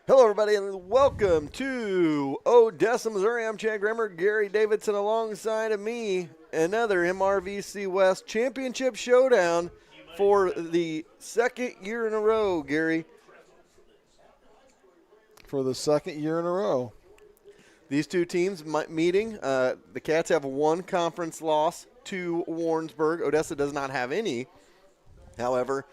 Hello, everybody, and welcome to Odessa, Missouri. I'm Chad Grammer, Gary Davidson, alongside of me, another MRVC West Championship Showdown for the second year in a row, Gary. For the second year in a row. These two teams meeting. The Cats have one conference loss to Warrensburg. Odessa does not have any. However,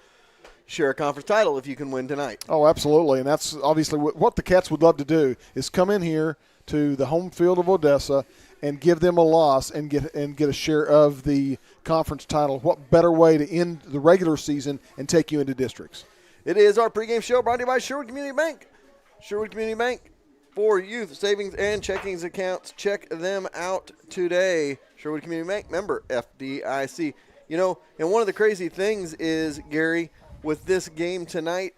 share a conference title if you can win tonight. Oh, absolutely, and that's obviously what the Cats would love to do is come in here to the home field of Odessa and give them a loss and get a share of the conference title. What better way to end the regular season and take you into districts? It is our pregame show brought to you by Sherwood Community Bank. Sherwood Community Bank for youth savings and checkings accounts. Check them out today. Sherwood Community Bank, member FDIC. You know, and one of the crazy things is, Gary, with this game tonight,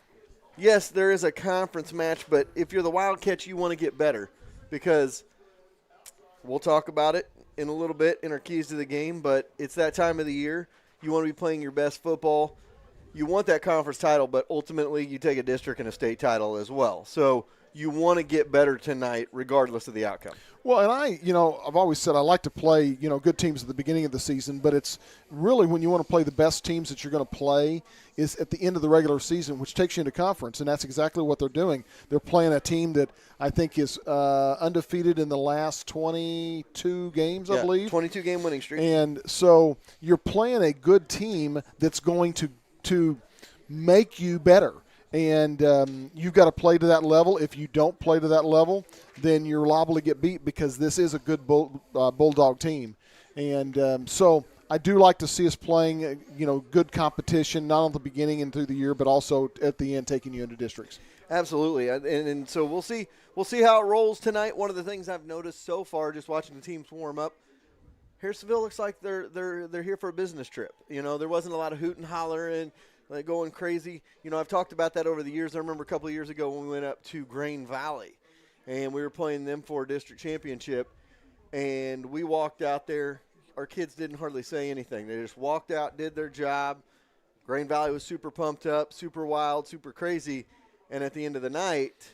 yes, there is a conference match, but if you're the Wildcats, you want to get better because we'll talk about it in a little bit in our keys to the game, but it's that time of the year. You want to be playing your best football. You want that conference title, but ultimately you take a district and a state title as well. So you want to get better tonight regardless of the outcome. Well, and I've always said I like to play, good teams at the beginning of the season, but it's really when you want to play the best teams that you're going to play is at the end of the regular season, which takes you into conference, and that's exactly what they're doing. They're playing a team that I think is undefeated in the last 22 games, I believe. 22-game winning streak. And so you're playing a good team that's going to make you better. And you've got to play to that level. If you don't play to that level, then you're liable to get beat because this is a good Bulldog team. And so I do like to see us playing, good competition, not on the beginning and through the year, but also at the end taking you into districts. Absolutely. And so we'll see how it rolls tonight. One of the things I've noticed so far just watching the teams warm up, Harrisonville looks like they're here for a business trip. There wasn't a lot of hoot and holler and like going crazy. I've talked about that over the years. I remember a couple of years ago when we went up to Grain Valley, and we were playing them for a district championship, and we walked out there. Our kids didn't hardly say anything. They just walked out, did their job. Grain Valley was super pumped up, super wild, super crazy, and at the end of the night,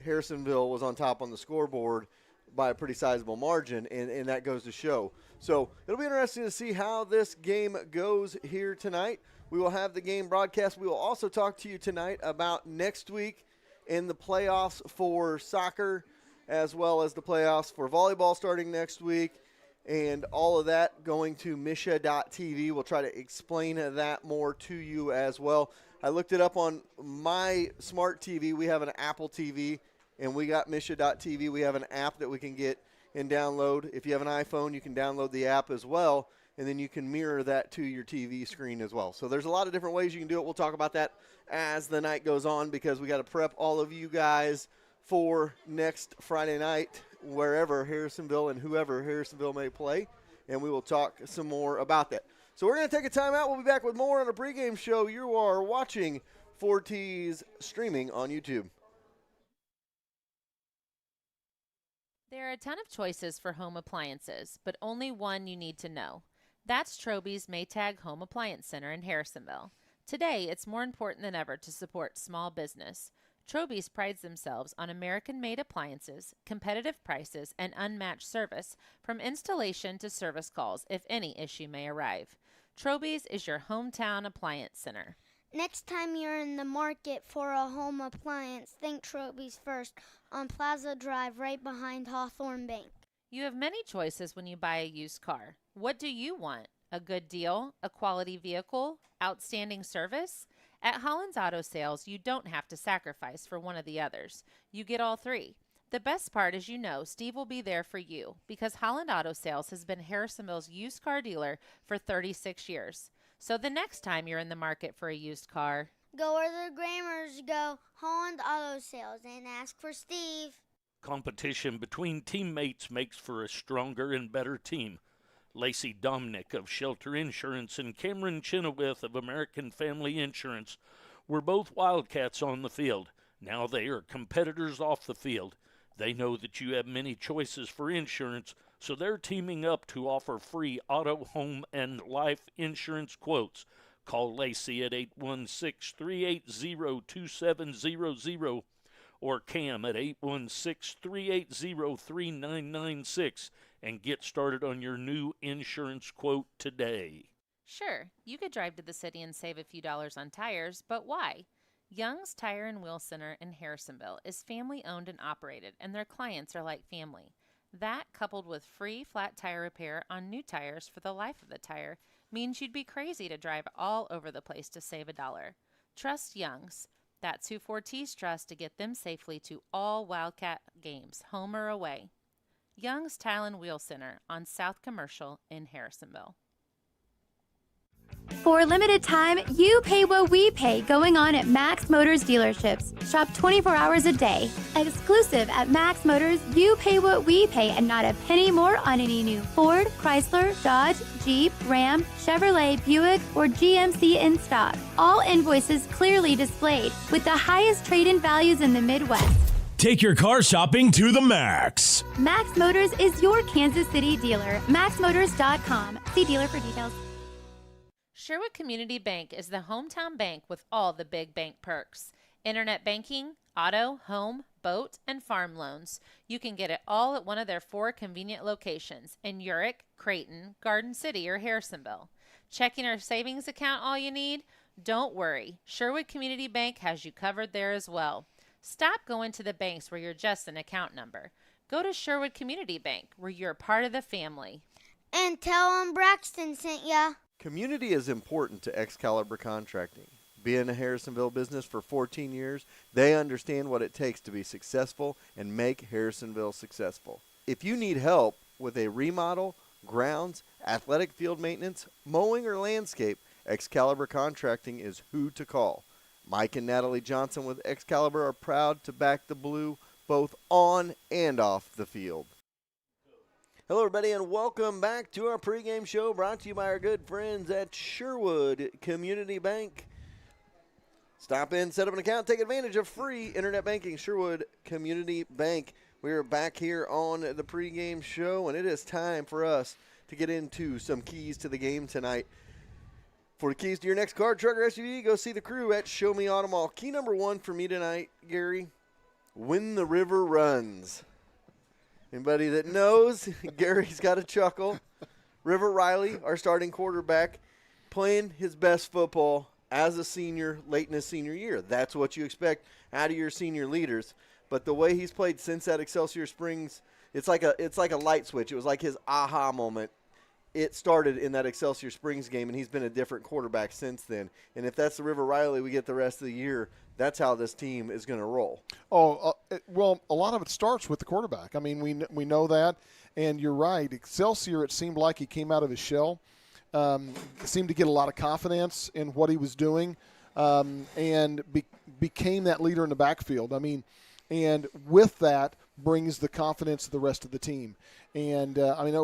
Harrisonville was on top on the scoreboard by a pretty sizable margin, and that goes to show. So it'll be interesting to see how this game goes here tonight. We will have the game broadcast. We will also talk to you tonight about next week in the playoffs for soccer, as well as the playoffs for volleyball starting next week, and all of that going to MSHSAA.tv. We'll try to explain that more to you as well. I looked it up on my smart TV. We have an Apple TV, and we got MSHSAA.tv. We have an app that we can get and download. If you have an iPhone, you can download the app as well, and then you can mirror that to your TV screen as well. So there's a lot of different ways you can do it. We'll talk about that as the night goes on because we got to prep all of you guys for next Friday night, wherever Harrisonville and whoever Harrisonville may play, and we will talk some more about that. So we're going to take a timeout. We'll be back with more on a pregame show. You are watching 4T's streaming on YouTube. There are a ton of choices for home appliances, but only one you need to know. That's Troby's Maytag Home Appliance Center in Harrisonville. Today, it's more important than ever to support small business. Troby's prides themselves on American-made appliances, competitive prices, and unmatched service, from installation to service calls if any issue may arrive. Troby's is your hometown appliance center. Next time you're in the market for a home appliance, think Troby's first on Plaza Drive right behind Hawthorne Bank. You have many choices when you buy a used car. What do you want? A good deal? A quality vehicle? Outstanding service? At Holland's Auto Sales, you don't have to sacrifice for one of the others. You get all three. The best part is Steve will be there for you because Holland Auto Sales has been Harrisonville's used car dealer for 36 years. So the next time you're in the market for a used car, go where the Grammars go, Holland Auto Sales, and ask for Steve. Competition between teammates makes for a stronger and better team. Lacey Domnick of Shelter Insurance and Cameron Chenoweth of American Family Insurance were both Wildcats on the field. Now they are competitors off the field. They know that you have many choices for insurance, so they're teaming up to offer free auto, home, and life insurance quotes. Call Lacey at 816-380-2700 or Cam at 816-380-3996 and get started on your new insurance quote today. Sure, you could drive to the city and save a few dollars on tires, but why? Young's Tire and Wheel Center in Harrisonville is family owned and operated, and their clients are like family. That, coupled with free flat tire repair on new tires for the life of the tire, means you'd be crazy to drive all over the place to save $1. Trust Young's. That's who Fortis trusts to get them safely to all Wildcat games, home or away. Young's Tire and Wheel Center on South Commercial in Harrisonville. For a limited time, you pay what we pay going on at Max Motors dealerships. Shop 24 hours a day. Exclusive at Max Motors, you pay what we pay and not a penny more on any new Ford, Chrysler, Dodge, Jeep, Ram, Chevrolet, Buick, or GMC in stock. All invoices clearly displayed with the highest trade-in values in the Midwest. Take your car shopping to the max. Max Motors is your Kansas City dealer. MaxMotors.com. See dealer for details. Sherwood Community Bank is the hometown bank with all the big bank perks. Internet banking, auto, home, boat, and farm loans. You can get it all at one of their 4 convenient locations in Urick, Creighton, Garden City, or Harrisonville. Checking or savings account all you need? Don't worry. Sherwood Community Bank has you covered there as well. Stop going to the banks where you're just an account number. Go to Sherwood Community Bank where you're part of the family. And tell them Braxton sent ya. Community is important to Excalibur Contracting. Being a Harrisonville business for 14 years, they understand what it takes to be successful and make Harrisonville successful. If you need help with a remodel, grounds, athletic field maintenance, mowing, or landscape, Excalibur Contracting is who to call. Mike and Natalie Johnson with Excalibur are proud to back the Blue both on and off the field. Hello, everybody, and welcome back to our pregame show brought to you by our good friends at Sherwood Community Bank. Stop in, set up an account, take advantage of free internet banking. Sherwood Community Bank. We are back here on the pregame show, and it is time for us to get into some keys to the game tonight. For the keys to your next car, truck, or SUV, go see the crew at Show Me Auto Mall. Key number 1 for me tonight, Gary, when the river runs. Anybody that knows, Gary's got a chuckle. River Riley, our starting quarterback, playing his best football as a senior late in his senior year. That's what you expect out of your senior leaders. But the way he's played since that Excelsior Springs, it's like a light switch. It was like his aha moment. It started in that Excelsior Springs game, and he's been a different quarterback since then. And if that's the River Riley we get the rest of the year, that's how this team is going to roll. Well, a lot of it starts with the quarterback. I mean, we know that, and you're right. Excelsior, it seemed like he came out of his shell, seemed to get a lot of confidence in what he was doing, and became that leader in the backfield. I mean, and with that brings the confidence of the rest of the team. And,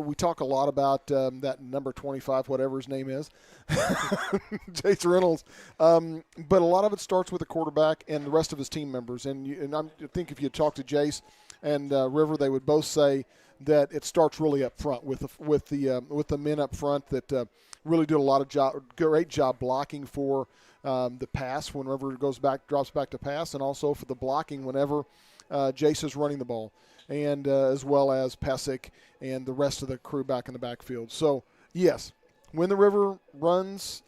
we talk a lot about that number 25, whatever his name is, Jace Reynolds. But a lot of it starts with the quarterback and the rest of his team members. And I think if you talk to Jace and River, they would both say that it starts really up front with the men up front that really did a lot of great job blocking for the pass whenever it drops back to pass, and also for the blocking whenever Jace is running the ball. And as well as Pesic and the rest of the crew back in the backfield. So, yes, when the river runs,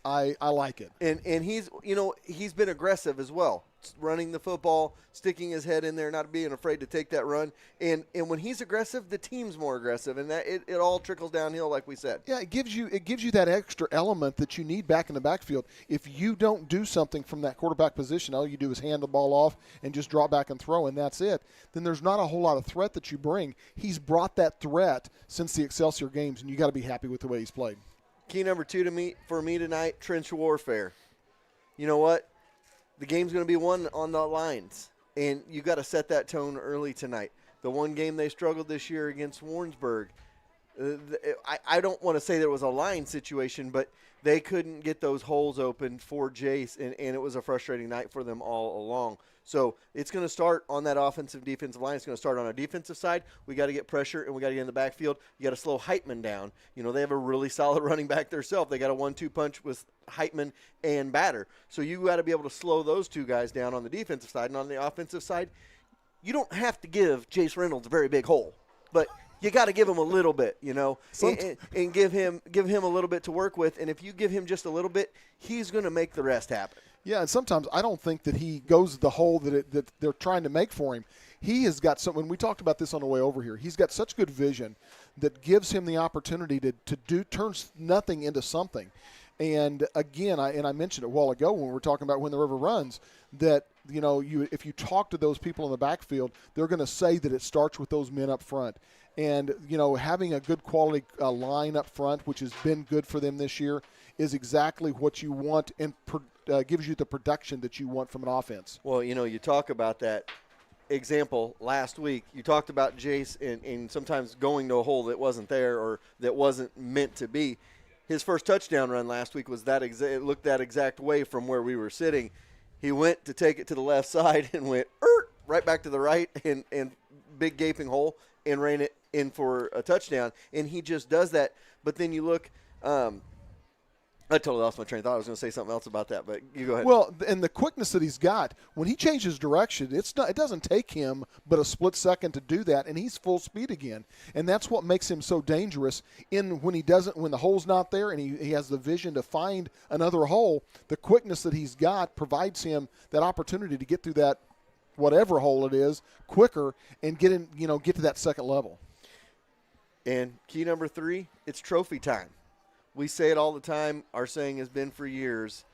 I like it. And he's been aggressive as well, running the football, sticking his head in there, not being afraid to take that run. And when he's aggressive, the team's more aggressive, and that it all trickles downhill, like we said. Yeah, it gives you that extra element that you need back in the backfield. If you don't do something from that quarterback position, all you do is hand the ball off and just drop back and throw, and that's it. Then there's not a whole lot of threat that you bring. He's brought that threat since the Excelsior games, and you got to be happy with the way he's played. Key number 2 for me tonight, trench warfare. You know what? The game's going to be won on the lines, and you got to set that tone early tonight. The one game they struggled this year against Warrensburg, I don't want to say there was a line situation, but they couldn't get those holes open for Jace, and it was a frustrating night for them all along. So it's going to start on that offensive-defensive line. It's going to start on our defensive side. We got to get pressure, and we got to get in the backfield. You got to slow Heitman down. They have a really solid running back themselves. They got a 1-2 punch with Heitman and batter. So you got to be able to slow those two guys down on the defensive side. And on the offensive side, you don't have to give Jace Reynolds a very big hole, but you got to give him a little bit, and give him a little bit to work with. And if you give him just a little bit, he's going to make the rest happen. Yeah, and sometimes I don't think that he goes the hole that they're trying to make for him. He has got some. When we talked about this on the way over here, he's got such good vision that gives him the opportunity to turns nothing into something. And again, I mentioned it a while ago when we were talking about When the River Runs, that if you talk to those people in the backfield, they're going to say that it starts with those men up front. And having a good quality line up front, which has been good for them this year, is exactly what you want and gives you the production that you want from an offense. Well, you talk about that example last week. You talked about Jace and sometimes going to a hole that wasn't there or that wasn't meant to be. His first touchdown run last week was it looked that exact way from where we were sitting. He went to take it to the left side and went right back to the right and big gaping hole and ran it in for a touchdown. And he just does that. But then you look I totally lost my train of thought. I was going to say something else about that, but you go ahead. Well, and the quickness that he's got, when he changes direction, it doesn't take him but a split second to do that, and he's full speed again. And that's what makes him so dangerous when the hole's not there and he has the vision to find another hole. The quickness that he's got provides him that opportunity to get through that whatever hole it is quicker and get to that second level. And key number 3, it's trophy time. We say it all the time. Our saying has been for years,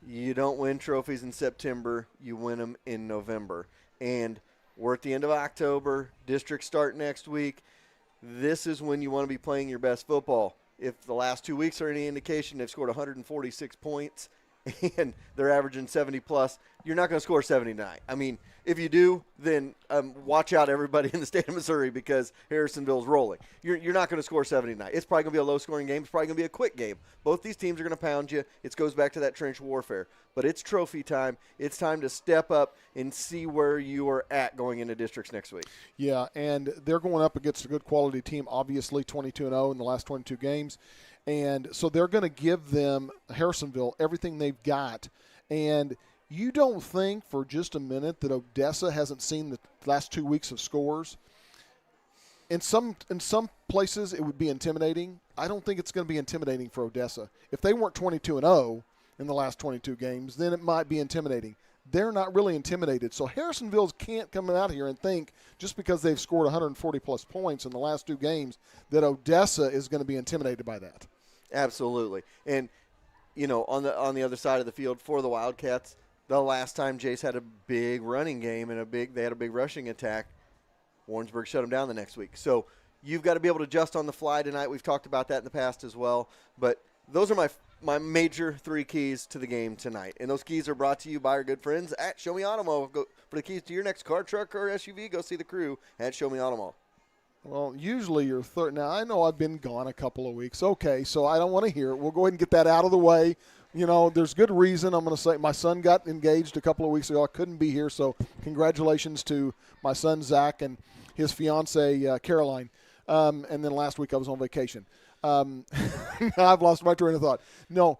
you don't win trophies in September, you win them in November. And we're at the end of October. Districts start next week. This is when you want to be playing your best football. If the last 2 weeks are any indication, they've scored 146 points and they're averaging 70-plus. You're not going to score 79. I mean, if you do, then watch out, everybody in the state of Missouri, because Harrisonville's rolling. You're not going to score 79. It's probably going to be a low-scoring game. It's probably going to be a quick game. Both these teams are going to pound you. It goes back to that trench warfare. But it's trophy time. It's time to step up and see where you are at going into districts next week. Yeah, and they're going up against a good quality team, obviously 22-0 in the last 22 games. And so they're going to give them, Harrisonville, everything they've got. And you don't think for just a minute that Odessa hasn't seen the last 2 weeks of scores? In some places it would be intimidating. I don't think it's going to be intimidating for Odessa. If they weren't 22-0 in the last 22 games, then it might be intimidating. They're not really intimidated. So Harrisonville can't come out here and think just because they've scored 140-plus points in the last 2 games that Odessa is going to be intimidated by that. Absolutely. And, on the other side of the field for the Wildcats, the last time Jace had a big running game and they had a big rushing attack, Warrensburg shut them down the next week. So you've got to be able to adjust on the fly tonight. We've talked about that in the past as well. But those are my major 3 keys to the game tonight. And those keys are brought to you by our good friends at Show Me Automo. Go for the keys to your next car, truck, or SUV. Go see the crew at Show Me Automo. Well, usually you're third. Now, I know I've been gone a couple of weeks. Okay, so I don't want to hear it. We'll go ahead and get that out of the way. There's good reason. I'm going to say my son got engaged a couple of weeks ago. I couldn't be here, so congratulations to my son, Zach, and his fiancee, Caroline. And then last week I was on vacation. I've lost my train of thought. No.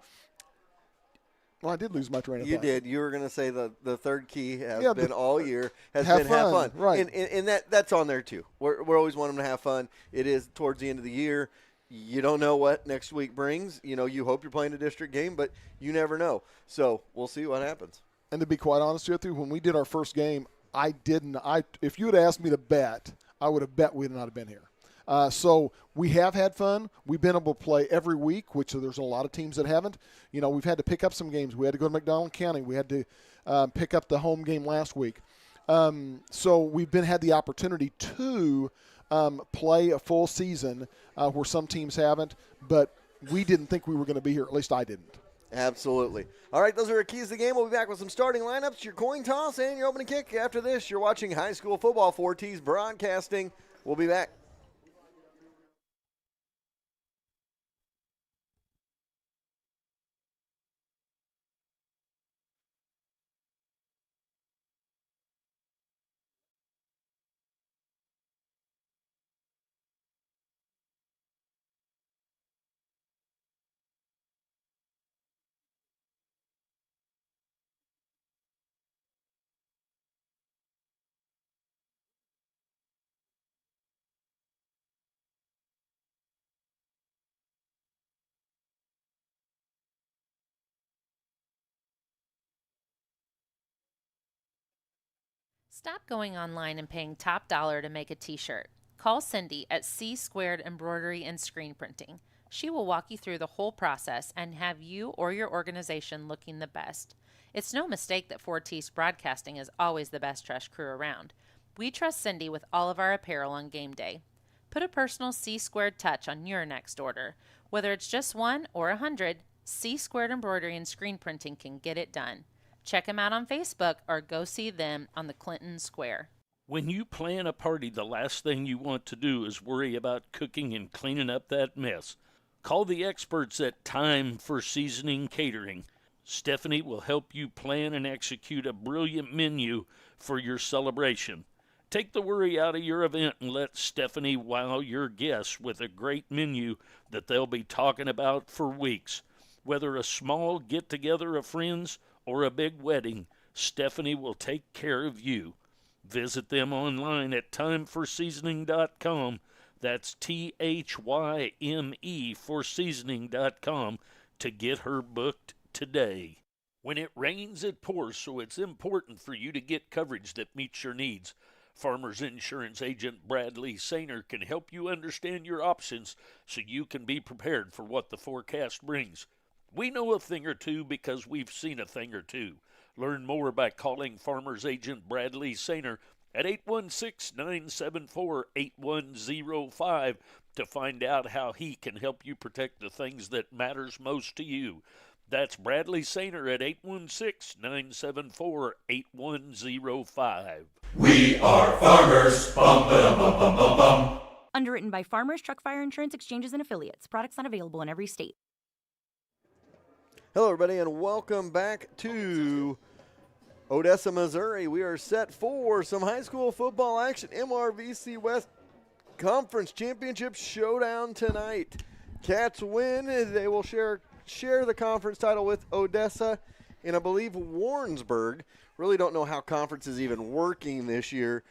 Well, I did lose my train of thought. You did. You were going to say the third key has been all year has been have fun. Right. And that's on there too. We're always wanting them to have fun. It is towards the end of the year. You don't know what next week brings. You hope you're playing a district game, but you never know. So we'll see what happens. And to be quite honest with you, when we did our first game, if you had asked me to bet, I would have bet we would not have been here. So we have had fun. We've been able to play every week, which there's a lot of teams that haven't. We've had to pick up some games. We had to go to McDonald County. We had to pick up the home game last week. So we've had the opportunity to play a full season where some teams haven't, but we didn't think we were going to be here. At least I didn't. Absolutely. All right, those are our keys to the game. We'll be back with some starting lineups, your coin toss, and your opening kick. After this, you're watching high school football, 4T's Broadcasting. We'll be back. Stop going online and paying top dollar to make a t-shirt. Call Cindy at C Squared Embroidery and Screen Printing. She will walk you through the whole process and have you or your organization looking the best. It's no mistake that Fortis Broadcasting is always the best trash crew around. We trust Cindy with all of our apparel on game day. Put a personal C Squared touch on your next order. Whether it's just 1 or 100, C Squared Embroidery and Screen Printing can get it done. Check them out on Facebook or go see them on the Clinton Square. When you plan a party, the last thing you want to do is worry about cooking and cleaning up that mess. Call the experts at Time for Seasoning Catering. Stephanie will help you plan and execute a brilliant menu for your celebration. Take the worry out of your event and let Stephanie wow your guests with a great menu that they'll be talking about for weeks. Whether a small get-together of friends or a big wedding, Stephanie will take care of you. Visit them online at timeforseasoning.com. That's THYME for seasoning.com to get her booked today. When it rains, it pours, so it's important for you to get coverage that meets your needs. Farmers Insurance agent Bradley Sainer can help you understand your options so you can be prepared for what the forecast brings. We know a thing or two because we've seen a thing or two. Learn more by calling Farmers Agent Bradley Sainer at 816-974-8105 to find out how he can help you protect the things that matters most to you. That's Bradley Sainer at 816-974-8105. We are farmers. Bum, ba-dum, bum, bum, bum, bum. Underwritten by Farmers Truck Fire Insurance Exchanges and Affiliates. Products not available in every state. Hello, everybody, and welcome back to Odessa, Missouri. We are set for some high school football action. MRVC West Conference Championship showdown tonight. Cats win. They will share the conference title with Odessa and I believe Warrensburg. Really don't know how conference is even working this year,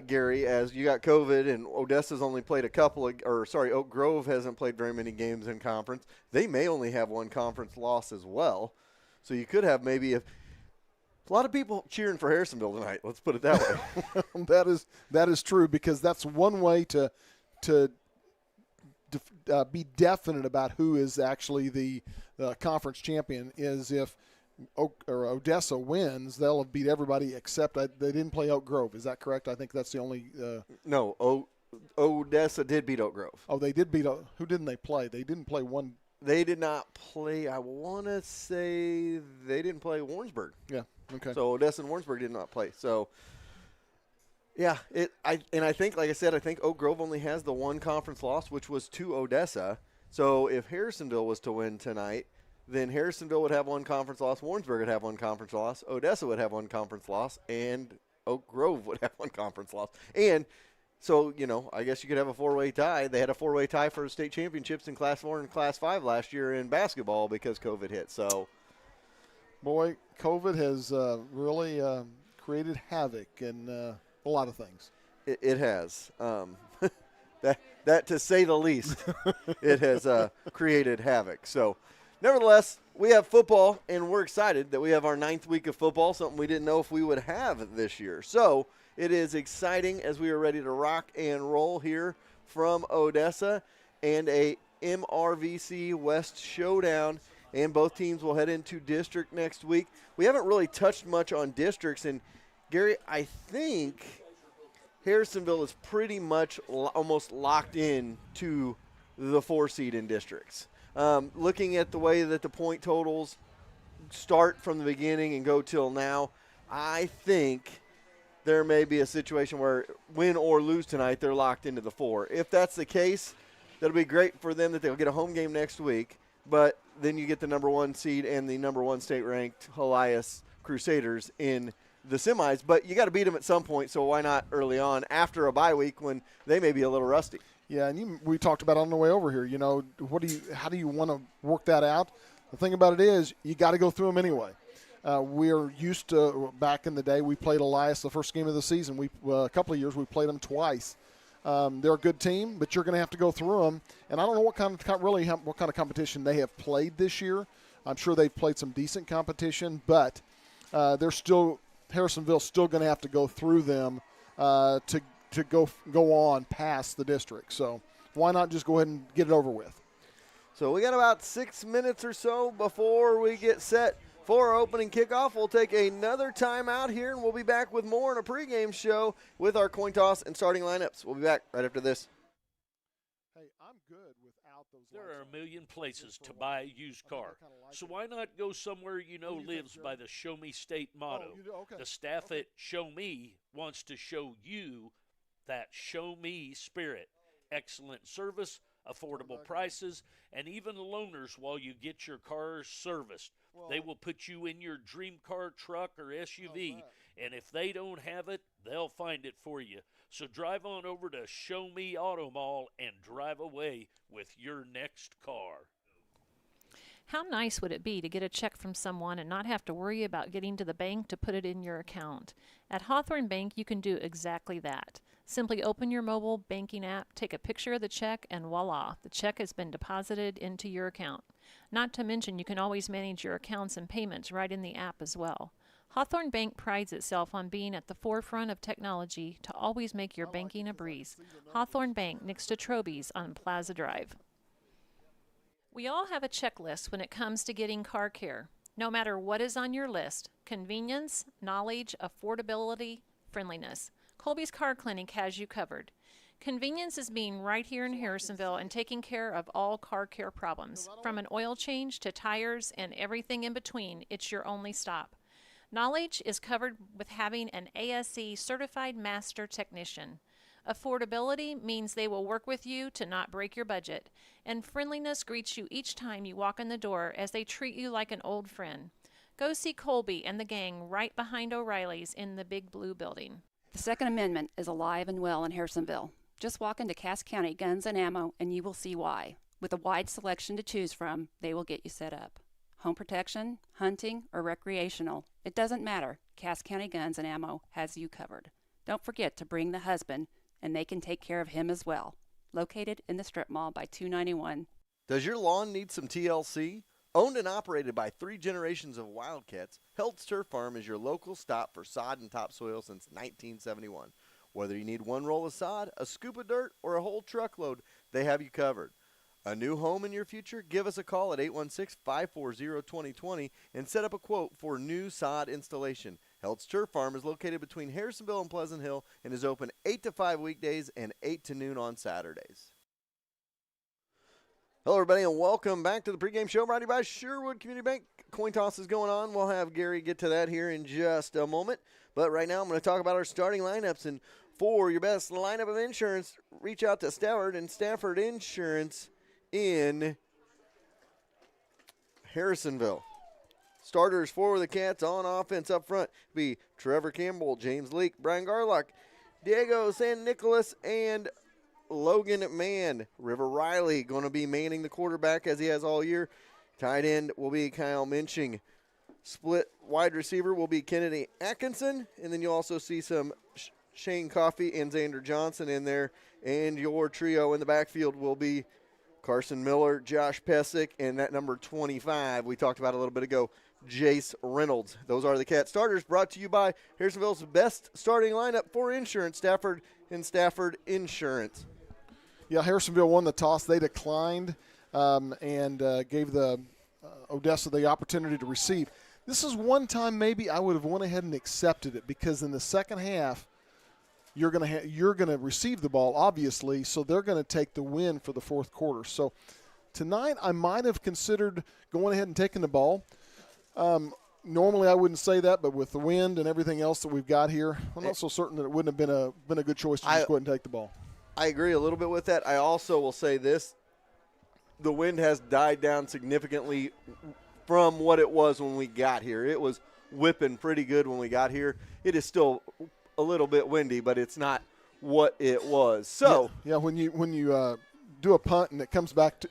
Gary, as you got COVID and Odessa's only played Oak Grove hasn't played very many games in conference. They may only have one conference loss as well. So you could have maybe a lot of people cheering for Harrisonville tonight. Let's put it that way. That is true, because that's one way to be definite about who is actually the conference champion is if Odessa wins, they'll have beat everybody except they didn't play Oak Grove. Is that correct? I think that's the only No, Odessa did beat Oak Grove. Oh, they did beat – who didn't they play? They didn't play one – They did not play – I want to say they didn't play Warrensburg. Yeah, okay. So Odessa and Warrensburg did not play. So, yeah, I think, like I said, I think Oak Grove only has the one conference loss, which was to Odessa. So if Harrisonville was to win tonight, then Harrisonville would have one conference loss, Warrensburg would have one conference loss, Odessa would have one conference loss, and Oak Grove would have one conference loss. And so, I guess you could have a four-way tie. They had a four-way tie for state championships in Class 4 and Class 5 last year in basketball because COVID hit. So, boy, COVID has really created havoc in a lot of things. It has. That to say the least, it has created havoc. So, nevertheless, we have football, and we're excited that we have our 9th week of football, something we didn't know if we would have this year. So, it is exciting as we are ready to rock and roll here from Odessa and a MRVC West showdown, and both teams will head into district next week. We haven't really touched much on districts, and Gary, I think Harrisonville is pretty much almost locked in to the 4 seed in districts. Looking at the way that the point totals start from the beginning and go till now, I think there may be a situation where win or lose tonight, they're locked into the 4. If that's the case, that'll be great for them that they'll get a home game next week, but then you get the number 1 seed and the number 1 state-ranked Elias Crusaders in the semis, but you got to beat them at some point, so why not early on after a bye week when they may be a little rusty? Yeah, and we talked about on the way over here, how do you want to work that out? The thing about it is you got to go through them anyway. We're used to, back in the day, we played Elias the first game of the season. A couple of years we played them twice. They're a good team, but you're going to have to go through them. And I don't know what kind of competition they have played this year. I'm sure they've played some decent competition, but they're still Harrisonville's still going to have to go through them to go on past the district. So why not just go ahead and get it over with? So we got about 6 minutes or so before we get set for our opening kickoff. We'll take another timeout here, and we'll be back with more in a pregame show with our coin toss and starting lineups. We'll be back right after this. Hey, I'm good without those. There are a million places to buy a used car, so why not go somewhere you know lives by the Show Me State motto? The staff at Show Me wants to show you that Show Me spirit. Excellent service, affordable prices, and even loaners while you get your cars serviced. They will put you in your dream car, truck, or SUV, and if they don't have it, they'll find it for you. So drive on over to Show Me Auto Mall and drive away with your next car. How nice would it be to get a check from someone and not have to worry about getting to the bank to put it in your account? At Hawthorne Bank, you can do exactly that. Simply open your mobile banking app, take a picture of the check, and voila, the check has been deposited into your account. Not to mention, you can always manage your accounts and payments right in the app as well. Hawthorne Bank prides itself on being at the forefront of technology to always make your banking a breeze. Hawthorne Bank, next to Troby's on Plaza Drive. We all have a checklist when it comes to getting car care. No matter what is on your list, convenience, knowledge, affordability, friendliness, Colby's Car Clinic has you covered. Convenience is being right here in Harrisonville and taking care of all car care problems. From an oil change to tires and everything in between, it's your only stop. Knowledge is covered with having an ASE certified master technician. Affordability means they will work with you to not break your budget. And friendliness greets you each time you walk in the door as they treat you like an old friend. Go see Colby and the gang right behind O'Reilly's in the Big Blue Building. The Second Amendment is alive and well in Harrisonville. Just walk into Cass County Guns and Ammo and you will see why. With a wide selection to choose from, they will get you set up. Home protection, hunting, or recreational, it doesn't matter. Cass County Guns and Ammo has you covered. Don't forget to bring the husband, and they can take care of him as well. Located in the strip mall by 291. Does your lawn need some TLC? Owned and operated by 3 generations of Wildcats, Held's Turf Farm is your local stop for sod and topsoil since 1971. Whether you need one roll of sod, a scoop of dirt, or a whole truckload, they have you covered. A new home in your future? Give us a call at 816-540-2020 and set up a quote for new sod installation. Held's Turf Farm is located between Harrisonville and Pleasant Hill and is open 8 to 5 weekdays and 8 to noon on Saturdays. Hello, everybody, and welcome back to the pregame show brought to you by Sherwood Community Bank. Coin toss is going on. We'll have Gary get to that here in just a moment. But right now I'm going to talk about our starting lineups. And for your best lineup of insurance, reach out to Stafford and Stafford Insurance in Harrisonville. Starters for the Cats on offense up front be Trevor Campbell, James Leake, Brian Garlock, Diego San Nicolas, and Logan Mann. River Riley going to be manning the quarterback as he has all year. Tight end will be Kyle Minching. Split wide receiver will be Kennedy Atkinson. And then you'll also see some Shane Coffey and Xander Johnson in there. And your trio in the backfield will be Carson Miller, Josh Pesic, and that number 25 we talked about a little bit ago, Jace Reynolds. Those are the Cat starters, brought to you by Harrisonville's best starting lineup for insurance, Stafford and Stafford Insurance. Yeah, Harrisonville won the toss. They declined and gave the Odessa the opportunity to receive. This is one time maybe I would have went ahead and accepted it, because in the second half you're going to receive the ball, obviously, so they're going to take the win for the fourth quarter. So tonight I might have considered going ahead and taking the ball. Normally I wouldn't say that, but with the wind and everything else that we've got here, I'm not so certain that it wouldn't have been a good choice to just go ahead and take the ball. I agree a little bit with that. I also will say this. The wind has died down significantly from what it was when we got here. It was whipping pretty good when we got here. It is still a little bit windy, but it's not what it was. So yeah, when you do a punt and it comes back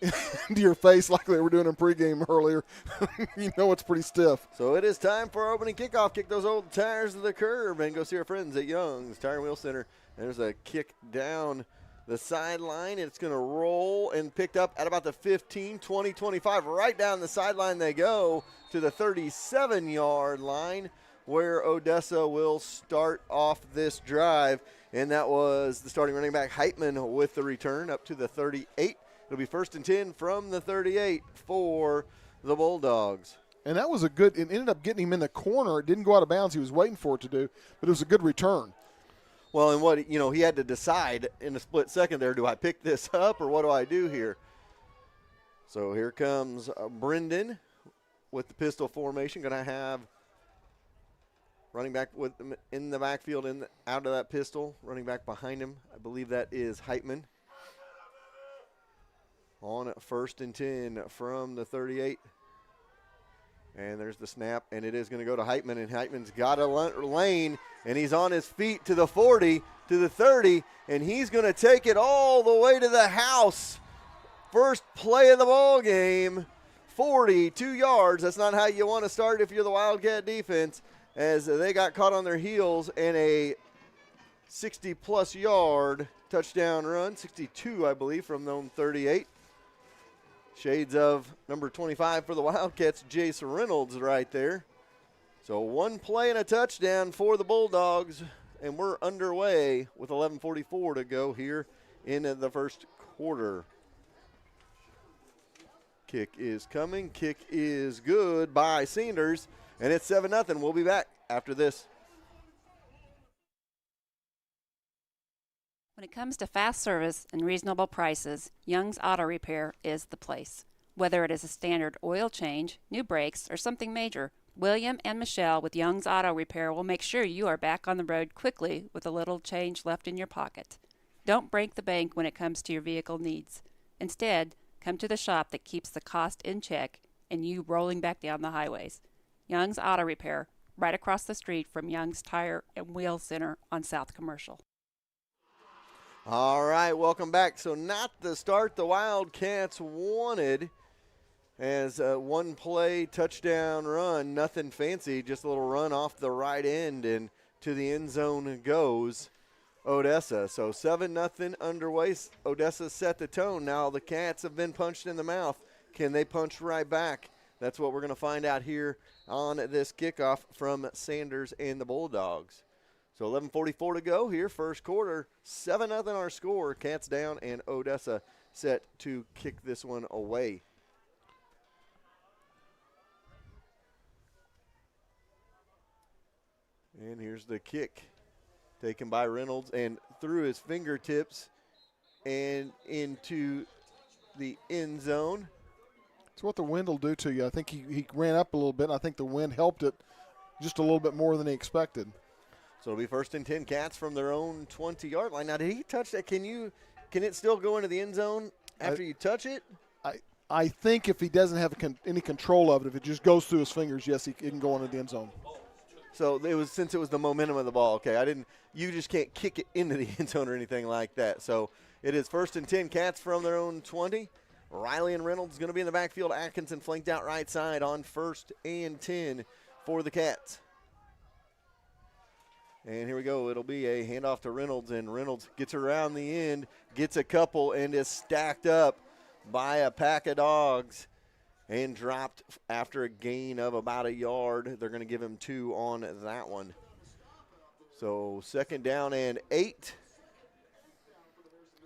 into your face like they were doing in pregame earlier, you know it's pretty stiff. So it is time for our opening kickoff. Kick those old tires to the curb and go see our friends at Young's Tire and Wheel Center. There's a kick down the sideline. It's going to roll and picked up at about the 15, 20, 25. Right down the sideline they go to the 37-yard line. where Odessa will start off this drive. And that was the starting running back, Heitman, with the return up to the 38. It'll be 1st and 10 from the 38 for the Bulldogs. And that was it ended up getting him in the corner. It didn't go out of bounds. He was waiting for it to do, but it was a good return. Well, and he had to decide in a split second there, do I pick this up or what do I do here? So here comes Brendan with the pistol formation. Going to have running back with them in the backfield, out of that pistol. Running back behind him, I believe that is Heitman. On 1st and 10 from the 38. And there's the snap, and it is going to go to Heitman, and Heitman's got a lane, and he's on his feet to the 40, to the 30, and he's going to take it all the way to the house. First play of the ball game, 42 yards. That's not how you want to start if you're the Wildcat defense, as they got caught on their heels in a 60-plus yard touchdown run, 62, I believe, from the 38. Shades of number 25 for the Wildcats, Jace Reynolds right there. So one play and a touchdown for the Bulldogs, and we're underway with 11:44 to go here in the first quarter. Kick is coming. Kick is good by Sanders, and it's 7-0. We'll be back after this. When it comes to fast service and reasonable prices, Young's Auto Repair is the place. Whether it is a standard oil change, new brakes, or something major, William and Michelle with Young's Auto Repair will make sure you are back on the road quickly with a little change left in your pocket. Don't break the bank when it comes to your vehicle needs. Instead, come to the shop that keeps the cost in check and you rolling back down the highways. Young's Auto Repair, right across the street from Young's Tire and Wheel Center on South Commercial. All right, welcome back. So not the start the Wildcats wanted, as a one-play touchdown run, nothing fancy, just a little run off the right end, and to the end zone goes Odessa. So 7-0 underway. Odessa set the tone. Now the Cats have been punched in the mouth. Can they punch right back? That's what we're going to find out here on this kickoff from Sanders and the Bulldogs. So 11:44 to go here, first quarter. 7-0 our score. Cats down, and Odessa set to kick this one away. And here's the kick taken by Reynolds and through his fingertips and into the end zone. It's what the wind will do to you. I think he ran up a little bit, and I think the wind helped it just a little bit more than he expected. So it'll be 1st and 10, Cats from their own 20-yard line. Now, did he touch that? Can it still go into the end zone after you touch it? I think if he doesn't have any control of it, if it just goes through his fingers, yes, it can go into the end zone. So since it was the momentum of the ball. Okay, you just can't kick it into the end zone or anything like that. So it is 1st and 10, Cats from their own 20. Riley and Reynolds going to be in the backfield. Atkinson flanked out right side on 1st and 10 for the Cats. And here we go. It'll be a handoff to Reynolds, and Reynolds gets around the end, gets a couple, and is stacked up by a pack of dogs and dropped after a gain of about a yard. They're going to give him 2 on that one. So 2nd down and 8.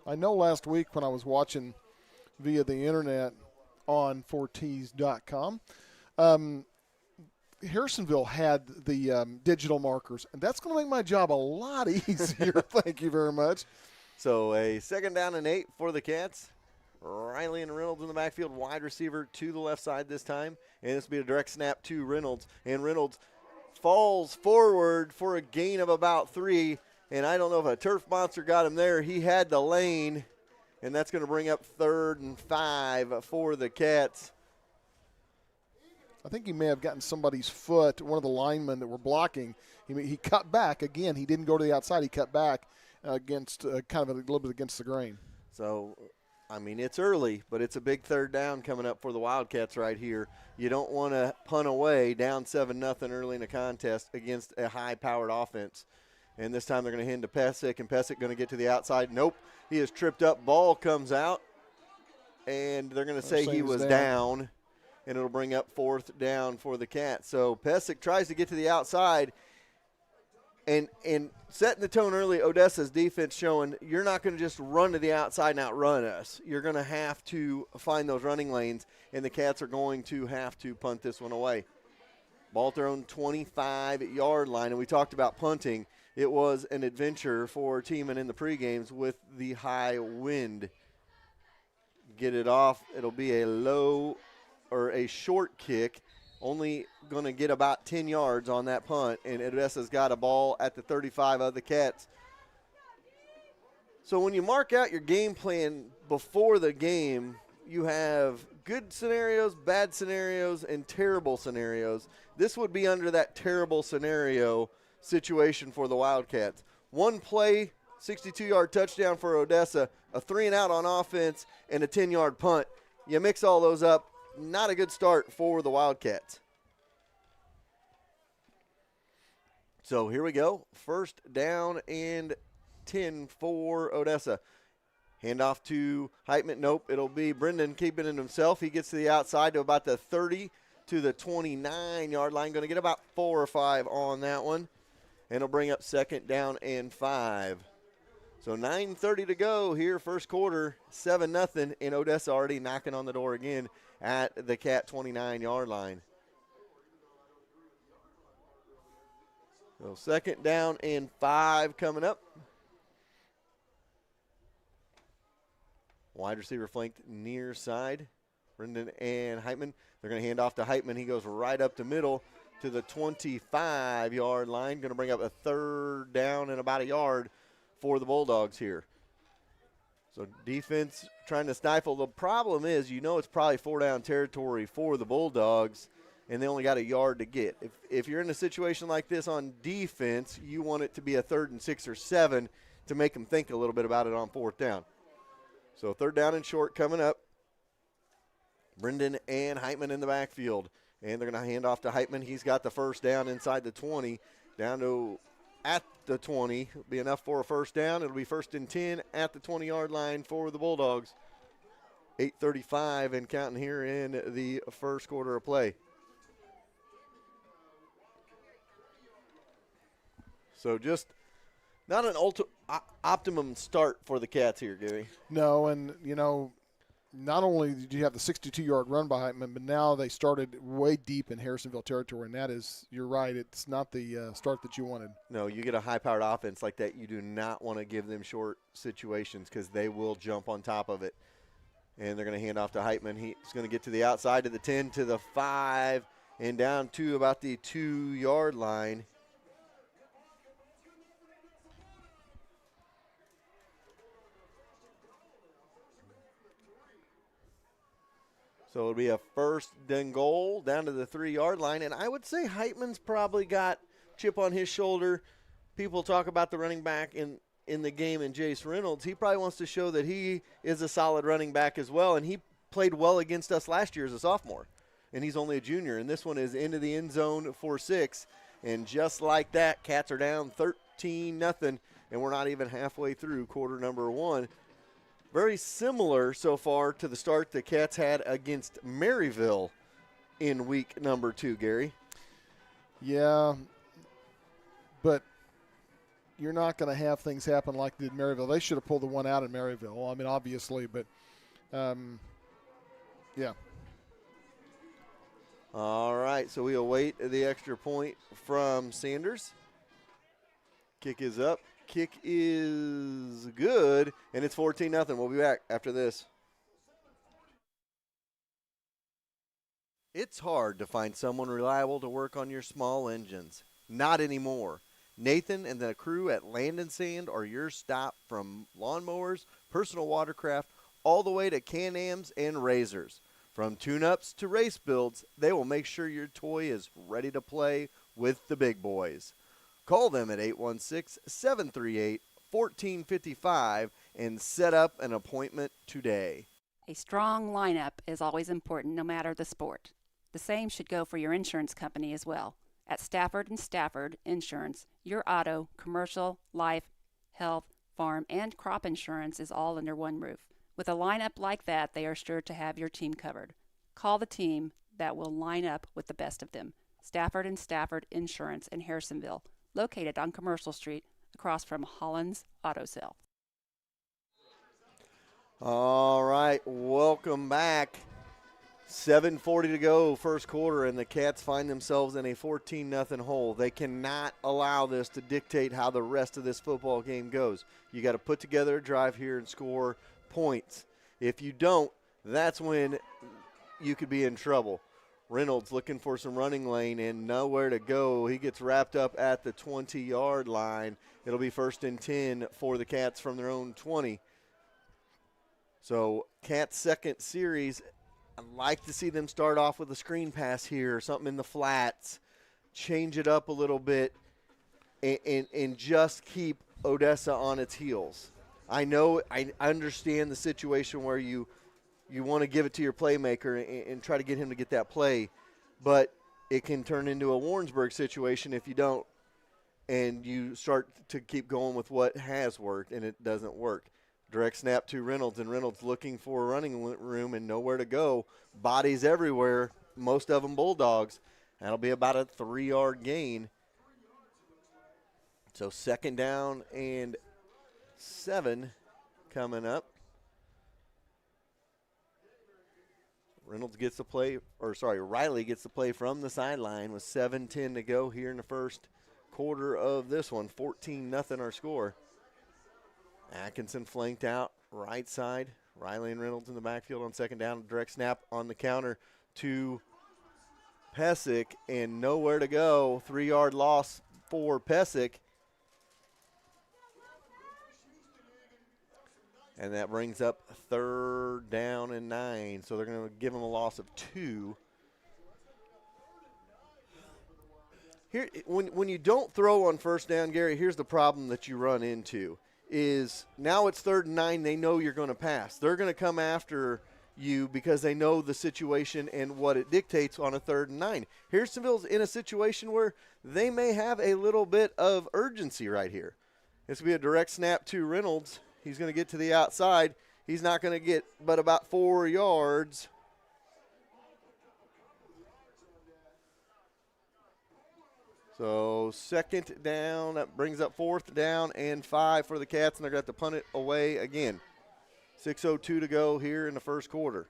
I know last week when I was watching via the internet on 4Ts.com, Harrisonville had the digital markers, and that's going to make my job a lot easier. Thank you very much. So a 2nd down and 8 for the Cats. Riley and Reynolds in the backfield, wide receiver to the left side this time, and this will be a direct snap to Reynolds, and Reynolds falls forward for a gain of about 3, and I don't know if a turf monster got him there. He had the lane, and that's going to bring up 3rd and 5 for the Cats. I think he may have gotten somebody's foot, one of the linemen that were blocking. He cut back. Again, he didn't go to the outside. He cut back against kind of a little bit against the grain. So, I mean, it's early, but it's a big 3rd down coming up for the Wildcats right here. You don't want to punt away down 7-0 early in the contest against a high-powered offense. And this time they're going to hand to Pesic, and Pesic going to get to the outside. Nope, he is tripped up. Ball comes out, and they're going to say he was down. and it'll bring up 4th down for the Cats. So Pesic tries to get to the outside, and setting the tone early, Odessa's defense showing you're not going to just run to the outside and outrun us. You're going to have to find those running lanes, and the Cats are going to have to punt this one away. Ball at their own 25-yard line, and we talked about punting. It was an adventure for Tiemann in the pregames with the high wind. Get it off. It'll be a low or a short kick. Only going to get about 10 yards on that punt, and Odessa's got a ball at the 35 of the Cats. So when you mark out your game plan before the game, you have good scenarios, bad scenarios, and terrible scenarios. This would be under that terrible scenario situation for the Wildcats. One play, 62-yard touchdown for Odessa, a 3-and-out on offense, and a 10-yard punt. You mix all those up, not a good start for the Wildcats. So here we go. 1st down and 10 for Odessa. Handoff to Heitman. Nope, it'll be Brendan keeping it himself. He gets to the outside to about the 30 to the 29-yard line. Going to get about 4 or 5 on that one. And it'll bring up 2nd down and 5. So 9:30 to go here, first quarter, 7-0, and Odessa already knocking on the door again at the Cat 29-yard line. So 2nd down and 5 coming up. Wide receiver flanked near side. Brendan and Heitman. They're going to hand off to Heitman. He goes right up the middle to the 25-yard line. Going to bring up a 3rd down and about a yard for the Bulldogs here. So defense trying to stifle. The problem is, it's probably 4-down territory for the Bulldogs, and they only got a yard to get. If you're in a situation like this on defense, you want it to be a 3rd and 6 or 7 to make them think a little bit about it on 4th down. So 3rd down and short coming up. Brendan and Heitman in the backfield. And they're going to hand off to Heitman. He's got the 1st down inside the 20, down to at the 20. It'll be enough for a 1st down. It'll be 1st and 10 at the 20-yard line for the Bulldogs. 8:35 and counting here in the first quarter of play. So just not an optimum start for the Cats here, Gary. No, and, not only did you have the 62-yard run by Heitman, but now they started way deep in Harrisonville territory, and that is, you're right, it's not the start that you wanted. No, you get a high-powered offense like that, you do not want to give them short situations because they will jump on top of it. And they're going to hand off to Heitman. He's going to get to the outside to the 10, to the 5, and down to about the 2-yard line. So it'll be a 1st and goal down to the 3-yard line. And I would say Heitman's probably got chip on his shoulder. People talk about the running back in the game in Jace Reynolds. He probably wants to show that he is a solid running back as well. And he played well against us last year as a sophomore. And he's only a junior. And this one is into the end zone for 6. And just like that, Cats are down 13-0. And we're not even halfway through quarter number 1. Very similar so far to the start the Cats had against Maryville in week number 2, Gary. Yeah, but you're not going to have things happen like they did Maryville. They should have pulled the one out in Maryville. I mean, obviously, but yeah. All right, so we await the extra point from Sanders. Kick is up. Kick is good, and it's 14-0. We'll be back after this. It's hard to find someone reliable to work on your small engines. Not anymore. Nathan and the crew at Land and Sand are your stop from lawnmowers, personal watercraft, all the way to Can-Ams and razors. From tune-ups to race builds, they will make sure your toy is ready to play with the big boys. Call them at 816-738-1455 and set up an appointment today. A strong lineup is always important no matter the sport. The same should go for your insurance company as well. At Stafford & Stafford Insurance, your auto, commercial, life, health, farm, and crop insurance is all under one roof. With a lineup like that, they are sure to have your team covered. Call the team. that will line up with the best of them. Stafford and Stafford Insurance in Harrisonville, located on Commercial Street across from Holland's Auto Sale. All right, welcome back. 7:40 to go, first quarter, and the Cats find themselves in a 14-0 hole. They cannot allow this to dictate how the rest of this football game goes. You got to put together a drive here and score points. If you don't, that's when you could be in trouble. Reynolds looking for some running lane and nowhere to go. He gets wrapped up at the 20-yard line. It'll be 1st and 10 for the Cats from their own 20. So Cats' second series, I'd like to see them start off with a screen pass here, or something in the flats, change it up a little bit, and just keep Odessa on its heels. I know, I understand the situation where you want to give it to your playmaker and try to get him to get that play, but it can turn into a Warrensburg situation if you don't, and you start to keep going with what has worked, and it doesn't work. Direct snap to Reynolds, and Reynolds looking for a running room and nowhere to go. Bodies everywhere, most of them Bulldogs. That'll be about a 3-yard gain. So 2nd down and 7 coming up. Riley gets the play from the sideline with 7:10 to go here in the first quarter of this one. 14-0 our score. Atkinson flanked out right side. Riley and Reynolds in the backfield on 2nd down. Direct snap on the counter to Pesic, and nowhere to go. 3-yard loss for Pesic. And that brings up 3rd down and 9. So they're going to give him a loss of 2. Here, when you don't throw on 1st down, Gary, here's the problem that you run into. Is now it's 3rd and 9, they know you're going to pass. They're going to come after you because they know the situation and what it dictates on a 3rd and 9. Harrisonville's in a situation where they may have a little bit of urgency right here. This will be a direct snap to Reynolds. He's going to get to the outside. He's not going to get but about 4 yards. So 2nd down, that brings up 4th down and 5 for the Cats, and they're going to have to punt it away again. 6:02 to go here in the first quarter.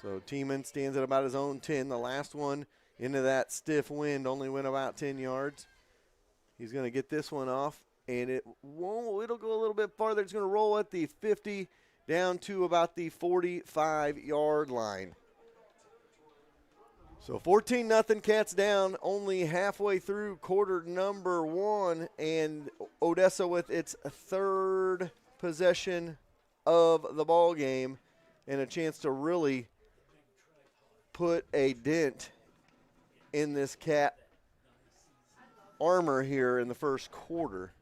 So Tiemann stands at about his own 10. The last one into that stiff wind only went about 10 yards. He's going to get this one off, and it'll go a little bit farther. It's going to roll at the 50 down to about the 45-yard line. So 14-0 Cats down, only halfway through quarter number 1, and Odessa with its 3rd possession of the ball game and a chance to really put a dent in this Cat armor here in the first quarter.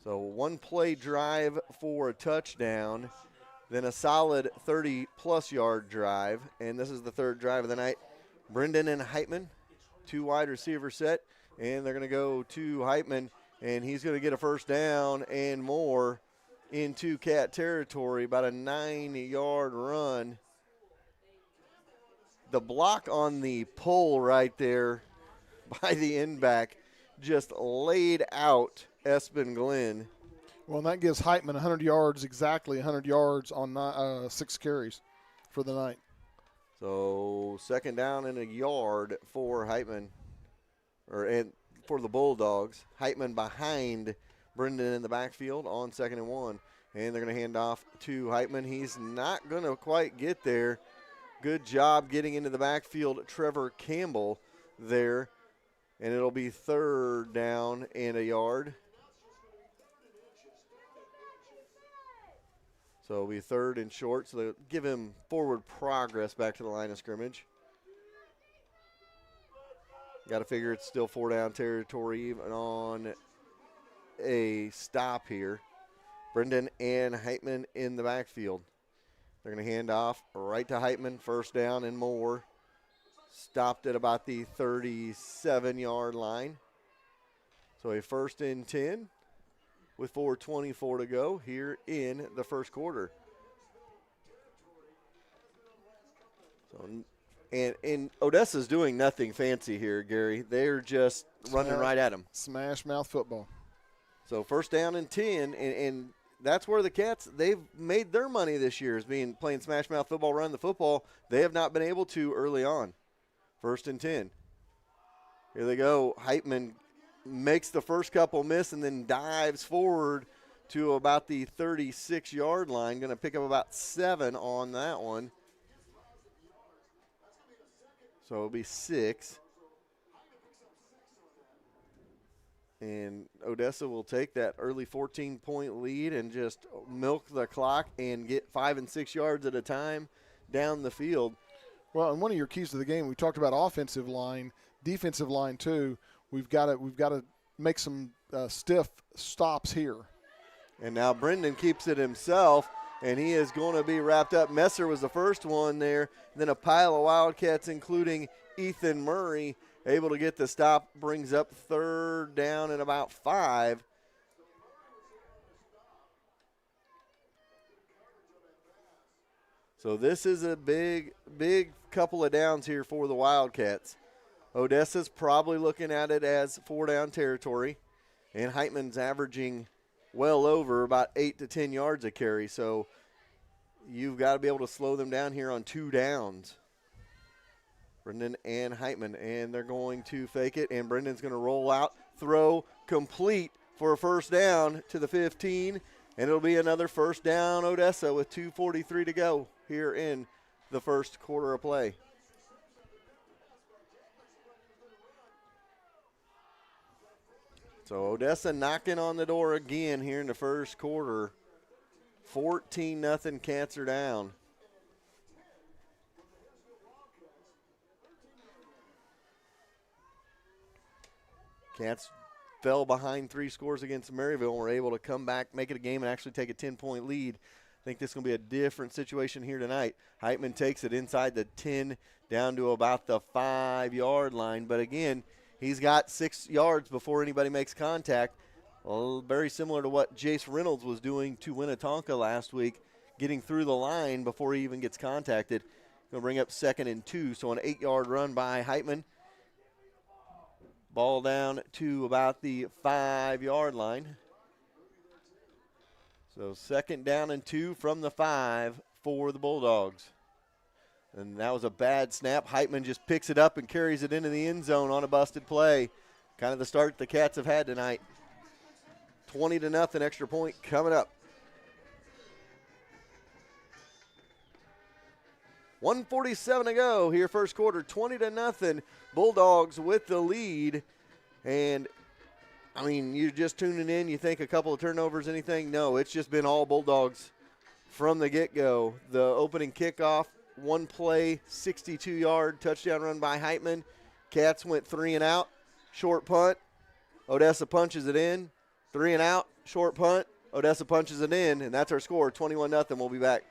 So 1-play drive for a touchdown, then a solid 30-plus yard drive, and this is the 3rd drive of the night. Brendan and Heitman, 2 wide receiver set, and they're going to go to Heitman, and he's going to get a 1st down and more into Cat territory, about a 9-yard run. The block on the pull right there by the end back just laid out Espen Glenn. Well, and that gives Heitman 100 yards, exactly 100 yards on 6 carries for the night. So 2nd down and a yard for Heitman, and for the Bulldogs. Heitman behind Brendan in the backfield on 2nd and 1. And they're going to hand off to Heitman. He's not going to quite get there. Good job getting into the backfield, Trevor Campbell there. And it'll be 3rd down and a yard. So it'll be 3rd and short. So they'll give him forward progress back to the line of scrimmage. Got to figure it's still 4-down territory even on a stop here. Brendan and Heitman in the backfield. They're going to hand off right to Heitman, 1st down and more. Stopped at about the 37-yard line. So a 1st and 10 with 4:24 to go here in the first quarter. So, and Odessa's doing nothing fancy here, Gary. They're just running right at them. Smash mouth football. So 1st down and 10, and that's where the Cats, they've made their money this year, is playing smash mouth football, run the football. They have not been able to early on. 1st and 10. Here they go. Heitman makes the first couple miss and then dives forward to about the 36-yard line. Going to pick up about 7 on that one. So it'll be 6. And Odessa will take that early 14-point lead and just milk the clock and get 5 and 6 yards at a time down the field. Well, and one of your keys to the game, we talked about offensive line, defensive line too. We've got to make some stiff stops here. And now Brendan keeps it himself, and he is going to be wrapped up. Messer was the first one there. Then a pile of Wildcats, including Ethan Murray, able to get the stop. Brings up 3rd down and about 5. So this is a big couple of downs here for the Wildcats. Odessa's probably looking at it as 4-down territory, and Heitman's averaging well over about 8 to 10 yards a carry. So you've got to be able to slow them down here on 2 downs. Brendan and Heitman, and they're going to fake it, and Brendan's going to roll out, throw, complete for a 1st down to the 15, and it'll be another 1st down Odessa with 2:43 to go here in the first quarter of play. So Odessa knocking on the door again here in the first quarter. 14-0, Cats are down. Cats fell behind 3 scores against Maryville and were able to come back, make it a game, and actually take a 10-point lead. I think this is going to be a different situation here tonight. Heitman takes it inside the 10 down to about the 5-yard line. But again, he's got 6 yards before anybody makes contact. Well, very similar to what Jace Reynolds was doing to Winnetonka last week, getting through the line before he even gets contacted. Going to bring up 2nd and 2, so an 8-yard run by Heitman. Ball down to about the 5-yard line. So 2nd down and 2 from the 5 for the Bulldogs. And that was a bad snap. Heitman just picks it up and carries it into the end zone on a busted play. Kind of the start the Cats have had tonight. 20-0 extra point coming up. 1:47 to go here first quarter. 20-0. Bulldogs with the lead. And, I mean, you're just tuning in. You think a couple of turnovers, anything? No, it's just been all Bulldogs from the get-go. The opening kickoff, 1 play, 62-yard touchdown run by Heitman. Cats went 3 and out. Short punt. Odessa punches it in. 3 and out. Short punt. Odessa punches it in. And that's our score, 21-0. We'll be back.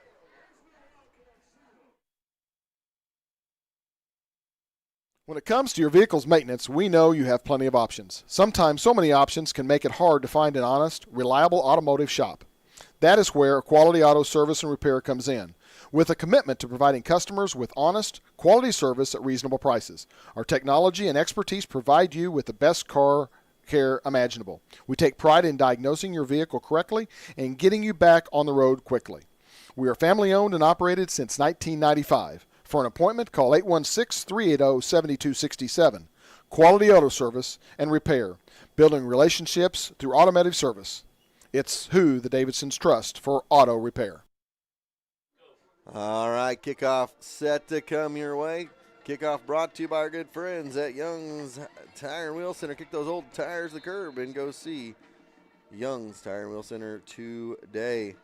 When it comes to your vehicle's maintenance, we know you have plenty of options. Sometimes so many options can make it hard to find an honest, reliable automotive shop. That is where Quality Auto Service and Repair comes in, with a commitment to providing customers with honest, quality service at reasonable prices. Our technology and expertise provide you with the best car care imaginable. We take pride in diagnosing your vehicle correctly and getting you back on the road quickly. We are family owned and operated since 1995. For an appointment, call 816-380-7267. Quality Auto Service and Repair, building relationships through automotive service. It's who the Davidsons trust for auto repair. All right, kickoff set to come your way. Kickoff brought to you by our good friends at Young's Tire and Wheel Center. Kick those old tires to the curb and go see Young's Tire and Wheel Center today.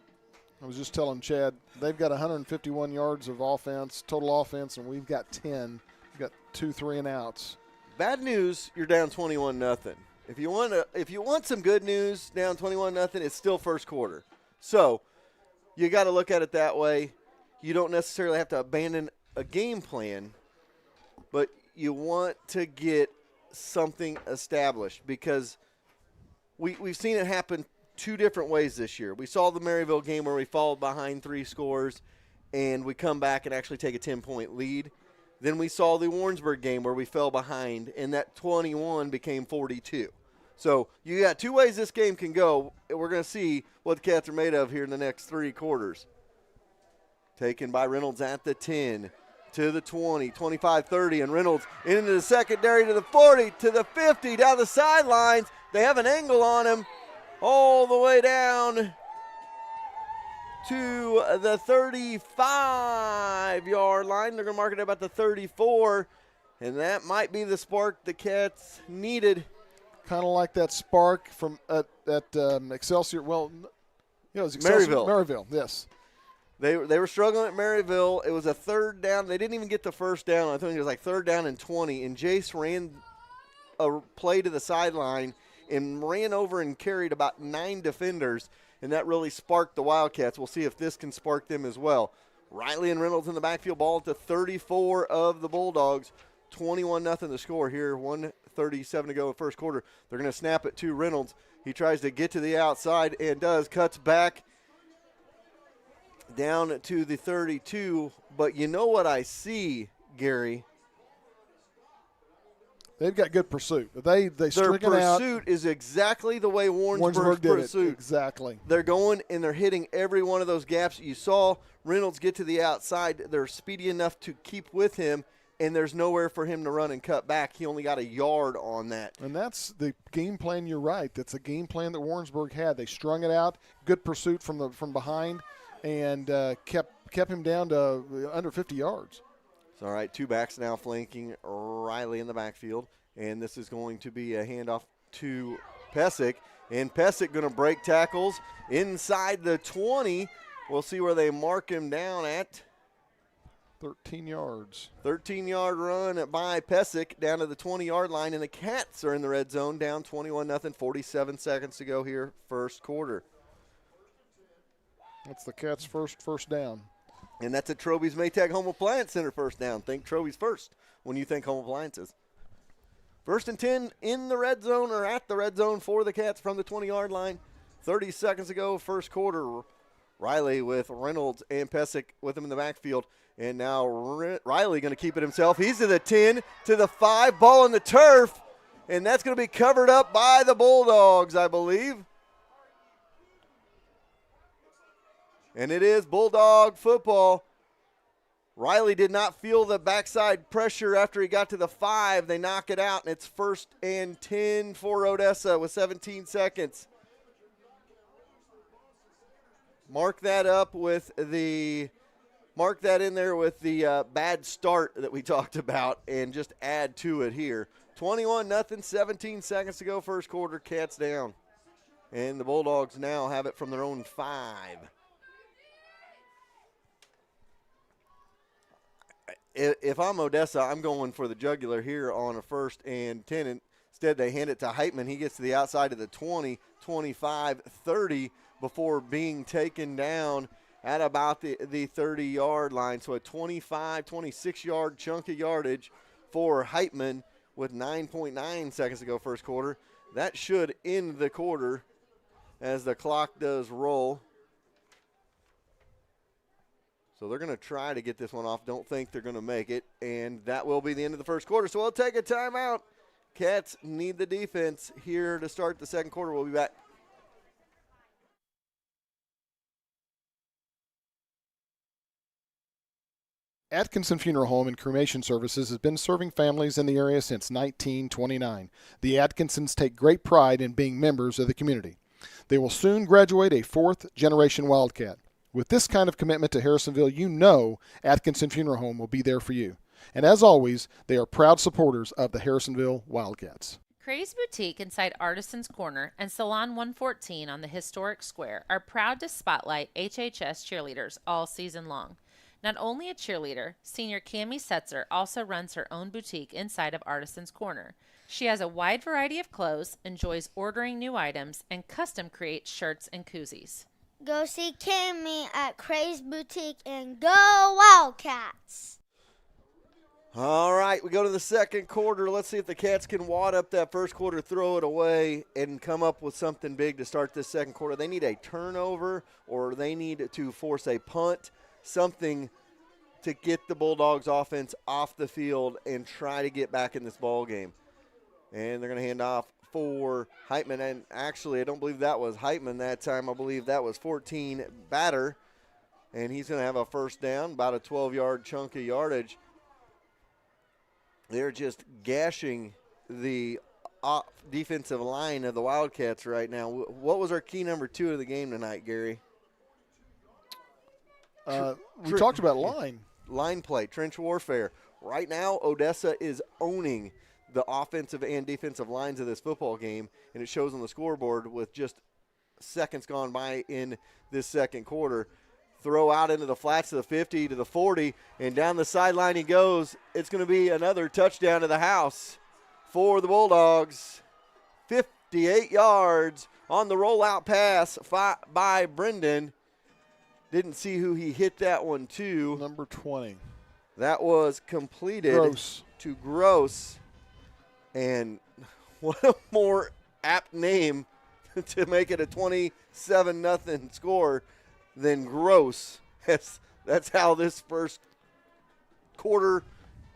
I was just telling Chad, they've got 151 yards of offense, total offense, and we've got 10. We've got 2 3 and outs. Bad news, you're down 21-0. If you want some good news, down 21-0, it's still first quarter. So you got to look at it that way. You don't necessarily have to abandon a game plan, but you want to get something established because we've seen it happen two different ways this year. We saw the Maryville game where we followed behind 3 scores and we come back and actually take a 10-point lead. Then we saw the Warrensburg game where we fell behind, and that 21 became 42. So you got 2 ways this game can go. We're going to see what the Cats are made of here in the next 3 quarters. Taken by Reynolds at the 10, to the 20, 25, 30, and Reynolds into the secondary to the 40, to the 50, down the sidelines. They have an angle on him all the way down to the 35-yard line. They're going to mark it about the 34, and that might be the spark the Cats needed. Kind of like that spark from at Excelsior. Well, it was Excelsior. Maryville, yes. They were struggling at Maryville. It was a 3rd down. They didn't even get the first down. I think it was like 3rd down and 20, and Jace ran a play to the sideline and ran over and carried about 9 defenders, and that really sparked the Wildcats. We'll see if this can spark them as well. Riley and Reynolds in the backfield, ball at the 34 of the Bulldogs. 21-0 the score here, 1:37 to go in the first quarter. They're going to snap it to Reynolds. He tries to get to the outside and does, cuts back down to the 32. But you know what I see, Gary? They've got good pursuit. Their pursuit is exactly the way Warrensburg's pursuit. Exactly. They're going and they're hitting every one of those gaps. You saw Reynolds get to the outside. They're speedy enough to keep with him, and there's nowhere for him to run and cut back. He only got a yard on that. And that's the game plan. You're right. That's a game plan that Warrensburg had. They strung it out, good pursuit from behind, and kept him down to under 50 yards. All right, 2 backs now flanking Riley in the backfield, and this is going to be a handoff to Pesic, and Pesic going to break tackles inside the 20. We'll see where they mark him down at. 13 yards. 13-yard run by Pesic down to the 20-yard line, and the Cats are in the red zone, down 21-0, 47 seconds to go here, first quarter. That's the Cats' first down. And that's at Troby's Maytag Home Appliance Center first down. Think Troby's first when you think home appliances. 1st and 10 in the red zone or at the red zone for the Cats from the 20-yard line. 30 seconds to go, first quarter. Riley with Reynolds and Pesic with him in the backfield. And now Riley going to keep it himself. He's to the 10, to the 5, ball in the turf. And that's going to be covered up by the Bulldogs, I believe. And it is Bulldog football. Riley did not feel the backside pressure after he got to the 5. They knock it out, and it's 1st and 10 for Odessa with 17 seconds. Mark that in there with the bad start that we talked about and just add to it here. 21-0, 17 seconds to go, first quarter, Cats down. And the Bulldogs now have it from their own 5. If I'm Odessa, I'm going for the jugular here on a 1st and 10. Instead, they hand it to Heitman. He gets to the outside of the 20, 25, 30 before being taken down at about the 30-yard line. So a 25, 26-yard chunk of yardage for Heitman with 9.9 seconds to go first quarter. That should end the quarter as the clock does roll. So they're going to try to get this one off. Don't think they're going to make it. And that will be the end of the first quarter. So we'll take a timeout. Cats need the defense here to start the second quarter. We'll be back. Atkinson Funeral Home and Cremation Services has been serving families in the area since 1929. The Atkinsons take great pride in being members of the community. They will soon graduate a 4th-generation Wildcat. With this kind of commitment to Harrisonville, you know Atkinson Funeral Home will be there for you. And as always, they are proud supporters of the Harrisonville Wildcats. Cray's Boutique inside Artisans Corner and Salon 114 on the historic square are proud to spotlight HHS cheerleaders all season long. Not only a cheerleader, senior Cammie Setzer also runs her own boutique inside of Artisans Corner. She has a wide variety of clothes, enjoys ordering new items, and custom creates shirts and koozies. Go see Cammie at Cray's Boutique and go Wildcats! All right, we go to the second quarter. Let's see if the Cats can wad up that first quarter, throw it away, and come up with something big to start this second quarter. They need a turnover or they need to force a punt, something to get the Bulldogs offense off the field and try to get back in this ball game. And they're going to hand off for Heitman. And actually, I don't believe that was Heitman that time. I believe that was 14 Batter. And he's going to have a first down, about a 12-yard chunk of yardage. They're just gashing the defensive line of the Wildcats right now. What was our key number 2 of the game tonight, Gary? We talked about line. Line play, trench warfare. Right now, Odessa is owning the offensive and defensive lines of this football game, and it shows on the scoreboard with just seconds gone by in this second quarter. Throw out into the flats to the 50, to the 40, and down the sideline he goes. It's going to be another touchdown to the house for the Bulldogs. 58 yards on the rollout pass by Brendan. Didn't see who he hit that one to. Number 20. That was completed to Gross. And what a more apt name to make it a 27-0 score than Gross. That's how this first quarter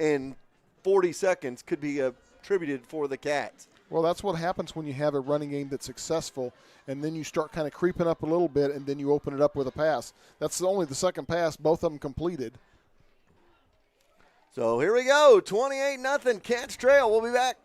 and 40 seconds could be attributed for the Cats. Well, that's what happens when you have a running game that's successful, and then you start kind of creeping up a little bit, and then you open it up with a pass. That's only the second pass, both of them completed. So here we go, 28-0, Cats trail. We'll be back.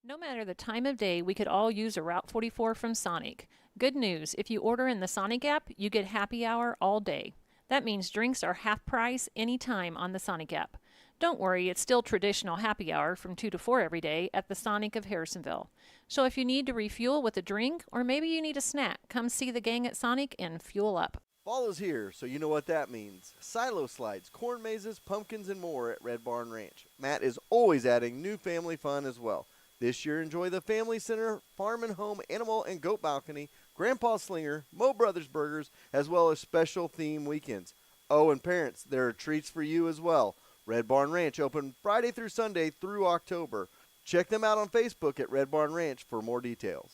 No matter the time of day, we could all use a Route 44 from Sonic. Good news, if you order in the Sonic app, you get happy hour all day. That means drinks are half price anytime on the Sonic app. Don't worry, it's still traditional happy hour from 2 to 4 every day at the Sonic of Harrisonville. So if you need to refuel with a drink or maybe you need a snack, come see the gang at Sonic and fuel up. Fall is here, so you know what that means. Silo slides, corn mazes, pumpkins, and more at Red Barn Ranch. Matt is always adding new family fun as well. This year, enjoy the Family Center, Farm and Home, Animal and Goat Balcony, Grandpa Slinger, Mo Brothers Burgers, as well as special theme weekends. Oh, and parents, there are treats for you as well. Red Barn Ranch open Friday through Sunday through October. Check them out on Facebook at Red Barn Ranch for more details.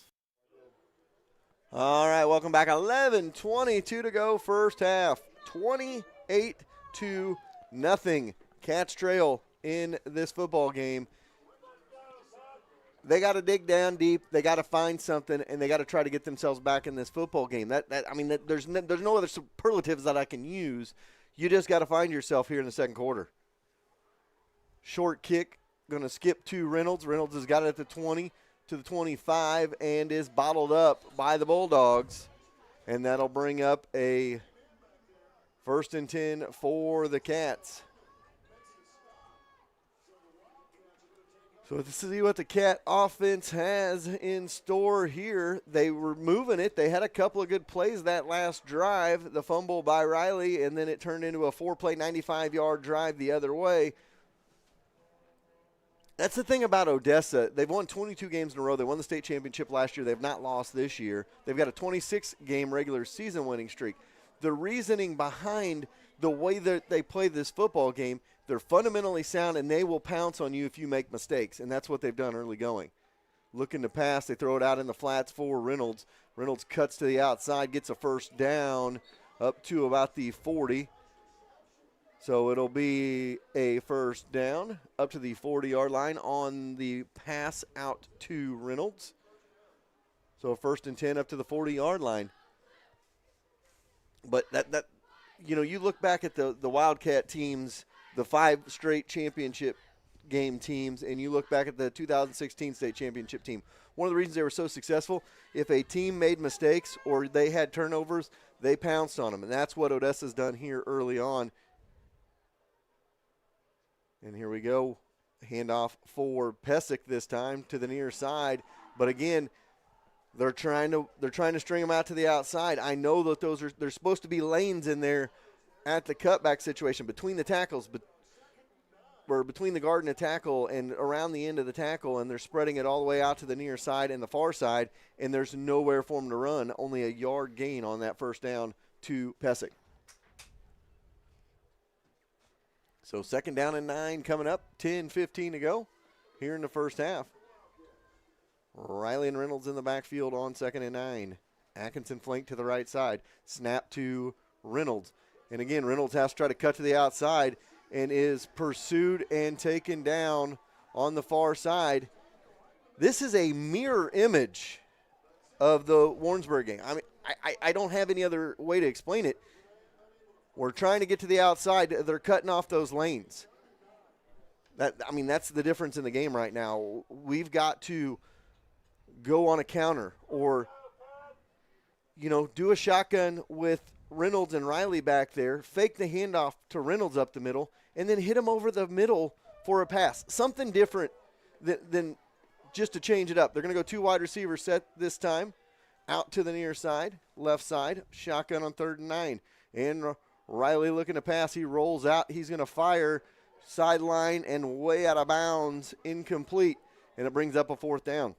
All right, welcome back. 11:22 to go, first half. 28-0. Cats trail in this football game. They got to dig down deep. They got to find something, and they got to try to get themselves back in this football game. There's no other superlatives that I can use. You just got to find yourself here in the second quarter. Short kick, going to skip to Reynolds. Reynolds has got it at the 20 to the 25 and is bottled up by the Bulldogs. And that'll bring up a 1st and 10 for the Cats. So let's see what the Cat offense has in store here. They were moving it. They had a couple of good plays that last drive. The fumble by Riley, and then it turned into a 4-play, 95-yard drive the other way. That's the thing about Odessa. They've won 22 games in a row. They won the state championship last year. They've not lost this year. They've got a 26-game regular season winning streak. The reasoning behind the way that they play this football game, they're fundamentally sound, and they will pounce on you if you make mistakes, and that's what they've done early going. Looking to pass, they throw it out in the flats for Reynolds. Reynolds cuts to the outside, gets a first down up to about the 40. So it'll be a first down up to the 40-yard line on the pass out to Reynolds. So 1st and 10 up to the 40-yard line. But that you look back at the Wildcat teams, the 5 straight championship game teams, and you look back at the 2016 state championship team. One of the reasons they were so successful, if a team made mistakes or they had turnovers, they pounced on them. And that's what Odessa's done here early on. And here we go. Handoff for Pesic this time to the near side. But again, they're trying to string them out to the outside. I know that there's supposed to be lanes in there at the cutback situation between the tackles, or between the guard and the tackle and around the end of the tackle, and they're spreading it all the way out to the near side and the far side, and there's nowhere for them to run. Only a yard gain on that first down to Pesic. So 2nd down and 9 coming up, 10:15 to go here in the first half. Riley and Reynolds in the backfield on 2nd and 9. Atkinson flanked to the right side. Snap to Reynolds. And again, Reynolds has to try to cut to the outside and is pursued and taken down on the far side. This is a mirror image of the Warrensburg game. I mean, I don't have any other way to explain it. We're trying to get to the outside. They're cutting off those lanes. That's the difference in the game right now. We've got to go on a counter or, do a shotgun with Reynolds and Riley back there, fake the handoff to Reynolds up the middle, and then hit him over the middle for a pass. Something different than just to change it up. They're going to go 2 wide receiver set this time. Out to the near side, left side, shotgun on 3rd and 9. And Riley looking to pass. He rolls out. He's going to fire sideline and way out of bounds, incomplete. And it brings up a 4th down.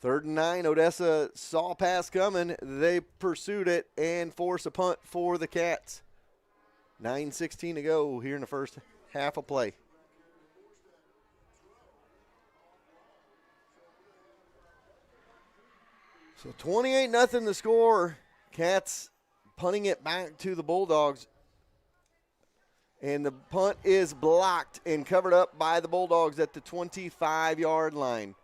Third and 9, Odessa saw a pass coming. They pursued it and force a punt for the Cats. 9:16 to go here in the first half of play. So 28-0 the score. Cats punting it back to the Bulldogs. And the punt is blocked and covered up by the Bulldogs at the 25-yard line.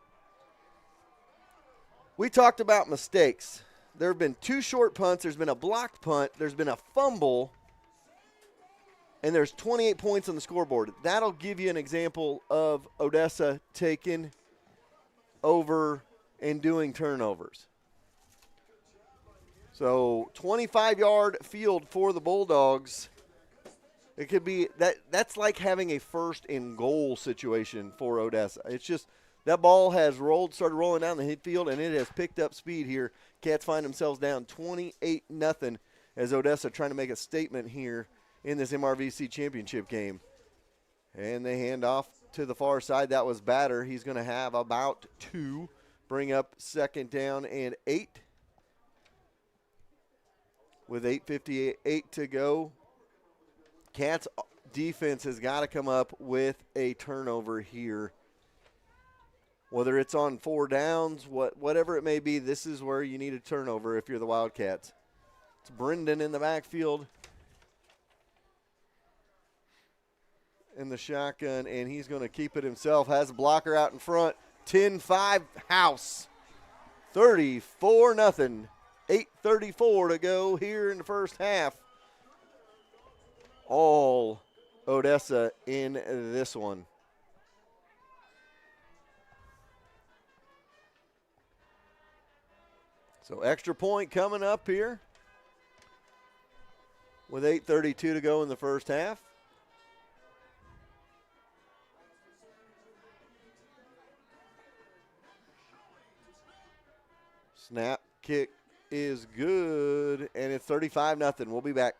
We talked about mistakes. There have been 2 short punts. There's been a blocked punt. There's been a fumble. And there's 28 points on the scoreboard. That'll give you an example of Odessa taking over and doing turnovers. So 25-yard field for the Bulldogs. It could be that's like having a 1st and goal situation for Odessa. It's just that ball has started rolling down the hit field, and it has picked up speed here. Cats find themselves down 28-0 as Odessa trying to make a statement here in this MRVC championship game. And they hand off to the far side. That was Batter. He's going to have about 2. Bring up 2nd down and 8. With 8:58 to go. Cats defense has got to come up with a turnover here. Whether it's on 4 downs, whatever it may be, this is where you need a turnover if you're the Wildcats. It's Brendan in the backfield in the shotgun, and he's going to keep it himself. Has a blocker out in front. 10-5 house. 34-0. 8:34 to go here in the first half. All Odessa in this one. So extra point coming up here with 8:32 to go in the first half. Snap, kick is good, and it's 35-0. We'll be back.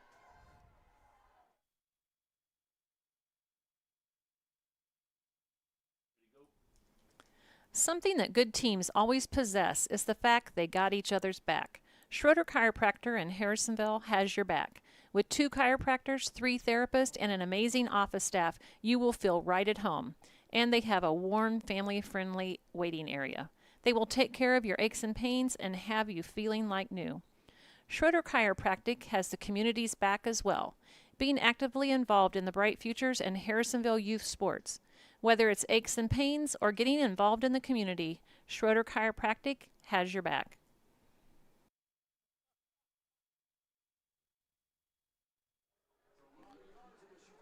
Something that good teams always possess is the fact they got each other's back. Schroeder Chiropractor in Harrisonville has your back. With 2 chiropractors, 3 therapists, and an amazing office staff, you will feel right at home. And they have a warm, family-friendly waiting area. They will take care of your aches and pains and have you feeling like new. Schroeder Chiropractic has the community's back as well, being actively involved in the Bright Futures and Harrisonville youth sports. Whether it's aches and pains or getting involved in the community, Schroeder Chiropractic has your back.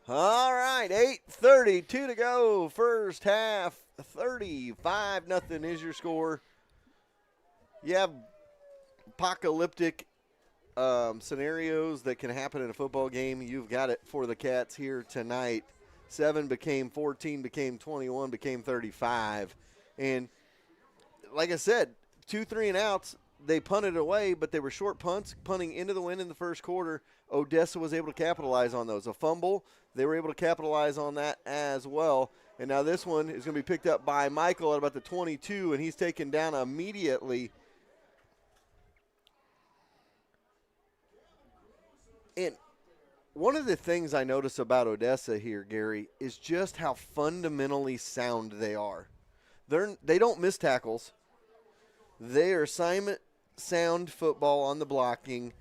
All right, 8:32 to go. First half, 35-0 is your score. You have apocalyptic scenarios that can happen in a football game. You've got it for the Cats here tonight. 7 became 14, became 21, became 35. And like I said, 2 3-and-outs, they punted away, but they were short punts, punting into the wind in the first quarter. Odessa was able to capitalize on those. A fumble, they were able to capitalize on that as well. And now this one is going to be picked up by Michael at about the 22, and he's taken down immediately. And one of the things I notice about Odessa here, Gary, is just how fundamentally sound they are. They don't miss tackles. They are assignment sound football on the blocking.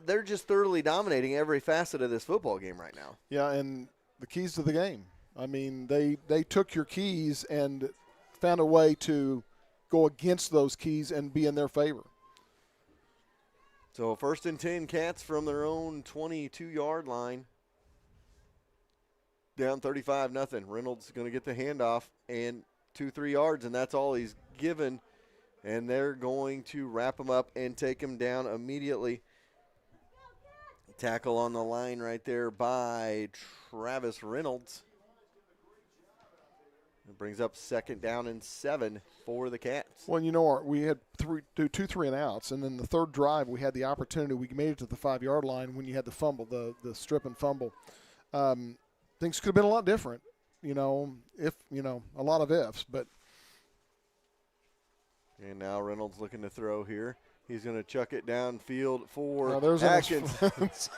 They're just thoroughly dominating every facet of this football game right now. Yeah, and the keys to the game. I mean, they took your keys and found a way to go against those keys and be in their favor. So 1st and 10, Cats from their own 22-yard line. Down 35-0. Reynolds is going to get the handoff and 2-3 yards, and that's all he's given. And they're going to wrap him up and take him down immediately. Tackle on the line right there by Travis Reynolds. It brings up 2nd down and 7 for the Cats. Well, we had 2 3-and-outs, and then the third drive we had the opportunity. We made it to the 5-yard line when you had the fumble, the strip and fumble. Things could have been a lot different, if a lot of ifs, but. And now Reynolds looking to throw here. He's going to chuck it downfield for Atkins. That's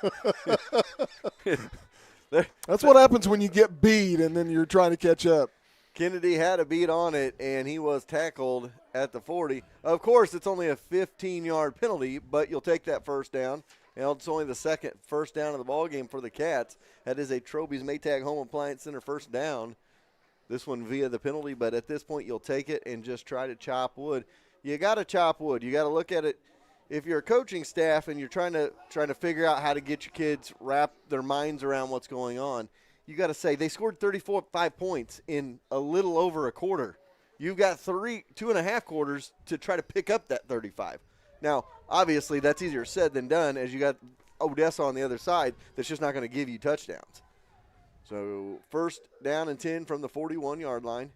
That's what happens when you get beat and then you're trying to catch up. Kennedy had a beat on it, and he was tackled at the 40. Of course, it's only a 15-yard penalty, but you'll take that first down. And it's only the second first down of the ballgame for the Cats. That is a Troby's Maytag Home Appliance Center first down. This one via the penalty, but at this point you'll take it and just try to chop wood. You got to chop wood. You got to look at it. If you're a coaching staff and you're trying to figure out how to get your kids wrap their minds around what's going on, you got to say they scored 5 points in a little over a quarter. You've got 2.5 quarters to try to pick up that 35. Now, obviously, that's easier said than done, as you got Odessa on the other side that's just not going to give you touchdowns. So 1st down and 10 from the 41-yard line.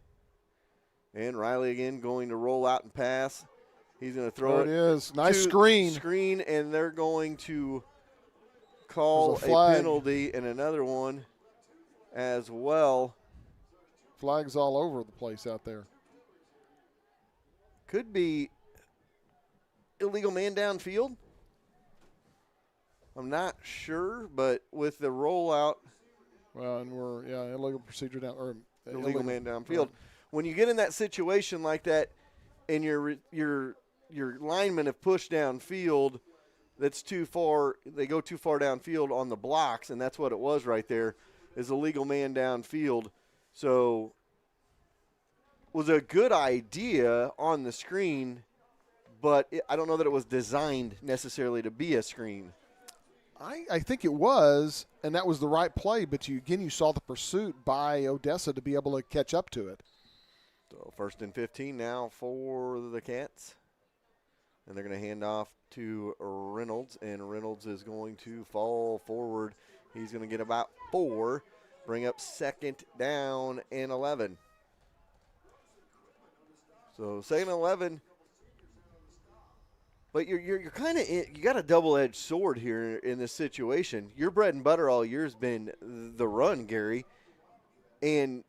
And Riley again going to roll out and pass. He's going to throw it. There it is. Nice screen. Screen, and they're going to call a penalty and another one as well. Flags all over the place out there. Could be illegal man downfield. I'm not sure, but with the rollout. Well, and illegal procedure down or illegal man downfield. Right. When you get in that situation like that, and your linemen have pushed downfield, that's too far. They go too far downfield on the blocks, and that's what it was right there. Is illegal man downfield. So was a good idea on the screen, but I don't know that it was designed necessarily to be a screen. I think it was, and that was the right play, but you saw the pursuit by Odessa to be able to catch up to it. So 1st and 15 now for the Cats. And they're going to hand off to Reynolds, and Reynolds is going to fall forward. He's going to get about 4, bring up 2nd down and 11. So 2nd and 11. But you're kind of you got a double-edged sword here in this situation. Your bread and butter all year has been the run, Gary, and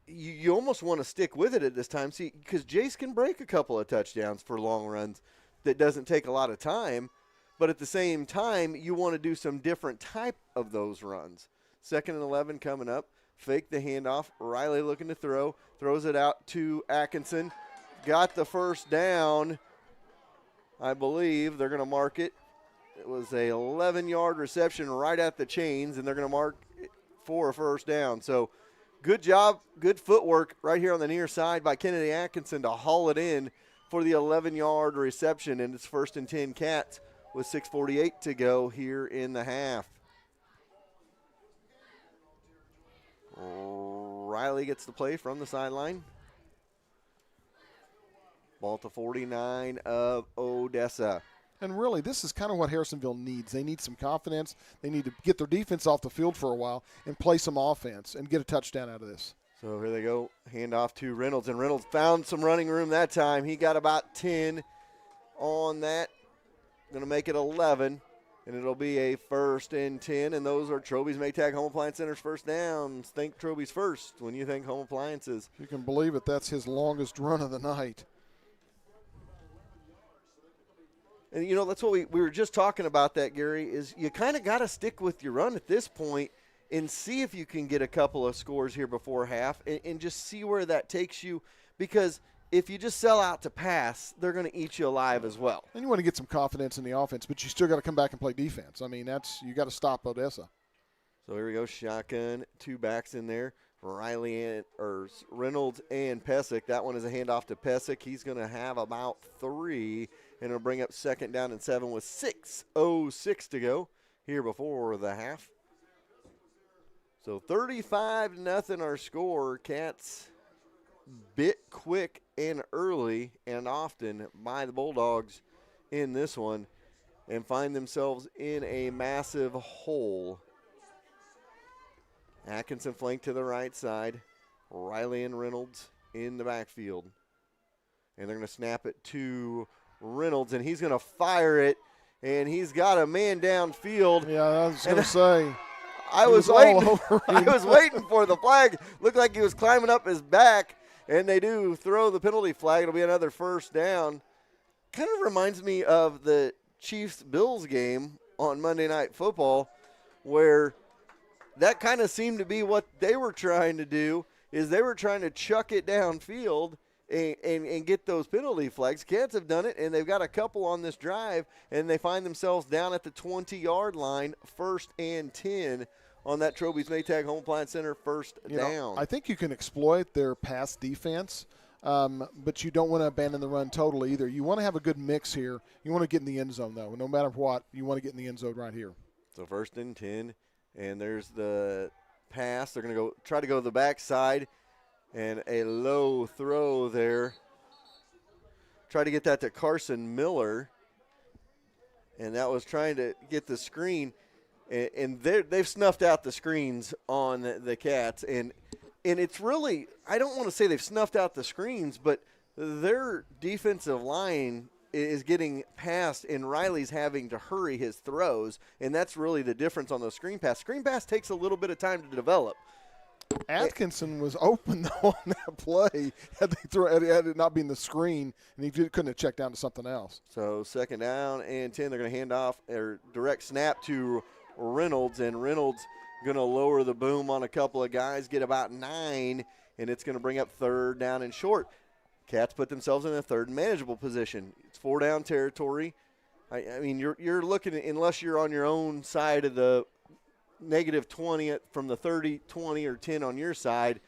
you almost want to stick with it at this time. See, because Jace can break a couple of touchdowns for long runs that doesn't take a lot of time, but at the same time you want to do some different type of those runs. 2nd and 11 coming up. Fake the handoff. Riley looking to throws it out to Atkinson. Got the first down. I believe they're going to mark it. It was a 11-yard reception right at the chains, and they're going to mark it for a first down. So good job, good footwork right here on the near side by Kennedy Atkinson to haul it in for the 11-yard reception, and it's 1st and 10 Cats with 6:48 to go here in the half. Riley gets the play from the sideline. Ball to 49 of Odessa. And really, this is kind of what Harrisonville needs. They need some confidence. They need to get their defense off the field for a while and play some offense and get a touchdown out of this. So here they go. Hand off to Reynolds, and Reynolds found some running room that time. He got about 10 on that. Going to make it 11, and it'll be a 1st and 10, and those are Troby's Maytag Home Appliance Center's first downs. Think Troby's first when you think home appliances. You can believe it. That's his longest run of the night. And, that's what we were just talking about that, Gary, is you kind of got to stick with your run at this point and see if you can get a couple of scores here before half and just see where that takes you, because if you just sell out to pass, they're going to eat you alive as well. And you want to get some confidence in the offense, but you still got to come back and play defense. I mean, you got to stop Odessa. So here we go, shotgun, 2 backs in there. Reynolds and Pesic. That one is a handoff to Pesic. He's going to have about 3, and it'll bring up 2nd down and 7 with 6:06 to go here before the half. So 35-0 our score. Cats bit quick and early and often by the Bulldogs in this one and find themselves in a massive hole. Atkinson flanked to the right side. Riley and Reynolds in the backfield. And they're going to snap it to Reynolds, and he's going to fire it, and he's got a man downfield. Yeah, I was going to say. I was waiting for the flag. Looked like he was climbing up his back, and they do throw the penalty flag. It'll be another 1st down. Kind of reminds me of the Chiefs-Bills game on Monday Night Football, where that kind of seemed to be what they were trying to do, is they were trying to chuck it downfield and get those penalty flags. Cats have done it, and they've got a couple on this drive, and they find themselves down at the 20-yard line, 1st and 10 on that Troby's Maytag Home Appliance Center 1st down. I think you can exploit their pass defense, but you don't want to abandon the run totally either. You want to have a good mix here. You want to get in the end zone, though. No matter what, you want to get in the end zone right here. So 1st and 10. And there's the pass. They're going to try to go to the backside, and a low throw there. Try to get that to Carson Miller, and that was trying to get the screen. And they've snuffed out the screens on the Cats. And it's really, I don't want to say they've snuffed out the screens, but their defensive line is getting past, and Riley's having to hurry his throws, and that's really the difference on those screen pass. Screen pass takes a little bit of time to develop. Atkinson was open, though, on that play. Had it not been the screen, and he couldn't have checked down to something else. So 2nd down and 10. They're going to hand off or direct snap to Reynolds, and Reynolds going to lower the boom on a couple of guys, get about 9, and it's going to bring up 3rd down and short. Cats put themselves in a 3rd and manageable position. It's 4-down territory. I mean, you're looking at, unless you're on your own side of the -20 from the 30, 20, or 10 on your side,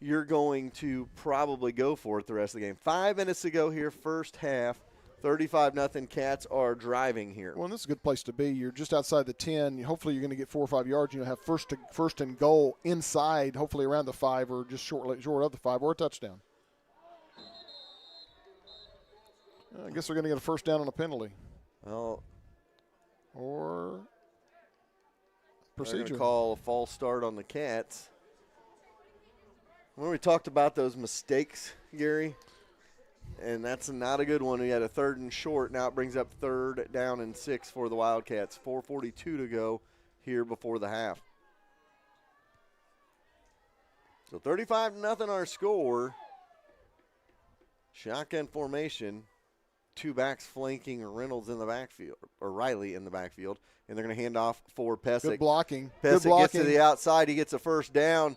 you're going to probably go for it the rest of the game. 5 minutes to go here, 1st half. 35-0. Cats are driving here. Well, this is a good place to be. You're just outside the 10. Hopefully you're going to get 4 or 5 yards. You'll have first and goal inside, hopefully around the 5 or just short of the 5 or a touchdown. I guess they're going to get a 1st down on a penalty. Well, or procedure. They're going to call a false start on the Cats. When we talked about those mistakes, Gary, and that's not a good one. We had a 3rd and short. Now it brings up 3rd down and 6 for the Wildcats. 4:42 to go here before the half. So 35-0 our score. Shotgun formation. 2 backs flanking Reynolds in the backfield, or Riley in the backfield, and they're going to hand off for Pesic. Good blocking. Pesic gets to the outside. He gets a 1st down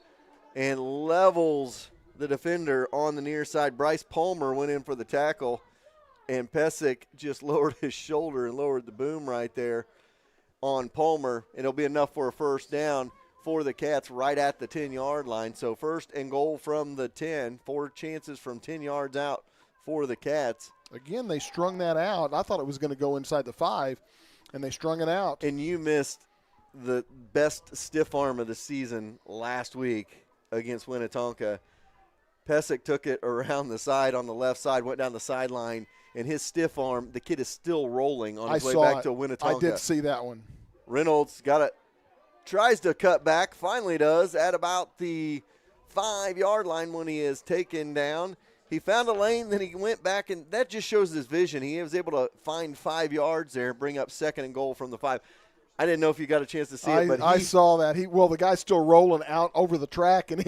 and levels the defender on the near side. Bryce Palmer went in for the tackle, and Pesic just lowered his shoulder and lowered the boom right there on Palmer. And it'll be enough for a 1st down for the Cats right at the 10-yard line. So 1st and goal from the 10. 4 chances from 10 yards out for the Cats. Again, they strung that out. I thought it was going to go inside the 5, and they strung it out. And you missed the best stiff arm of the season last week against Winnetonka. Pesic took it around the side on the left side, went down the sideline, and his stiff arm, the kid is still rolling on his way back to Winnetonka. I did see that one. Reynolds tries to cut back, finally does, at about the 5-yard line when he is taken down. He found a lane, then he went back, and that just shows his vision. He was able to find 5 yards there, bring up 2nd and goal from the 5. I didn't know if you got a chance to see it, but I saw that. The guy's still rolling out over the track and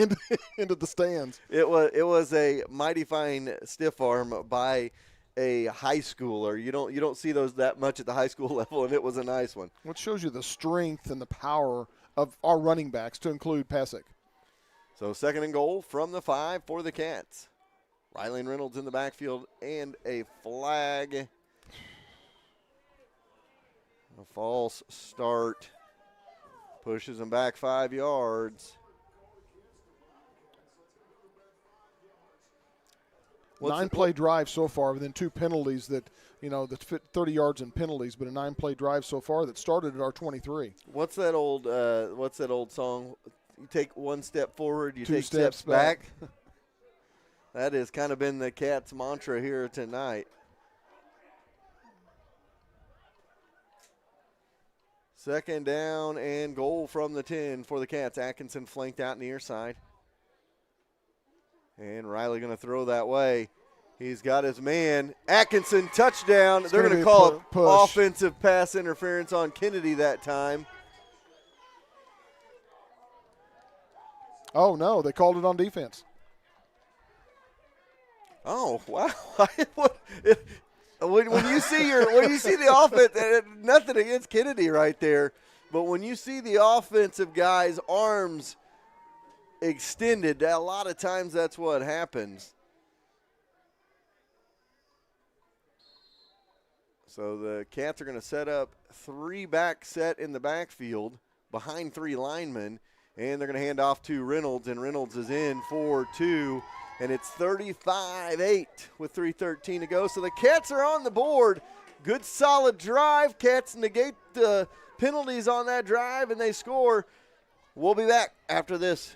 into the stands. It was a mighty fine stiff arm by a high schooler. You don't see those that much at the high school level, and it was a nice one. Which shows you the strength and the power of our running backs, to include Pasick. So 2nd and goal from the 5 for the Cats. Riley and Reynolds in the backfield, and a flag. A false start. Pushes them back 5 yards. 9-play drive so far, within 2 penalties that, that fit 30 yards in penalties, but a 9-play drive so far that started at our 23. What's that old song? You take 1 step forward, you 2 take steps back. That has kind of been the Cats' mantra here tonight. 2nd down and goal from the 10 for the Cats. Atkinson flanked out near side. And Riley going to throw that way. He's got his man. Atkinson, touchdown. They're going to call offensive pass interference on Kennedy that time. Oh, no, they called it on defense. Oh, wow. When you see the offense, nothing against Kennedy right there, but when you see the offensive guy's arms extended, a lot of times that's what happens. So the Cats are going to set up 3-back set in the backfield behind 3 linemen, and they're going to hand off to Reynolds, and Reynolds is in for 2. And it's 35-8 with 3:13 to go. So the Cats are on the board. Good solid drive. Cats negate the penalties on that drive, and they score. We'll be back after this.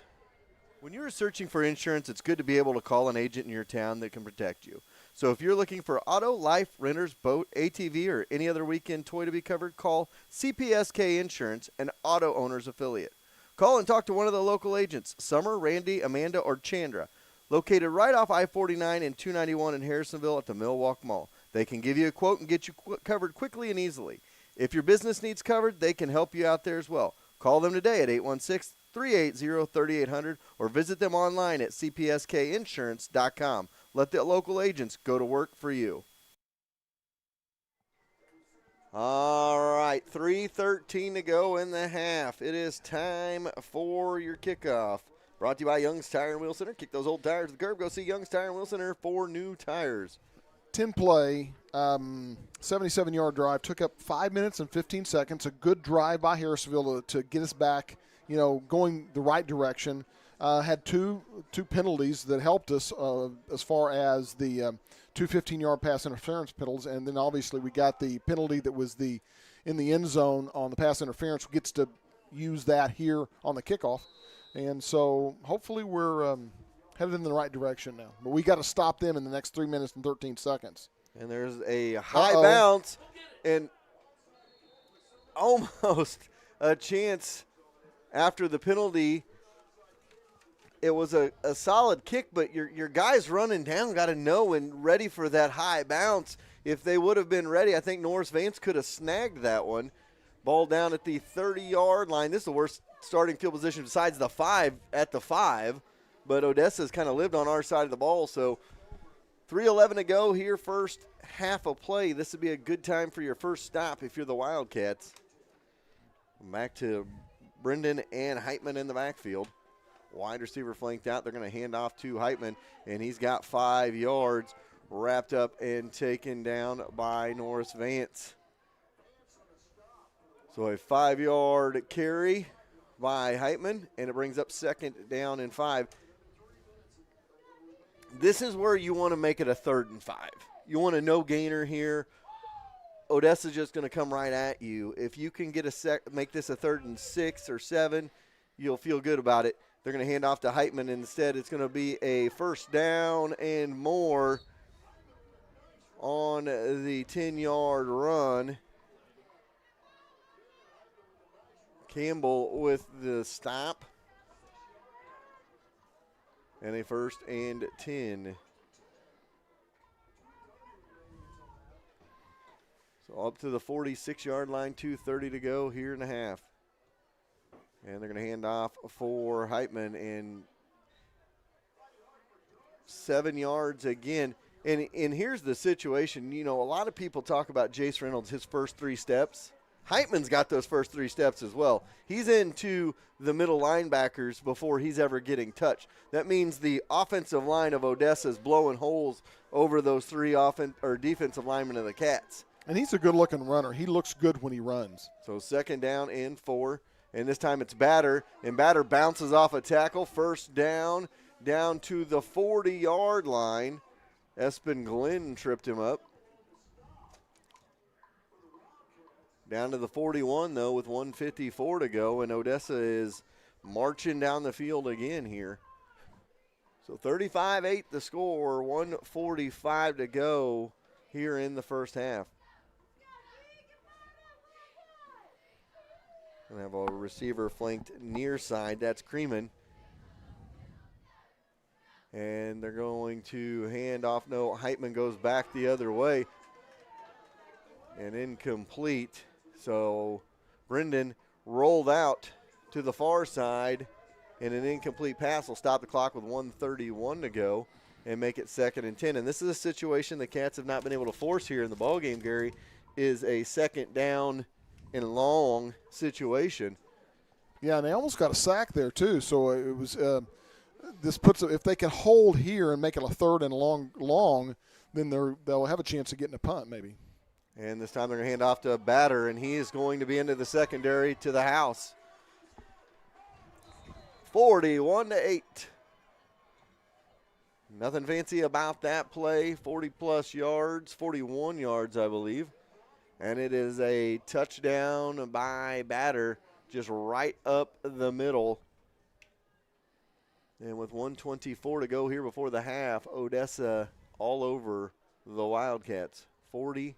When you're searching for insurance, it's good to be able to call an agent in your town that can protect you. So if you're looking for auto, life, renters, boat, ATV, or any other weekend toy to be covered, call CPSK Insurance, an auto owner's affiliate. Call and talk to one of the local agents, Summer, Randy, Amanda, or Chandra. Located right off I-49 and 291 in Harrisonville at the Millwalk Mall. They can give you a quote and get you covered quickly and easily. If your business needs covered, they can help you out there as well. Call them today at 816-380-3800 or visit them online at cpskinsurance.com. Let the local agents go to work for you. All right, 3:13 to go in the half. It is time for your kickoff. Brought to you by Young's Tire and Wheel Center. Kick those old tires to the curb. Go see Young's Tire and Wheel Center for new tires. 10-play, 77-yard drive. Took up 5 minutes and 15 seconds. A good drive by Harrisonville to get us back, going the right direction. Had two penalties that helped us as far as the 2 15-yard pass interference penalties. And then obviously we got the penalty that was in the end zone on the pass interference. We gets to use that here on the kickoff. And so hopefully we're headed in the right direction now. But we got to stop them in the next 3 minutes and 13 seconds. And there's a high bounce and almost a chance after the penalty. It was a solid kick, but your guys running down got to know and ready for that high bounce. If they would have been ready, I think Norris Vance could have snagged that one. Ball down at the 30-yard line. This is the worst starting field position besides the 5 at the 5, but Odessa's kind of lived on our side of the ball. So 3:11 to go here, first half of play. This would be a good time for your first stop if you're the Wildcats. Back to Brendan and Heitman in the backfield. Wide receiver flanked out. They're going to hand off to Heitman, and he's got 5 yards wrapped up and taken down by Norris Vance. So a 5-yard carry by Heitman, and it brings up 2nd down and 5. This is where you want to make it a 3rd and 5. You want a no-gainer here. Odessa's just going to come right at you. If you can get make this a 3rd and 6 or 7, you'll feel good about it. They're going to hand off to Heitman. Instead, it's going to be a 1st down and more on the 10-yard run. Campbell with the stop. And a 1st and 10. So up to the 46-yard line, 2:30 to go here in the half. And they're going to hand off for Heitman. And 7 yards again. And here's the situation. You know, a lot of people talk about Jace Reynolds, his first 3 steps. Heitman's got those first 3 steps as well. He's into the middle linebackers before he's ever getting touched. That means the offensive line of Odessa is blowing holes over those 3 defensive linemen of the Cats. And he's a good-looking runner. He looks good when he runs. So 2nd down and 4. And this time it's Batter. And Batter bounces off a tackle. First down to the 40-yard line. Espen Glenn tripped him up. Down to the 41, though, with 1:54 to go, and Odessa is marching down the field again here. So 35-8 the score, 1:45 to go here in the first half. Gonna have a receiver flanked near side. That's Creeman. And they're going to hand off. No, Heitman goes back the other way. And incomplete. So Brendan rolled out to the far side. And an incomplete pass will stop the clock with 1:31 to go and make it 2nd and 10. And this is a situation the Cats have not been able to force here in the ballgame, Gary, is a 2nd down and long situation. Yeah, and they almost got a sack there too. So it was this puts if they can hold here and make it a 3rd and long, then they'll have a chance of getting a punt maybe. And this time they're going to hand off to a Batter, and he is going to be into the secondary to the house. 41-8. Nothing fancy about that play. 40-plus yards, 41 yards, I believe. And it is a touchdown by Batter, just right up the middle. And with 1:24 to go here before the half, Odessa all over the Wildcats, 41-8.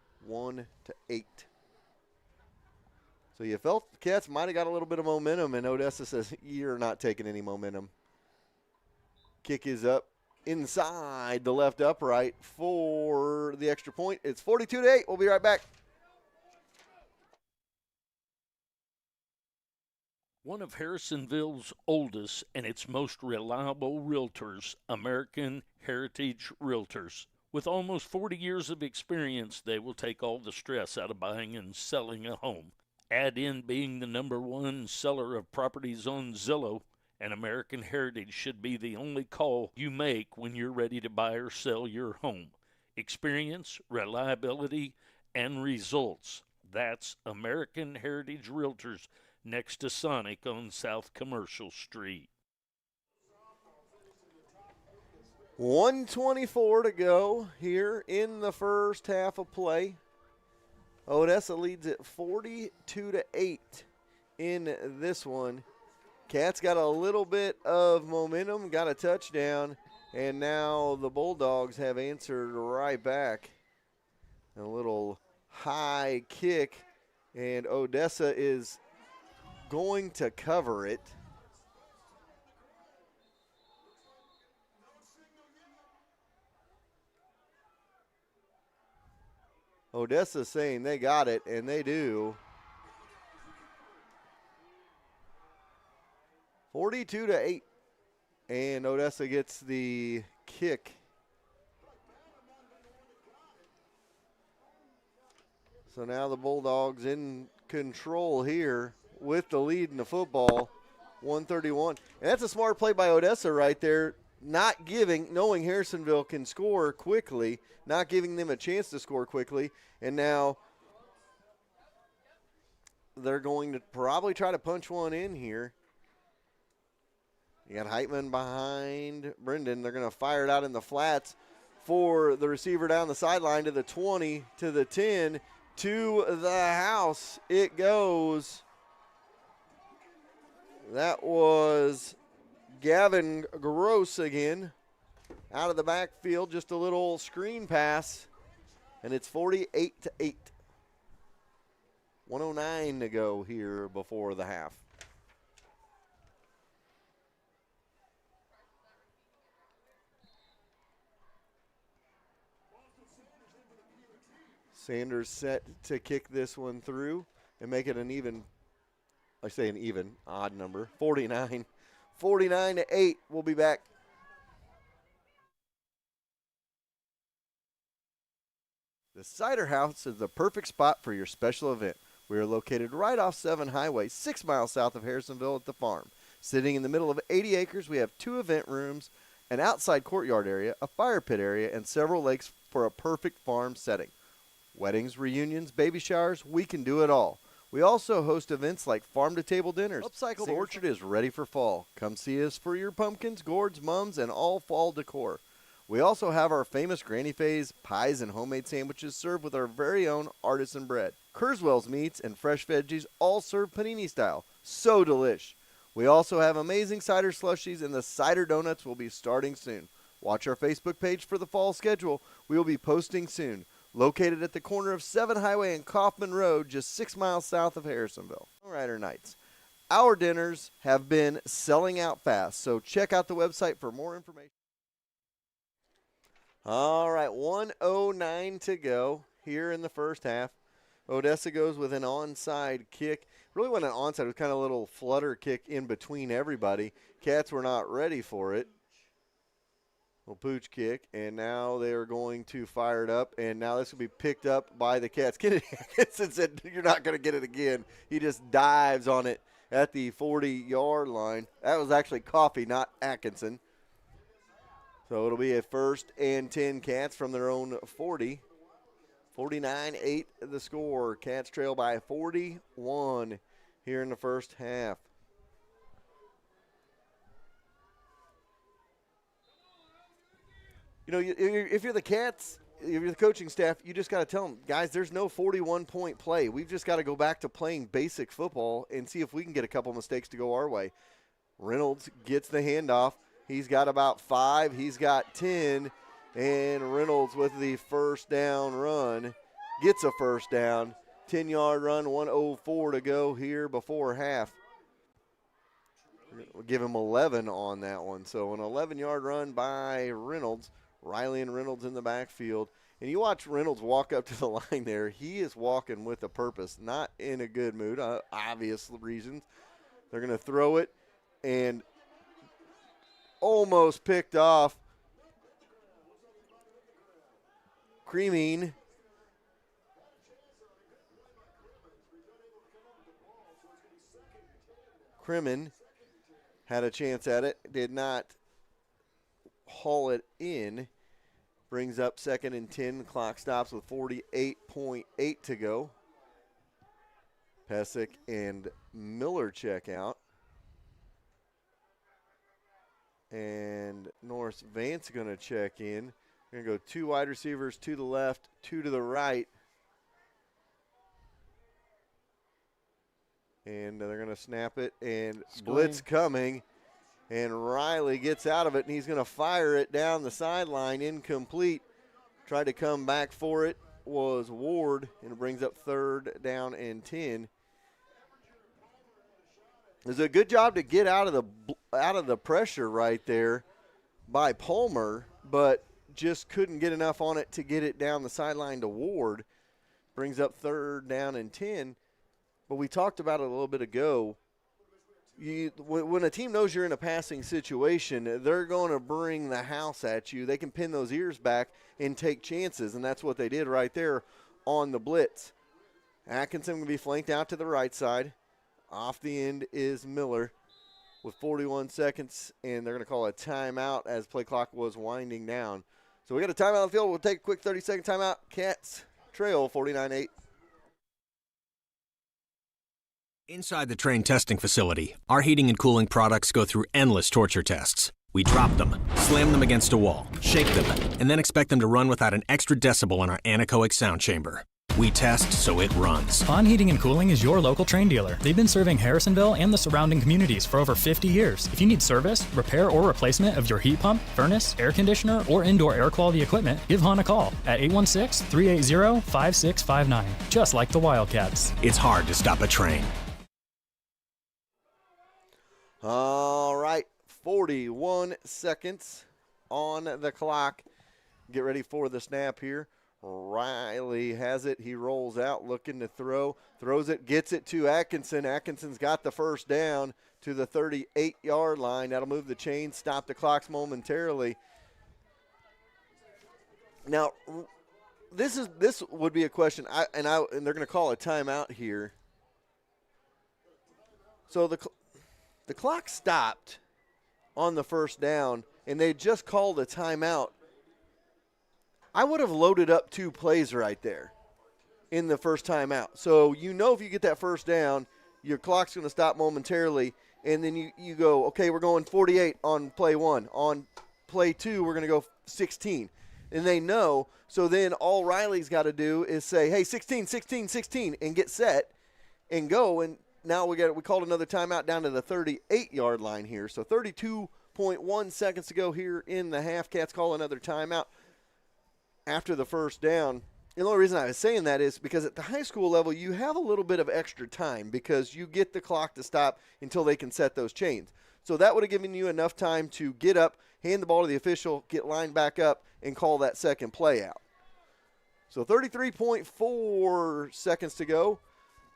So you felt the Cats might have got a little bit of momentum, and Odessa says, you're not taking any momentum. Kick is up inside the left upright for the extra point. It's 42-8. We'll be right back. One of Harrisonville's oldest and its most reliable realtors, American Heritage Realtors. With almost 40 years of experience, they will take all the stress out of buying and selling a home. Add in being the #1 seller of properties on Zillow, and American Heritage should be the only call you make when you're ready to buy or sell your home. Experience, reliability, and results. That's American Heritage Realtors, next to Sonic on South Commercial Street. 1:24 to go here in the first half of play. Odessa leads it 42-8 in this one. Cats got a little bit of momentum, got a touchdown, and now the Bulldogs have answered right back. A little high kick, and Odessa is going to cover it. Odessa saying they got it, and they do. 42-8, and Odessa gets the kick. So now the Bulldogs in control here with the lead in the football, 131. And that's a smart play by Odessa right there, knowing Harrisonville can score quickly, not giving them a chance to score quickly. And now they're going to probably try to punch one in here. You got Heitman behind Brendan. They're going to fire it out in the flats for the receiver down the sideline to the 20, to the 10, to the house. It goes. That was Gavin Gross again out of the backfield. Just a little screen pass, and it's 48-8. 1:09 to go here before the half. Sanders set to kick this one through and make it an even, I say an even, odd number, 49. 49-8. We'll be back. The Cider House is the perfect spot for your special event. We are located right off 7 Highway, 6 miles south of Harrisonville at the farm. Sitting in the middle of 80 acres, we have 2 event rooms, an outside courtyard area, a fire pit area, and several lakes for a perfect farm setting. Weddings, reunions, baby showers, we can do it all. We also host events like farm-to-table dinners. Upcycled Orchard is ready for fall. Come see us for your pumpkins, gourds, mums, and all fall decor. We also have our famous Granny Faye's pies and homemade sandwiches served with our very own artisan bread. Kurzweil's meats and fresh veggies all served panini style. So delish. We also have amazing cider slushies, and the cider donuts will be starting soon. Watch our Facebook page for the fall schedule. We will be posting soon. Located at the corner of 7 Highway and Kaufman Road, just 6 miles south of Harrisonville. Rider nights. Our dinners have been selling out fast, so check out the website for more information. All right, 1:09 to go here in the first half. Odessa goes with an onside kick. Really wasn't an onside. It was kind of a little flutter kick in between everybody. Cats were not ready for it. Little pooch kick, and now they are going to fire it up, and now this will be picked up by the Cats. Kennedy Atkinson said, "You're not going to get it again." He just dives on it at the 40-yard line. That was actually Coffey, not Atkinson. So it'll be a 1st and 10 Cats from their own 40. 49-8 the score. Cats trail by 41 here in the first half. You know, if you're the Cats, if you're the coaching staff, you just got to tell them, guys, there's no 41-point play. We've just got to go back to playing basic football and see if we can get a couple mistakes to go our way. Reynolds gets the handoff. He's got about 5. He's got 10. And Reynolds with the first down run gets a first down. 10-yard run, 1:04 to go here before half. We'll give him 11 on that one. So an 11-yard run by Reynolds. Riley and Reynolds in the backfield. And you watch Reynolds walk up to the line there. He is walking with a purpose, not in a good mood, obvious reasons. They're going to throw it and almost picked off. Creaming. Crimmin had a chance at it, did not haul it in. Brings up 2nd and 10. Clock stops with 48.8 to go. Pesic and Miller check out. And Norris Vance going to check in. We're going to go 2 wide receivers to the left, 2 to the right. And they're going to snap it, and blitz coming. And Riley gets out of it, and he's going to fire it down the sideline, incomplete. Tried to come back for it, was Ward, and it brings up 3rd down and 10. It was a good job to get out of the pressure right there by Palmer, but just couldn't get enough on it to get it down the sideline to Ward. Brings up 3rd down and 10. But we talked about it a little bit ago. When a team knows you're in a passing situation, they're going to bring the house at you. They can pin those ears back and take chances, and that's what they did right there on the blitz. Atkinson will be flanked out to the right side. Off the end is Miller with 41 seconds, and they're going to call a timeout as play clock was winding down. So we got a timeout on the field. We'll take a quick 30-second timeout. Cats trail 49-8. Inside the train testing facility, our heating and cooling products go through endless torture tests. We drop them, slam them against a wall, shake them, and then expect them to run without an extra decibel in our anechoic sound chamber. We test so it runs. On Heating and Cooling is your local train dealer. They've been serving Harrisonville and the surrounding communities for over 50 years. If you need service, repair, or replacement of your heat pump, furnace, air conditioner, or indoor air quality equipment, give Hahn a call at 816-380-5659, just like the Wildcats. It's hard to stop a train. All right, 41 seconds on the clock. Get ready for the snap here. Riley has it. He rolls out looking to throw. Throws it, gets it to Atkinson. Atkinson's got the first down to the 38-yard line. That'll move the chain, stop the clocks momentarily. Now, this would be a question. And they're going to call a timeout here. So the clock stopped on the first down, and they just called a timeout. I would have loaded up 2 plays right there in the first timeout. So if you get that first down, your clock's going to stop momentarily, and then you go, okay, we're going 48 on play 1. On play 2, we're going to go 16. And they know, so then all Riley's got to do is say, hey, 16, 16, 16, and get set and go. And now we called another timeout down to the 38-yard line here. So 32.1 seconds to go here in the half. Cats call another timeout after the first down. And the only reason I was saying that is because at the high school level, you have a little bit of extra time because you get the clock to stop until they can set those chains. So that would have given you enough time to get up, hand the ball to the official, get lined back up, and call that second play out. So 33.4 seconds to go.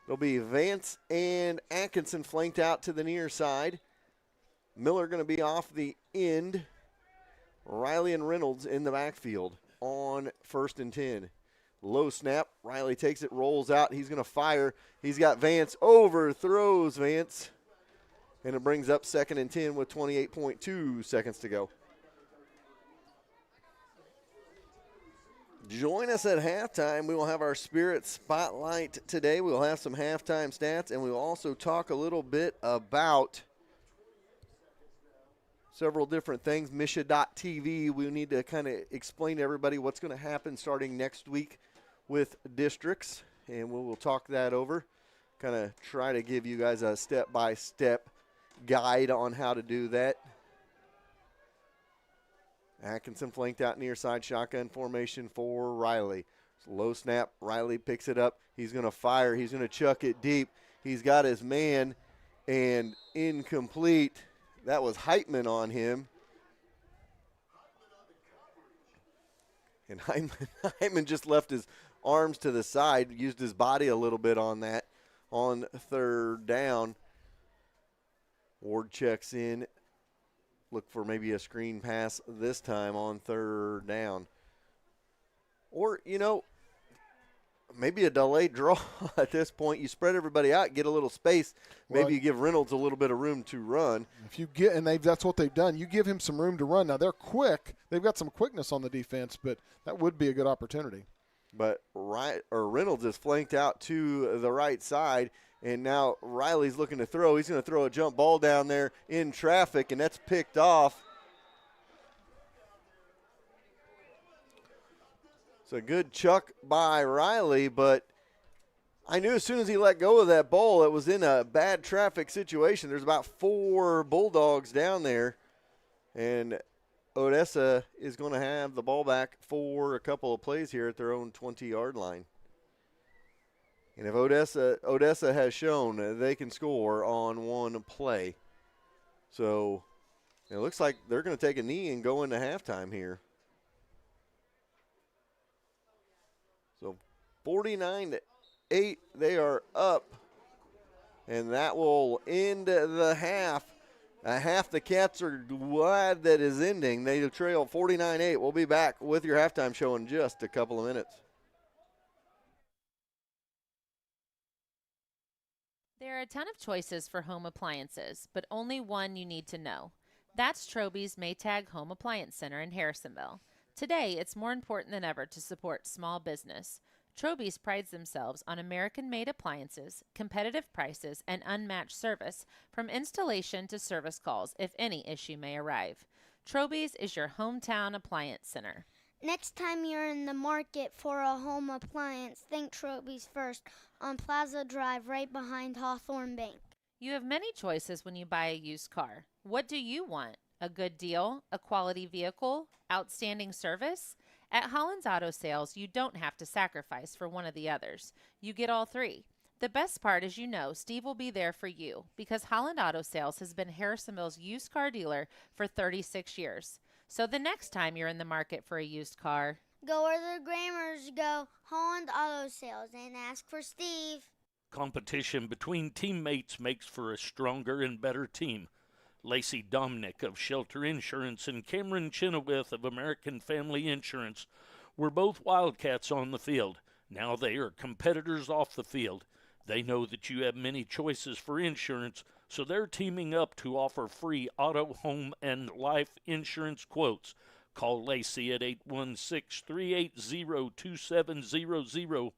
It'll be Vance and Atkinson flanked out to the near side. Miller going to be off the end. Riley and Reynolds in the backfield on 1st and 10. Low snap. Riley takes it, rolls out. He's going to fire. He's got Vance. Overthrows Vance. And it brings up 2nd and 10 with 28.2 seconds to go. Join us at halftime. We will have our Spirit Spotlight today. We will have some halftime stats, and we will also talk a little bit about several different things. MSHSAA.TV, we need to kind of explain to everybody what's going to happen starting next week with districts, and we will talk that over, kind of try to give you guys a step-by-step guide on how to do that. Atkinson flanked out near side, shotgun formation for Riley. Low snap, Riley picks it up. He's going to fire. He's going to chuck it deep. He's got his man, and incomplete. That was Heitman on him. And Heitman just left his arms to the side, used his body a little bit on that on 3rd down. Ward checks in. Look for maybe a screen pass this time on 3rd down. Or, maybe a delayed draw at this point. You spread everybody out, get a little space. Maybe you give Reynolds a little bit of room to run. If you get, and that's what they've done. You give him some room to run. Now, they're quick. They've got some quickness on the defense, but that would be a good opportunity. But Reynolds is flanked out to the right side. And now Riley's looking to throw. He's going to throw a jump ball down there in traffic, and that's picked off. It's a good chuck by Riley, but I knew as soon as he let go of that ball, it was in a bad traffic situation. There's about 4 Bulldogs down there, and Odessa is going to have the ball back for a couple of plays here at their own 20-yard line. And if Odessa has shown they can score on one play. So it looks like they're going to take a knee and go into halftime here. So 49-8, they are up. And that will end the half. Half the Cats are glad that is ending. They trail 49-8. We'll be back with your halftime show in just a couple of minutes. There are a ton of choices for home appliances, but only one you need to know. That's Troby's Maytag Home Appliance Center in Harrisonville. Today, it's more important than ever to support small business. Troby's prides themselves on American-made appliances, competitive prices, and unmatched service, from installation to service calls if any issue may arrive. Troby's is your hometown appliance center. Next time you're in the market for a home appliance, think Troby's first on Plaza Drive right behind Hawthorne Bank. You have many choices when you buy a used car. What do you want? A good deal? A quality vehicle? Outstanding service? At Holland's Auto Sales, you don't have to sacrifice for one of the others. You get all three. The best part is Steve will be there for you because Holland Auto Sales has been Harrisonville's used car dealer for 36 years. So the next time you're in the market for a used car, go where the Grammars go, Holland Auto Sales, and ask for Steve. Competition between teammates makes for a stronger and better team. Lacey Dominick of Shelter Insurance and Cameron Chenoweth of American Family Insurance were both Wildcats on the field. Now they are competitors off the field. They know that you have many choices for insurance, so they're teaming up to offer free auto, home, and life insurance quotes. Call Lacey at 816-380-2700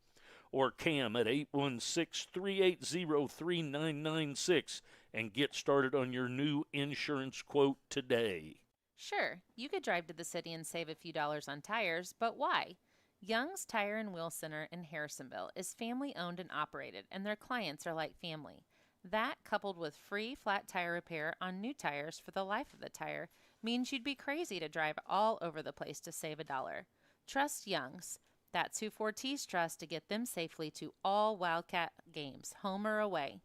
or Cam at 816-380-3996 and get started on your new insurance quote today. Sure, you could drive to the city and save a few dollars on tires, but why? Young's Tire and Wheel Center in Harrisonville is family owned and operated, and their clients are like family. That, coupled with free flat tire repair on new tires for the life of the tire, means you'd be crazy to drive all over the place to save $1. Trust Young's. That's who Fortis trusts to get them safely to all Wildcat games, home or away.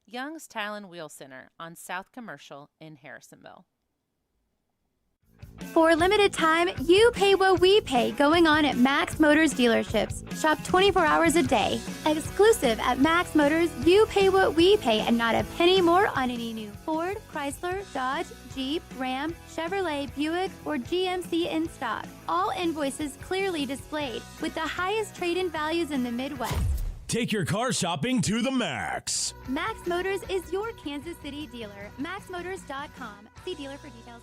Young's Tire and Wheel Center on South Commercial in Harrisonville. For a limited time, you pay what we pay going on at Max Motors dealerships. Shop 24 hours a day. Exclusive at Max Motors, you pay what we pay and not a penny more on any new Ford, Chrysler, Dodge, Jeep, Ram, Chevrolet, Buick, or GMC in stock. All invoices clearly displayed with the highest trade-in values in the Midwest. Take your car shopping to the max. Max Motors is your Kansas City dealer. MaxMotors.com. See dealer for details.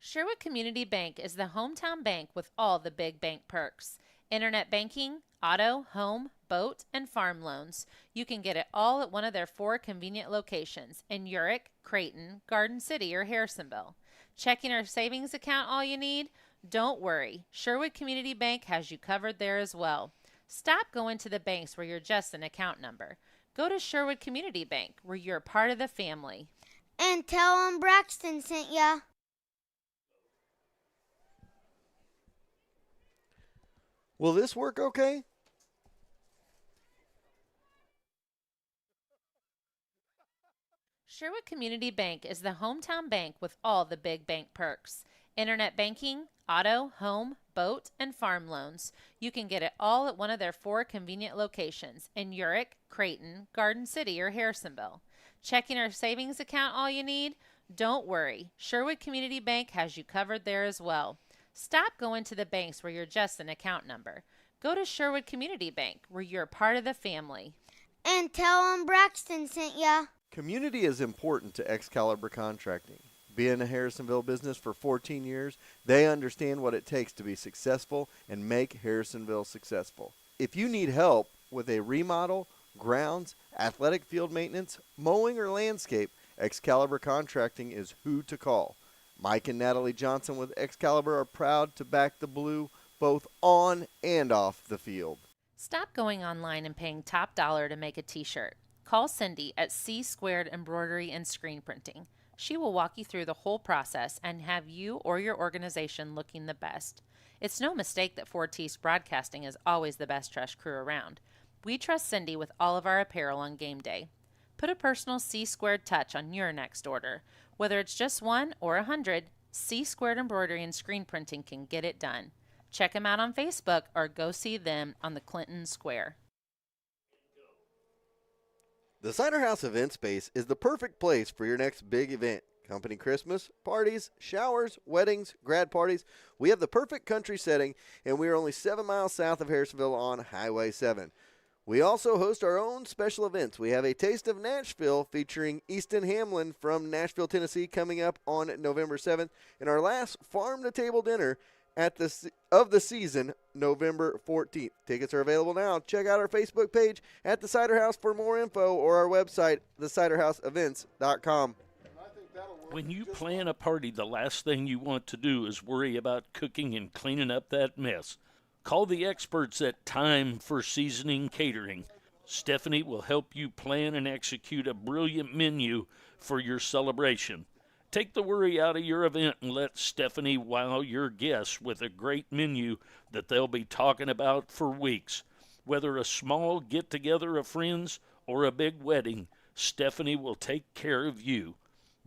Sherwood Community Bank is the hometown bank with all the big bank perks. Internet banking, auto, home, boat, and farm loans. You can get it all at one of their 4 convenient locations in Urick, Creighton, Garden City, or Harrisonville. Checking or savings account all you need? Don't worry. Sherwood Community Bank has you covered there as well. Stop going to the banks where you're just an account number. Go to Sherwood Community Bank where you're part of the family. And tell them Braxton sent ya. Will this work okay? Sherwood Community Bank is the hometown bank with all the big bank perks. Internet banking, auto, home, boat, and farm loans. You can get it all at one of their 4 convenient locations in Urick, Creighton, Garden City, or Harrisonville. Checking or savings account all you need? Don't worry. Sherwood Community Bank has you covered there as well. Stop going to the banks where you're just an account number. Go to Sherwood Community Bank where you're part of the family. And tell them Braxton sent ya. Community is important to Excalibur Contracting. Being a Harrisonville business for 14 years, they understand what it takes to be successful and make Harrisonville successful. If you need help with a remodel, grounds, athletic field maintenance, mowing, or landscape, Excalibur Contracting is who to call. Mike and Natalie Johnson with Excalibur are proud to back the blue both on and off the field. Stop going online and paying top dollar to make a t-shirt. Call Cindy at C Squared Embroidery and Screen Printing. She will walk you through the whole process and have you or your organization looking the best. It's no mistake that Fortis Broadcasting is always the best dressed crew around. We trust Cindy with all of our apparel on game day. Put a personal C Squared touch on your next order. Whether it's just 1 or 100, C Squared Embroidery and Screen Printing can get it done. Check them out on Facebook or go see them on the Clinton Square. The Cider House event space is the perfect place for your next big event. Company Christmas, parties, showers, weddings, grad parties. We have the perfect country setting, and we are only 7 miles south of Harrisonville on Highway 7. We also host our own special events. We have a Taste of Nashville featuring Easton Hamlin from Nashville, Tennessee coming up on November 7th, and our last farm-to-table dinner of the season, November 14th. Tickets are available now. Check out our Facebook page at The Cider House for more info or our website, theciderhouseevents.com. When you plan a party, the last thing you want to do is worry about cooking and cleaning up that mess. Call the experts at Time for Seasoning Catering. Stephanie will help you plan and execute a brilliant menu for your celebration. Take the worry out of your event and let Stephanie wow your guests with a great menu that they'll be talking about for weeks. Whether a small get-together of friends or a big wedding, Stephanie will take care of you.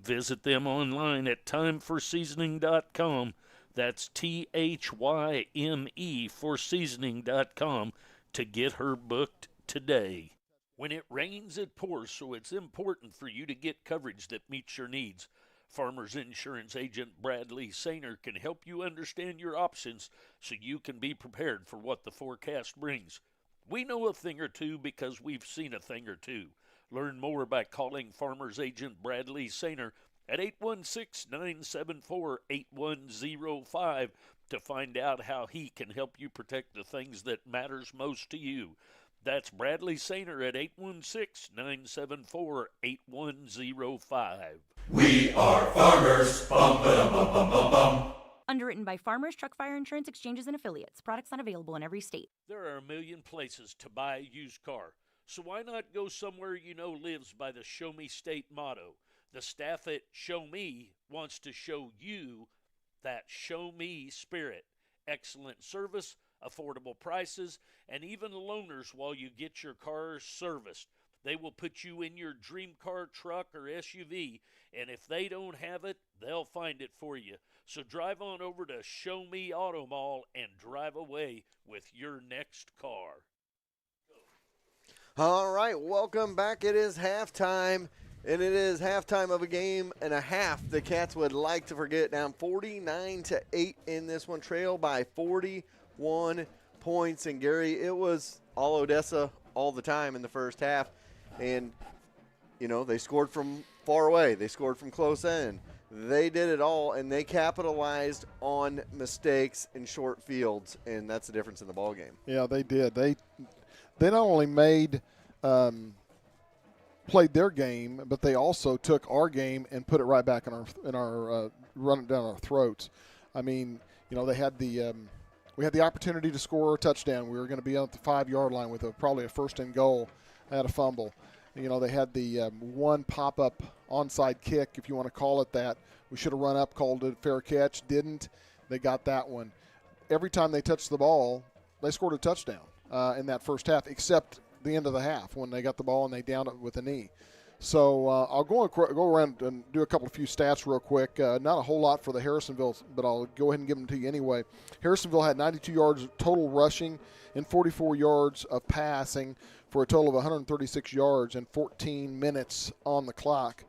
Visit them online at timeforseasoning.com. That's THYME for seasoning.com to get her booked today. When it rains, it pours, so it's important for you to get coverage that meets your needs. Farmers Insurance agent Bradley Sainer can help you understand your options so you can be prepared for what the forecast brings. We know a thing or two because we've seen a thing or two. Learn more by calling Farmers agent Bradley Sainer at 816-974-8105 to find out how he can help you protect the things that matters most to you. That's Bradley Sainer at 816-974-8105. We are farmers. Bum, ba, bum, bum, bum, bum. Underwritten by Farmers Truck Fire Insurance Exchanges and Affiliates. Products not available in every state. There are a million places to buy a used car, so why not go somewhere you know lives by the Show Me State motto? The staff at Show Me wants to show you that Show Me spirit. Excellent service, affordable prices, and even loaners while you get your car serviced. They will put you in your dream car, truck, or SUV, and if they don't have it, they'll find it for you. So drive on over to Show Me Auto Mall and drive away with your next car. All right, welcome back. It is halftime, and it is halftime of a game and a half the Cats would like to forget. Down 49-8 in this one, trail by 41 points. And, Gary, it was all Odessa all the time in the first half. And, you know, they scored from far away. They scored from close end. They did it all, and they capitalized on mistakes in short fields, and that's the difference in the ball game. Yeah, they did. They not only played their game, but they also took our game and put it right back in our run it down our throats. I mean, you know, we had the opportunity to score a touchdown. We were going to be on the 5-yard line with probably a first and goal at a fumble. You know, they had the one pop-up onside kick, if you want to call it that. We should have run up, called it a fair catch. Didn't. They got that one. Every time they touched the ball, they scored a touchdown in that first half, except the end of the half when they got the ball and they downed it with a knee. So I'll go around and do a couple of few stats real quick. Not a whole lot for the Harrisonville, but I'll go ahead and give them to you anyway. Harrisonville had 92 yards of total rushing and 44 yards of passing for a total of 136 yards and 14 minutes on the clock.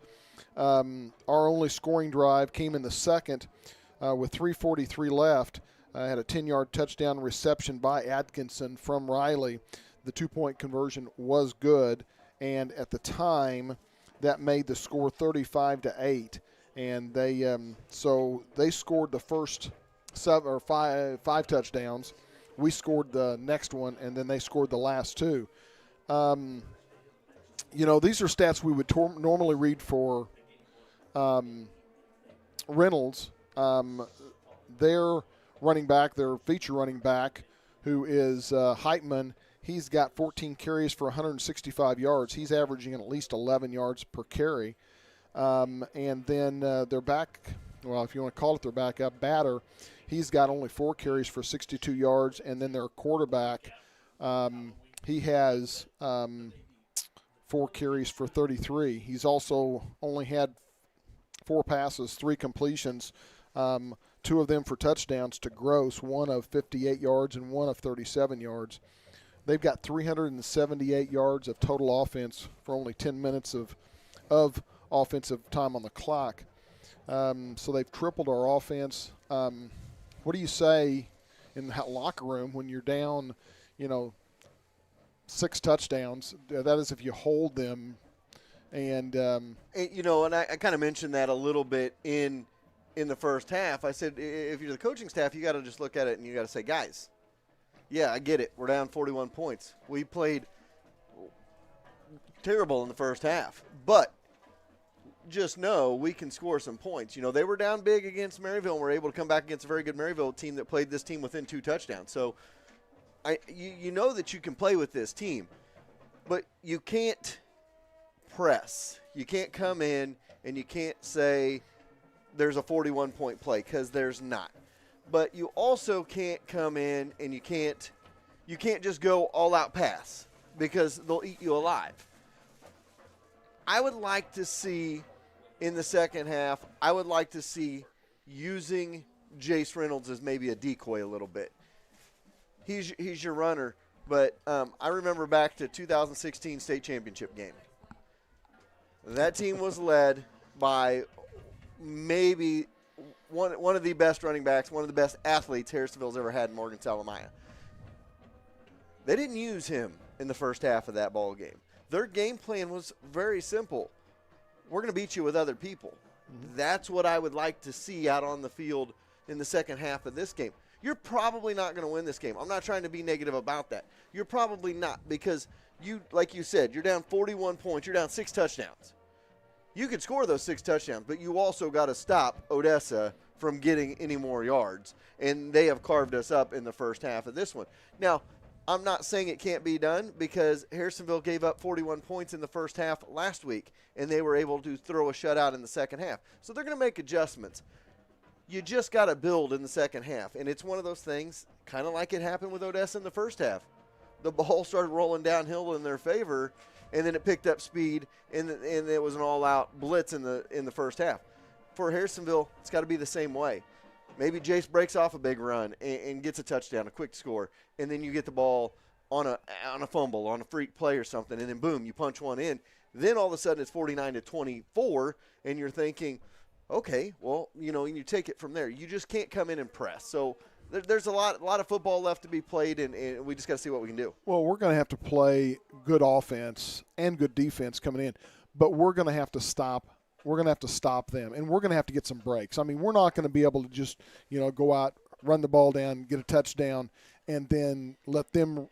Our only scoring drive came in the second with 3:43 left. Had a 10-yard touchdown reception by Atkinson from Riley. The 2-point conversion was good, and at the time, that made the score 35-8. And they scored the first five touchdowns. We scored the next one, and then they scored the last two. You know, these are stats we would normally read for Reynolds. Their running back, their feature running back, who is Heitman, he's got 14 carries for 165 yards. He's averaging at least 11 yards per carry. And then their back, well, if you want to call it their backup, Batter, he's got only 4 carries for 62 yards. And then their quarterback, he has 4 carries for 33. He's also only had 4 passes, 3 completions, 2 of them for touchdowns to Gross, 1 of 58 yards and 1 of 37 yards. They've got 378 yards of total offense for only 10 minutes of offensive time on the clock. So they've tripled our offense. What do you say in the locker room when you're down, 6 touchdowns? That is if you hold them. And I kind of mentioned that a little bit in the first half. I said, if you're the coaching staff, you got to just look at it and you got to say, guys, yeah, I get it. We're down 41 points. We played terrible in the first half, but just know we can score some points. They were down big against Maryville and were able to come back against a very good Maryville team that played this team within 2 touchdowns. So you know that you can play with this team, but you can't press. You can't come in and you can't say there's a 41-point play, because there's not. But you also can't come in and you can't just go all-out pass, because they'll eat you alive. I would like to see in the second half, using Jace Reynolds as maybe a decoy a little bit. He's your runner, but I remember back to 2016 state championship game. That team was led by maybe one of the best running backs, one of the best athletes Harrisonville's ever had in Morgan Salamaya. They didn't use him in the first half of that ball game. Their game plan was very simple. We're going to beat you with other people. That's what I would like to see out on the field in the second half of this game. You're probably not going to win this game. I'm not trying to be negative about that. You're probably not, because you, like you said, you're down 41 points. You're down 6 touchdowns. You could score those 6 touchdowns, but you also got to stop Odessa from getting any more yards. And they have carved us up in the first half of this one. Now, I'm not saying it can't be done, because Harrisonville gave up 41 points in the first half last week, and they were able to throw a shutout in the second half. So they're going to make adjustments. You just got to build in the second half. And it's one of those things, kind of like it happened with Odessa in the first half. The ball started rolling downhill in their favor, and then it picked up speed, and it was an all-out blitz in the first half. For Harrisonville, it's got to be the same way. Maybe Jace breaks off a big run and gets a touchdown, a quick score, and then you get the ball on a fumble, on a freak play or something, and then boom, you punch one in. Then all of a sudden it's 49-24, and you're thinking, okay, well, you take it from there. You just can't come in and press. So there's a lot of football left to be played, and we just got to see what we can do. Well, we're going to have to play good offense and good defense coming in, but we're going to have to stop. We're going to have to stop them, and we're going to have to get some breaks. I mean, we're not going to be able to just, go out, run the ball down, get a touchdown, and then let them,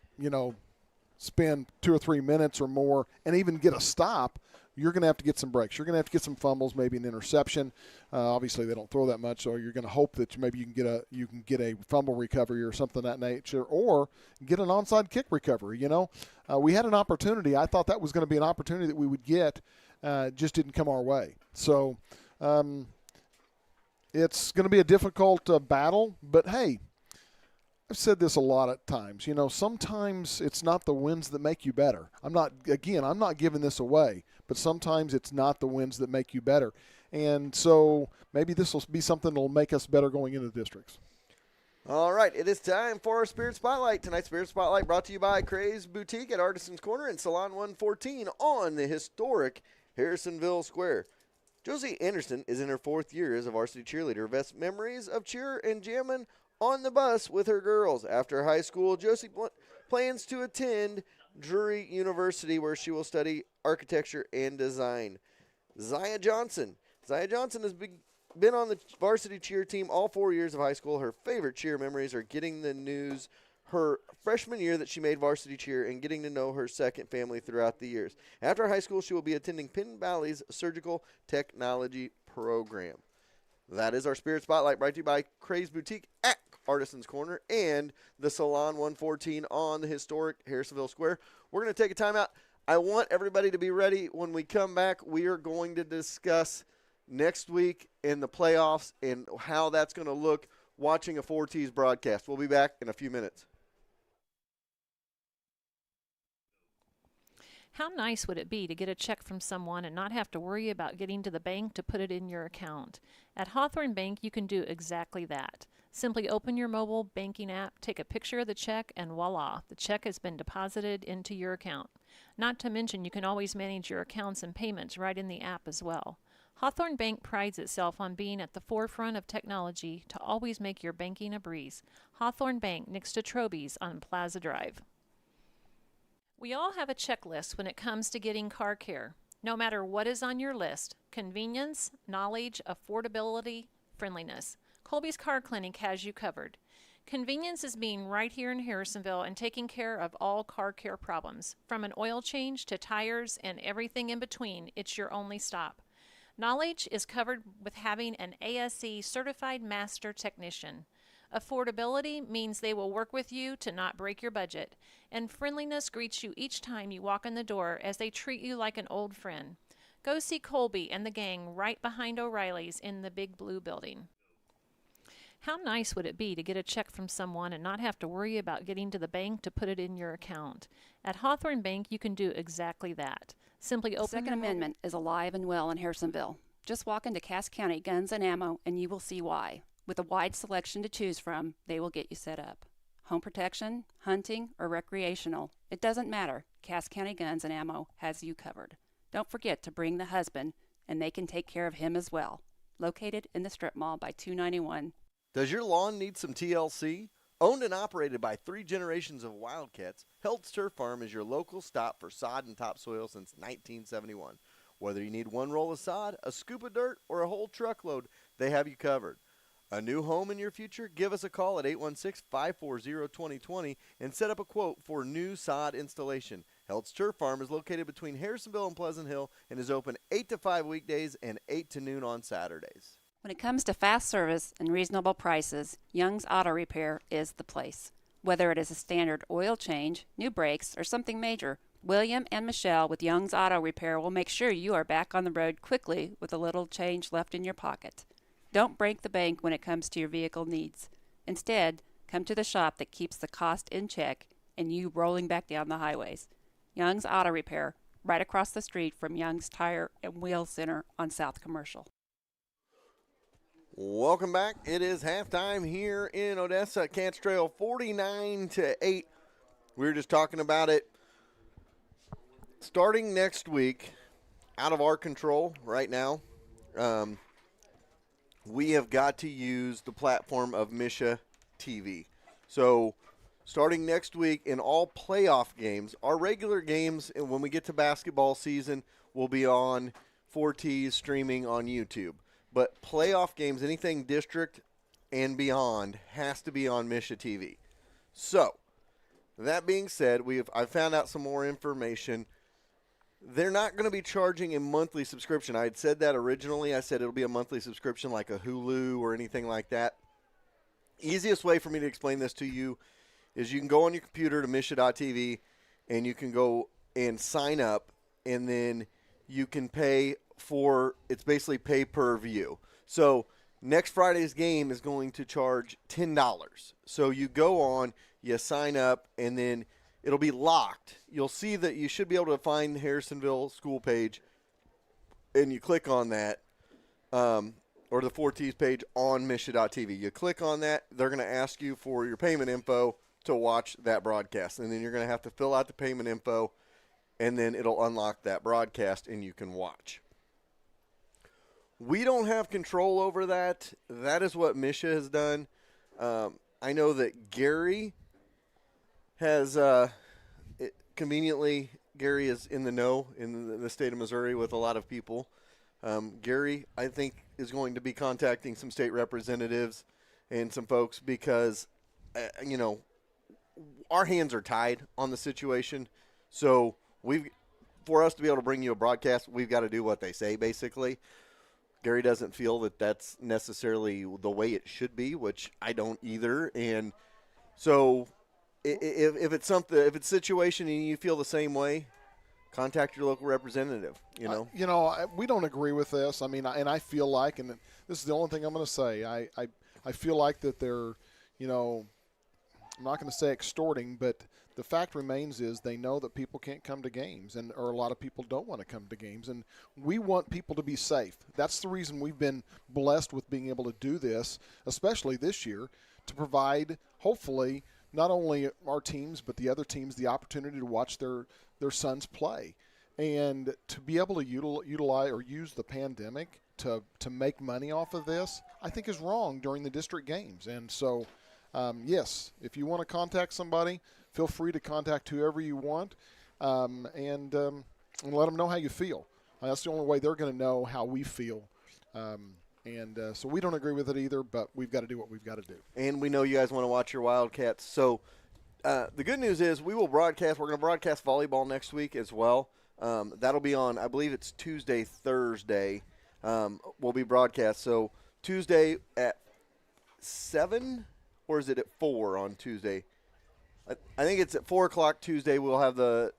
spend 2 or 3 minutes or more and even get a stop. You're going to have to get some breaks. You're going to have to get some fumbles, maybe an interception. Obviously, they don't throw that much, so you're going to hope that maybe you can get a fumble recovery or something of that nature, or get an onside kick recovery. We had an opportunity. I thought that was going to be an opportunity that we would get. Just didn't come our way. So it's going to be a difficult battle, but hey, I've said this a lot of times. Sometimes it's not the wins that make you better. I'm not giving this away, but sometimes it's not the wins that make you better. And so maybe this will be something that will make us better going into the districts. All right, it is time for our Spirit Spotlight. Tonight's Spirit Spotlight brought to you by Craze Boutique at Artisans Corner and Salon 114 on the historic Harrisonville Square. Josie Anderson is in her 4th year as a varsity cheerleader. Best memories of cheer and jamming on the bus with her girls. After high school, Josie plans to attend Drury University, where she will study architecture and design. Zaya Johnson has been on the varsity cheer team all 4 years of high school. Her favorite cheer memories are getting the news her freshman year that she made varsity cheer and getting to know her second family throughout the years. After high school, she will be attending Penn Valley's Surgical Technology program. That is our Spirit Spotlight, brought to you by Craze Boutique at Artisans Corner and the Salon 114 on the historic Harrisonville Square. We're going to take a timeout. I want everybody to be ready. When we come back, we are going to discuss next week in the playoffs and how that's going to look watching a 4T's broadcast. We'll be back in a few minutes. How nice would it be to get a check from someone and not have to worry about getting to the bank to put it in your account? At Hawthorne Bank, you can do exactly that. Simply open your mobile banking app, take a picture of the check, and voila, the check has been deposited into your account. Not to mention, you can always manage your accounts and payments right in the app as well. Hawthorne Bank prides itself on being at the forefront of technology to always make your banking a breeze. Hawthorne Bank, next to Troby's on Plaza Drive. We all have a checklist when it comes to getting car care. No matter what is on your list, convenience, knowledge, affordability, friendliness, Colby's Car Clinic has you covered. Convenience is being right here in Harrisonville and taking care of all car care problems. From an oil change to tires and everything in between, it's your only stop. Knowledge is covered with having an ASE certified master technician. Affordability means they will work with you to not break your budget. And friendliness greets you each time you walk in the door as they treat you like an old friend. Go see Colby and the gang right behind O'Reilly's in the big blue building. How nice would it be to get a check from someone and not have to worry about getting to the bank to put it in your account? At Hawthorne Bank, you can do exactly that. Simply open The Second Amendment is alive and well in Harrisonville. Just walk into Cass County Guns and Ammo and you will see why. With a wide selection to choose from, they will get you set up. Home protection, hunting, or recreational, it doesn't matter. Cass County Guns and Ammo has you covered. Don't forget to bring the husband, and they can take care of him as well. located in the strip mall by 291. Does your lawn need some TLC? Owned and operated by 3 generations of Wildcats, Held's Turf Farm is your local stop for sod and topsoil since 1971. Whether you need 1 roll of sod, a scoop of dirt, or a whole truckload, they have you covered. A new home in your future? Give us a call at 816-540-2020 and set up a quote for new sod installation. Held's Turf Farm is located between Harrisonville and Pleasant Hill and is open 8 to 5 weekdays and 8 to noon on Saturdays. When it comes to fast service and reasonable prices, Young's Auto Repair is the place. Whether it is a standard oil change, new brakes, or something major, William and Michelle with Young's Auto Repair will make sure you are back on the road quickly with a little change left in your pocket. Don't break the bank when it comes to your vehicle needs. Instead, come to the shop that keeps the cost in check and you rolling back down the highways. Young's Auto Repair, right across the street from Young's Tire and Wheel Center on South Commercial. Welcome back. It is halftime here in Odessa. Cats trail 49-8. We were just talking about it. Starting next week, out of our control right now, we have got to use the platform of MSHSAA TV. So starting next week in all playoff games, our regular games, and when we get to basketball season, will be on 4T's streaming on YouTube. But playoff games, anything district and beyond, has to be on MSHSAA TV. So, that being said, I found out some more information. They're not going to be charging a monthly subscription. I had said that originally. I said it'll be a monthly subscription like a Hulu or anything like that. Easiest way for me to explain this to you is you can go on your computer to MSHSAA.tv and you can go and sign up, and then you can pay for, it's basically pay per view. So next Friday's game is going to charge $10. So you go on, you sign up, and then it'll be locked. You'll see that you should be able to find the Harrisonville school page, and you click on that, or the 4T's page on MSHSAA.tv. You click on that, they're going to ask you for your payment info to watch that broadcast. And then you're going to have to fill out the payment info, and then it'll unlock that broadcast, and you can watch. We don't have control over that. That is what MSHSAA has done. I know that Gary has conveniently, Gary is in the know in the state of Missouri with a lot of people. Gary, I think, is going to be contacting some state representatives and some folks because, our hands are tied on the situation. So for us to be able to bring you a broadcast, we've got to do what they say, basically. Gary doesn't feel that that's necessarily the way it should be, which I don't either. And so if it's something, if it's a situation and you feel the same way, contact your local representative, we don't agree with this. I mean, and I feel like, and this is the only thing I'm going to say, I feel like that they're, I'm not going to say extorting, but the fact remains is they know that people can't come to games, or a lot of people don't want to come to games, and we want people to be safe. That's the reason we've been blessed with being able to do this, especially this year, to provide, hopefully, not only our teams but the other teams the opportunity to watch their sons play. And to be able to utilize or use the pandemic to make money off of this, I think is wrong during the district games. And so, yes, if you want to contact somebody, feel free to contact whoever you want, and let them know how you feel. That's the only way they're going to know how we feel. So we don't agree with it either, but we've got to do what we've got to do. And we know you guys want to watch your Wildcats. So the good news is we will broadcast. We're going to broadcast volleyball next week as well. That'll be on, I believe it's Tuesday, Thursday. Will be broadcast. So Tuesday at 7, or is it at 4 on Tuesday? I think it's at 4 o'clock Tuesday. We'll have the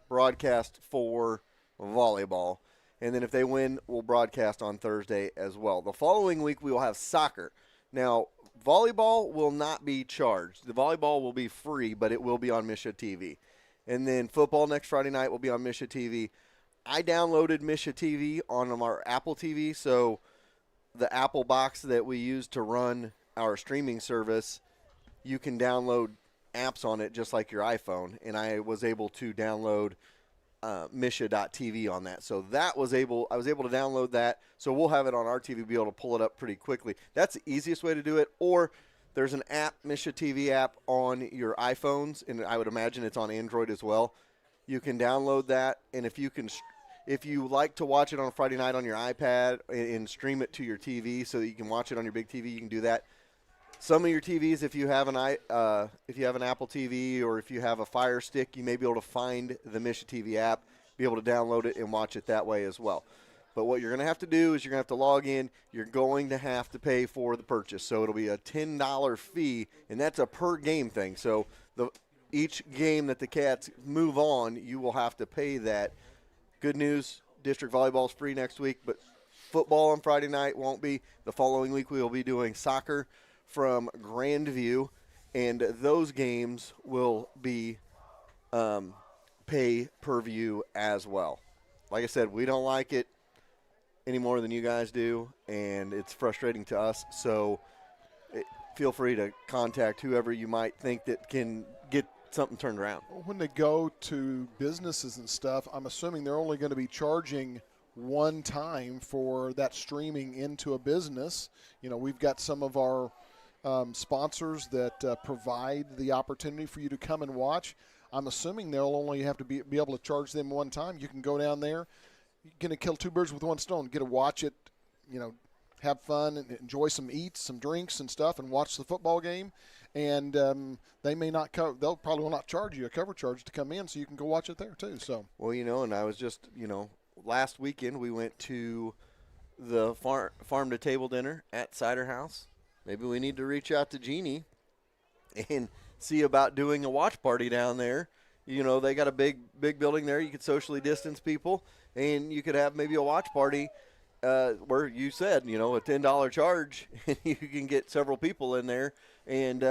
broadcast for volleyball. And then if they win, we'll broadcast on Thursday as well. The following week, we will have soccer. Now, volleyball will not be charged. The volleyball will be free, but it will be on MSHSAA TV. And then football next Friday night will be on MSHSAA TV. I downloaded MSHSAA TV on our Apple TV, so the Apple box that we use to run our streaming service, you can download apps on it just like your iPhone. And I was able to download MSHSAA.tv on that. So I was able to download that. So we'll have it on our TV, be able to pull it up pretty quickly. That's the easiest way to do it. Or there's an app, MSHSAA TV app on your iPhones, and I would imagine it's on Android as well. You can download that, and if you like to watch it on a Friday night on your iPad and stream it to your TV so that you can watch it on your big TV, you can do that. Some of your TVs, if you have an Apple TV or if you have a Fire Stick, you may be able to find the MSHSAA TV app, be able to download it and watch it that way as well. But what you're going to have to do is you're going to have to log in. You're going to have to pay for the purchase. So it'll be a $10 fee, and that's a per game thing. So each game that the Cats move on, you will have to pay that. Good news, district volleyball is free next week, but football on Friday night won't be. The following week we will be doing soccer from Grandview, and those games will be pay per view as well. Like I said, we don't like it any more than you guys do, and it's frustrating to us. So feel free to contact whoever you might think that can get something turned around. When they go to businesses and stuff, I'm assuming they're only going to be charging one time for that streaming into a business. You know, we've got some of our sponsors that provide the opportunity for you to come and watch. I'm assuming they'll only have to be able to charge them one time. You can go down there. You're going to kill two birds with one stone. Get to watch it, you know, have fun and enjoy some eats, some drinks and stuff, and watch the football game. And they may not they'll probably will not charge you a cover charge to come in, so you can go watch it there too. So well, you know, and I was just, you know, last weekend we went to the farm to table dinner at Cider House. Maybe we need to reach out to Jeannie and see about doing a watch party down there. You know, they got a big building there. You could socially distance people, and you could have maybe a watch party where you said, you know, a $10 charge, and you can get several people in there and,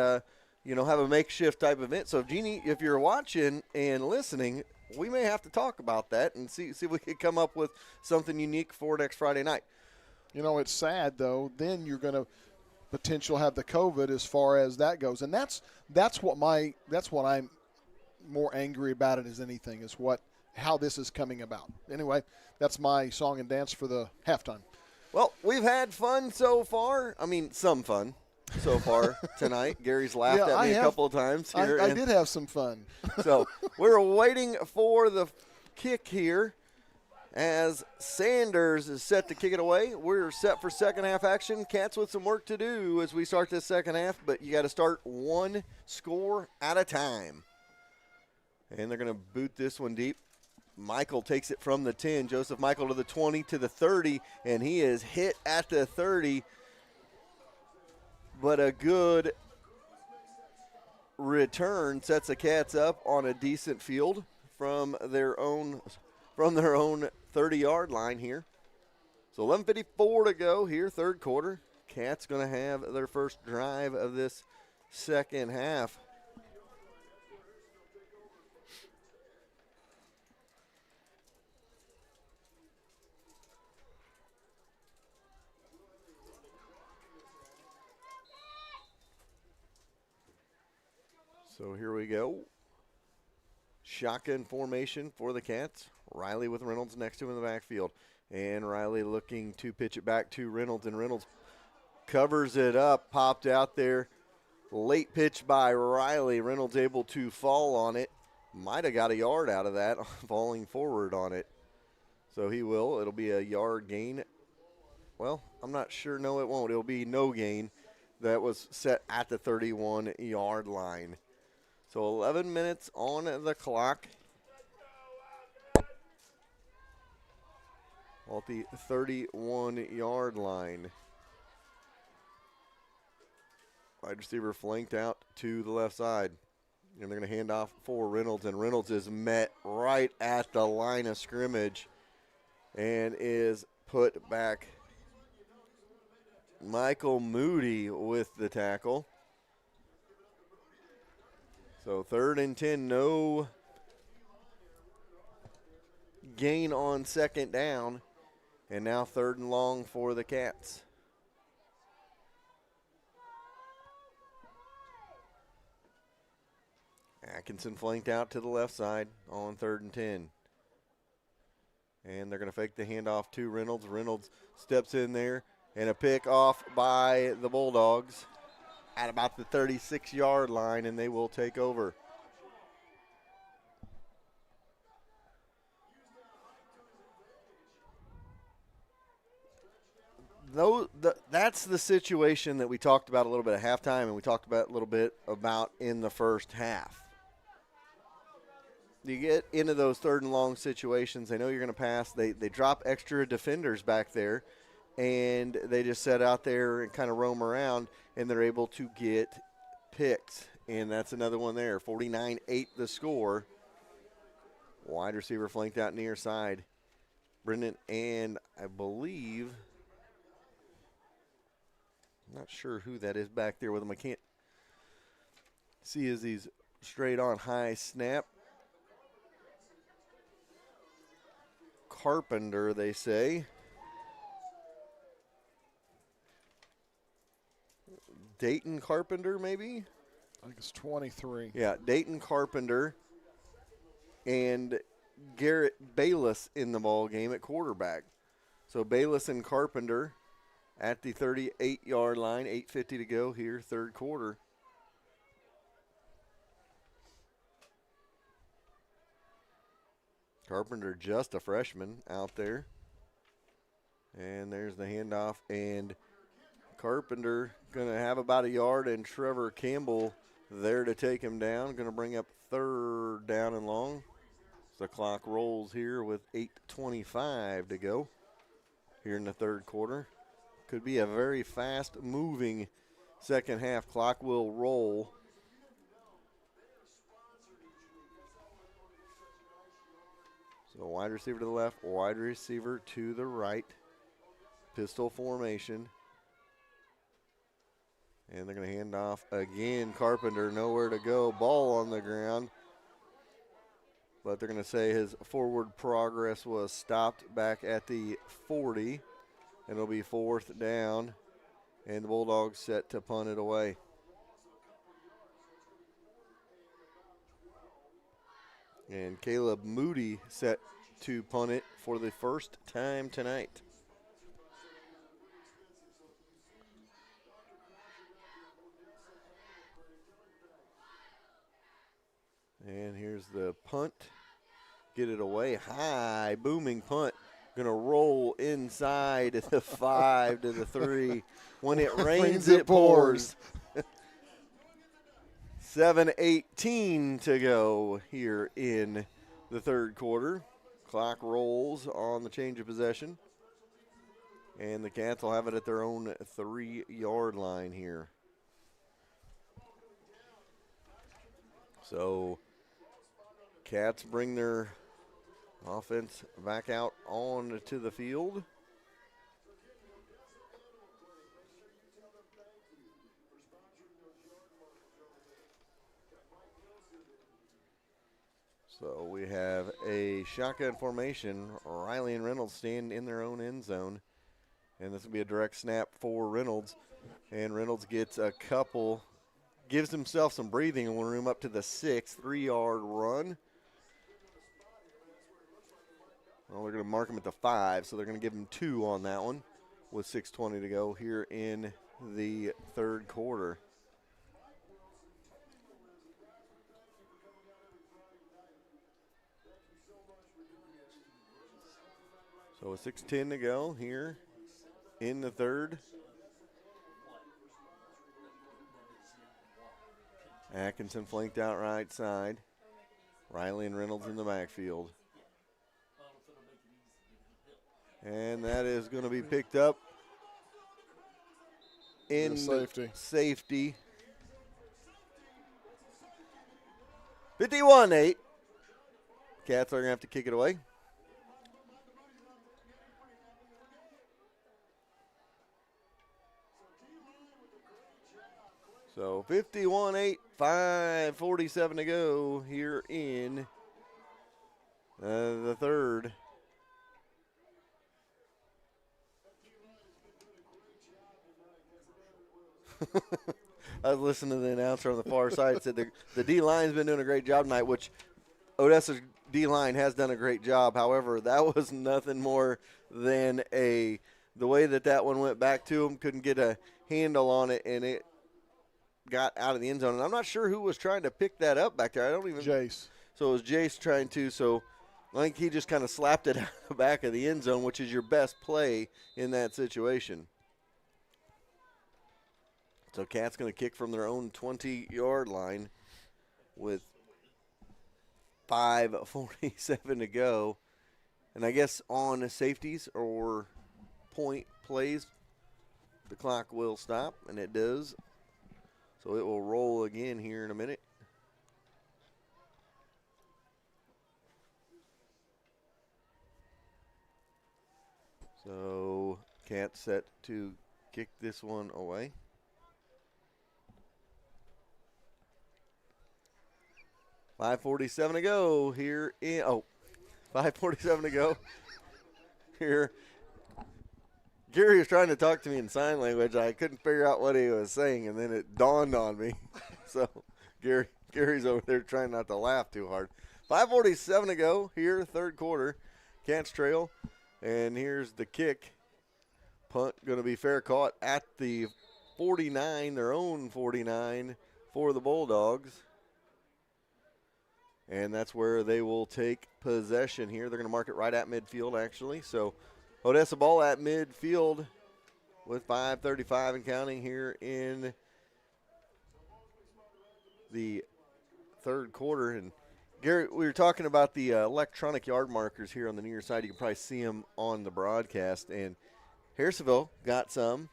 you know, have a makeshift type event. So, Jeannie, if you're watching and listening, we may have to talk about that and see if we could come up with something unique for next Friday night. You know, it's sad, though. Then you're going to potential have the COVID as far as that goes. And that's what I'm more angry about it as anything, is how this is coming about. Anyway, that's my song and dance for the halftime. Well, we've had fun so far. I mean, some fun so far tonight. Gary's laughed at me a couple of times here. I did have some fun. So we're waiting for the kick here as Sanders is set to kick it away. We're set for second half action. Cats with some work to do as we start this second half, but you got to start one score at a time. And they're going to boot this one deep. Michael takes it from the 10. Joseph Michael to the 20, to the 30, and he is hit at the 30. But a good return sets the Cats up on a decent field from their own 30-yard line here. So 11:54 to go here, third quarter. Cats going to have their first drive of this second half. So here we go. Shotgun formation for the Cats. Riley with Reynolds next to him in the backfield. And Riley looking to pitch it back to Reynolds. And Reynolds covers it up, popped out there. Late pitch by Riley. Reynolds able to fall on it. Might have got a yard out of that, falling forward on it. So he will. It'll be a yard gain. Well, I'm not sure. No, it won't. It'll be no gain. That was set at the 31-yard line. So 11 minutes on the clock. At the 31-yard line. Wide receiver flanked out to the left side. And they're going to hand off for Reynolds. And Reynolds is met right at the line of scrimmage and is put back. Michael Moody with the tackle. So 3rd and 10, no gain on second down. And now 3rd and long for the Cats. Atkinson flanked out to the left side on 3rd and 10. And they're going to fake the handoff to Reynolds. Reynolds steps in there, and a pick off by the Bulldogs at about the 36-yard line, and they will take over. That's the situation that we talked about a little bit at halftime, and we talked about a little bit about in the first half. You get into those third and long situations. They know you're going to pass. They drop extra defenders back there, and they just sit out there and kind of roam around, and they're able to get picks. And that's another one there. 49-8 the score. Wide receiver flanked out near side. Brendan, and I believe, I'm not sure who that is back there with him. I can't see as he's straight on high snap. Carpenter, they say. Dayton Carpenter, maybe? I think it's 23. Yeah, Dayton Carpenter and Garrett Bayless in the ball game at quarterback. So Bayless and Carpenter at the 38-yard line, 8:50 to go here, third quarter. Carpenter just a freshman out there. And there's the handoff. And Carpenter going to have about a yard, and Trevor Campbell there to take him down. Going to bring up third down and long. So the clock rolls here with 8:25 to go here in the third quarter. Could be a very fast-moving second half. Clock will roll. So wide receiver to the left, wide receiver to the right. Pistol formation. And they're going to hand off again. Carpenter, nowhere to go. Ball on the ground. But they're going to say his forward progress was stopped back at the 40. And it'll be fourth down. And the Bulldogs set to punt it away. And Caleb Moody set to punt it for the first time tonight. And here's the punt. Get it away high, booming punt. Going to roll inside the 5 to the 3. When it rains, it pours. 7:18 to go here in the third quarter. Clock rolls on the change of possession. And the Cats will have it at their own 3-yard line here. So Cats bring their offense back out on to the field. So we have a shotgun formation. Riley and Reynolds stand in their own end zone. And this will be a direct snap for Reynolds. And Reynolds gets a couple, gives himself some breathing room up to the 6, 3-yard run. Well, they're going to mark him at the 5, so they're going to give him 2 on that one with 6:20 to go here in the third quarter. So with 6:10 to go here in the third. Atkinson flanked out right side. Riley and Reynolds in the backfield. And that is going to be picked up in safety. 51-8. Cats are going to have to kick it away. So 51-8, 5:47 to go here in the third. I was listening to the announcer on the far side. Said the D-line's been doing a great job tonight, which Odessa's D-line has done a great job. However, that was nothing more than the way that one went back to him, couldn't get a handle on it, and it got out of the end zone. And I'm not sure who was trying to pick that up back there. Jace. So it was Jace trying to. So I think he just kind of slapped it out of the back of the end zone, which is your best play in that situation. So Cats going to kick from their own 20-yard line with 5:47 to go. And I guess on safeties or point plays, the clock will stop, and it does. So it will roll again here in a minute. So Cats set to kick this one away. $5:47 to go here in, 5:47 to go here. Gary was trying to talk to me in sign language. I couldn't figure out what he was saying, and then it dawned on me. So Gary's over there trying not to laugh too hard. 5:47 to go here, third quarter. Cats trail, and here's the kick. Punt going to be fair caught at the 49, their own 49 for the Bulldogs. And that's where they will take possession here. They're going to mark it right at midfield, actually. So Odessa ball at midfield with 5:35 and counting here in the third quarter. And Gary, we were talking about the electronic yard markers here on the near side. You can probably see them on the broadcast. And Harrisonville got some.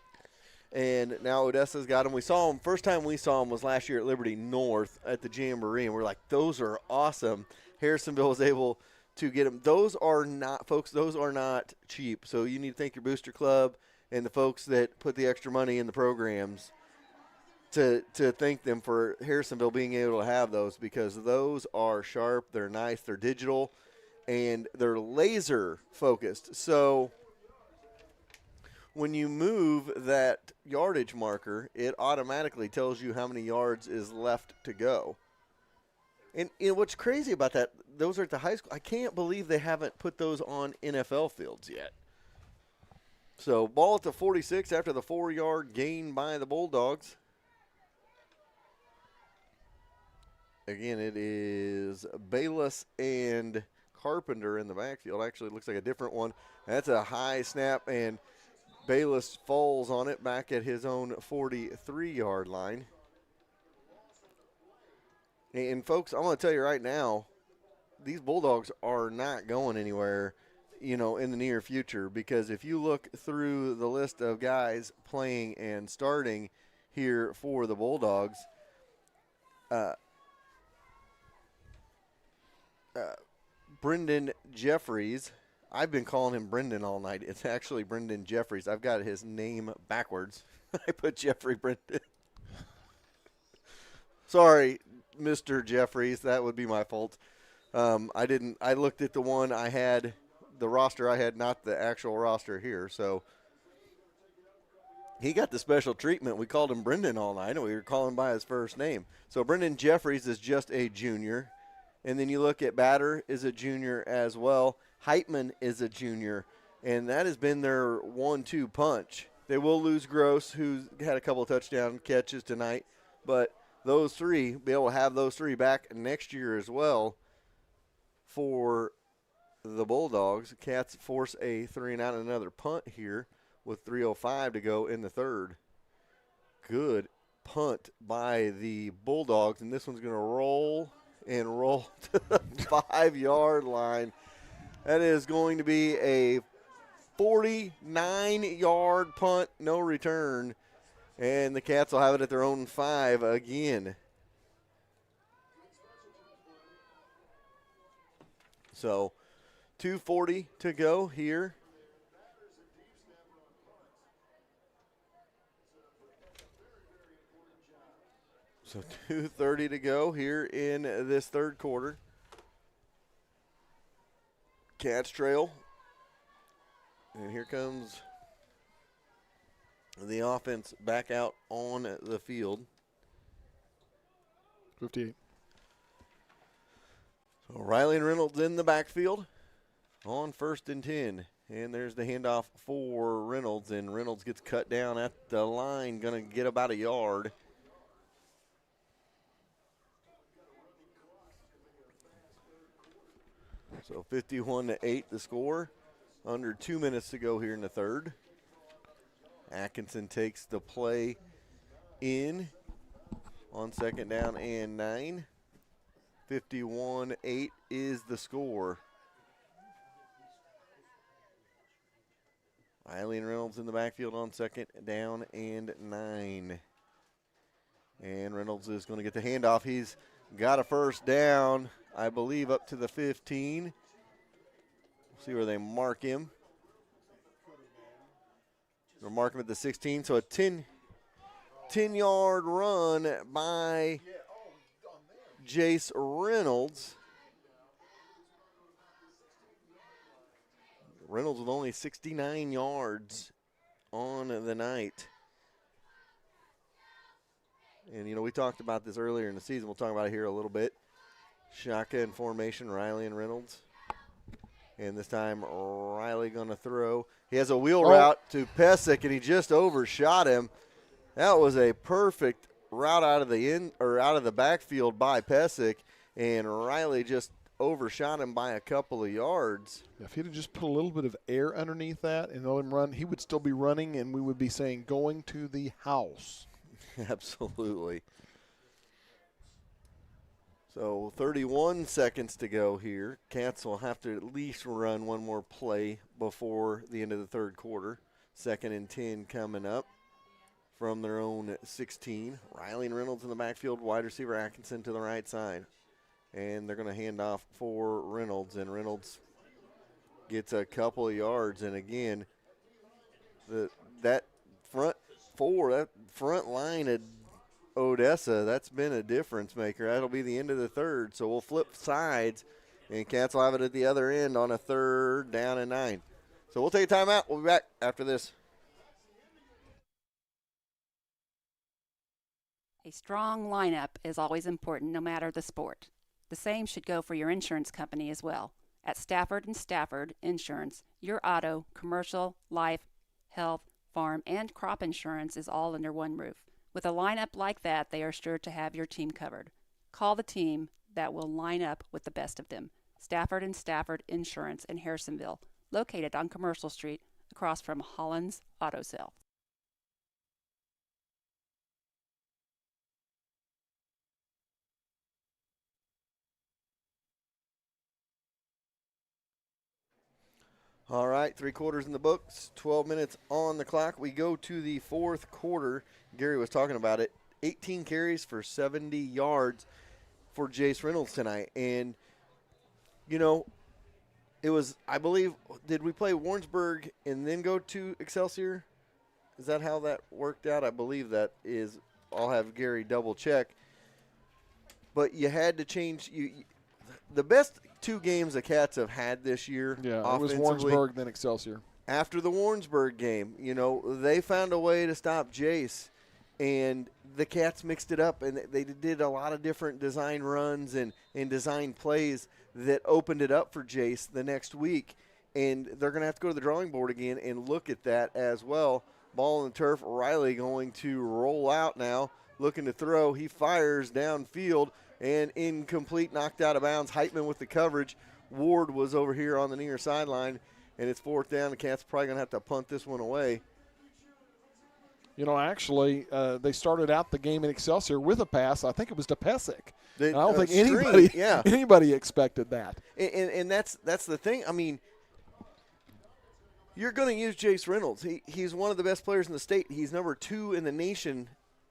And now Odessa's got them. We saw them, first time we saw them was last year at Liberty North at the Jamboree, and we're like, those are awesome. Harrisonville was able to get them. Those are not, folks, those are not cheap. So you need to thank your booster club and the folks that put the extra money in the programs to thank them for Harrisonville being able to have those, because those are sharp, they're nice, they're digital, and they're laser focused. So when you move that yardage marker, it automatically tells you how many yards is left to go. And what's crazy about that, those are at the high school. I can't believe they haven't put those on NFL fields yet. So ball at the 46 after the 4-yard gain by the Bulldogs. Again, it is Bayless and Carpenter in the backfield. Actually, it looks like a different one. That's a high snap, and Bayless falls on it back at his own 43-yard line. And, folks, I'm going to tell you right now, these Bulldogs are not going anywhere, in the near future, because if you look through the list of guys playing and starting here for the Bulldogs, Brendan Jeffries, I've been calling him Brendan all night. It's actually Brendan Jeffries. I've got his name backwards. I put Jeffrey Brendan. Sorry, Mr. Jeffries. That would be my fault. I looked at the one I had, the roster I had, not the actual roster here. So he got the special treatment. We called him Brendan all night, and we were calling him by his first name. So Brendan Jeffries is just a junior. And then you look at Batter is a junior as well. Heitman is a junior, and that has been their 1-2 punch. They will lose Gross, who's had a couple of touchdown catches tonight, but those three, be able to have those three back next year as well for the Bulldogs. Cats force a 3-and-out and another punt here with 3:05 to go in the third. Good punt by the Bulldogs, and this one's going to roll to the 5-yard line. That is going to be a 49-yard punt, no return. And the Cats will have it at their own 5 again. So 2:40 to go here. So 2:30 to go here in this third quarter. Cats trail. And here comes the offense back out on the field. 58. Riley and Reynolds in the backfield on 1st and 10. And there's the handoff for Reynolds, and Reynolds gets cut down at the line, going to get about a yard. So 51-8 the score. Under 2 minutes to go here in the third. Atkinson takes the play in on 2nd down and 9. 51-8 is the score. Riley and Reynolds in the backfield on 2nd down and 9. And Reynolds is going to get the handoff. He's got a 1st down, I believe, up to the 15. We'll see where they mark him. They'll mark him at the 16. So a 10-yard run by Jace Reynolds. Reynolds with only 69 yards on the night. And, you know, we talked about this earlier in the season. We'll talk about it here a little bit. Shotgun formation, Riley and Reynolds. And this time, Riley going to throw. He has a wheel route to Pesic, and he just overshot him. That was a perfect route out of the backfield by Pesic, and Riley just overshot him by a couple of yards. If he'd have just put a little bit of air underneath that and let him run, he would still be running, and we would be saying going to the house. Absolutely. So 31 seconds to go here. Cats will have to at least run one more play before the end of the third quarter. 2nd and 10 coming up from their own 16. Riley and Reynolds in the backfield, wide receiver Atkinson to the right side. And they're going to hand off for Reynolds, and Reynolds gets a couple of yards. And again, that front line at Odessa, that's been a difference maker. That'll be the end of the third. So we'll flip sides, and Cats will have it at the other end on a 3rd down and 9. So we'll take a timeout. We'll be back after this. A strong lineup is always important no matter the sport. The same should go for your insurance company as well. At Stafford & Stafford Insurance, your auto, commercial, life, health, farm, and crop insurance is all under one roof. With a lineup like that, they are sure to have your team covered. Call the team that will line up with the best of them. Stafford & Stafford Insurance in Harrisonville, located on Commercial Street across from Holland's Auto Sale. All right, 3 quarters in the books, 12 minutes on the clock. We go to the fourth quarter. Gary was talking about it. 18 carries for 70 yards for Jace Reynolds tonight. And, you know, it was, I believe, did we play Warrensburg and then go to Excelsior? Is that how that worked out? I believe that is. I'll have Gary double check. But you had to change. The best 2 games the Cats have had this year. Yeah, it was Warrensburg, then Excelsior. After the Warrensburg game, you know, they found a way to stop Jace, and the Cats mixed it up, and they did a lot of different design runs and design plays that opened it up for Jace the next week. And they're going to have to go to the drawing board again and look at that as well. Ball on the turf, Riley going to roll out now, looking to throw. He fires downfield. And incomplete, knocked out of bounds. Heitman with the coverage. Ward was over here on the near sideline, and it's 4th down. The Cats probably going to have to punt this one away. You know, actually, they started out the game in Excelsior with a pass. I think it was to Pesic. I don't think anybody expected that. And that's the thing. I mean, you're going to use Jace Reynolds. He's one of the best players in the state. He's number 2 in the nation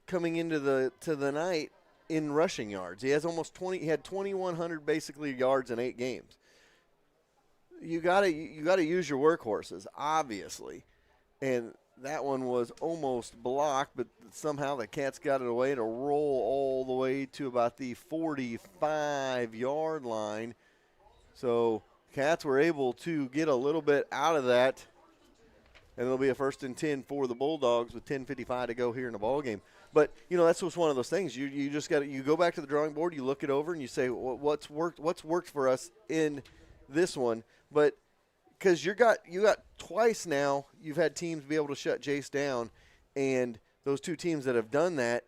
coming into the night in rushing yards. He has almost 20. He had 2,100 basically yards in 8 games. You gotta use your workhorses, obviously, and that one was almost blocked, but somehow the Cats got it away to roll all the way to about the 45-yard line. So Cats were able to get a little bit out of that, and it'll be a 1st and 10 for the Bulldogs with 10:55 to go here in the ball game. But, that's just one of those things. You just got to – you go back to the drawing board, you look it over, and you say, what's worked for us in this one? But because you got twice now you've had teams be able to shut Jace down, and those two teams that have done that,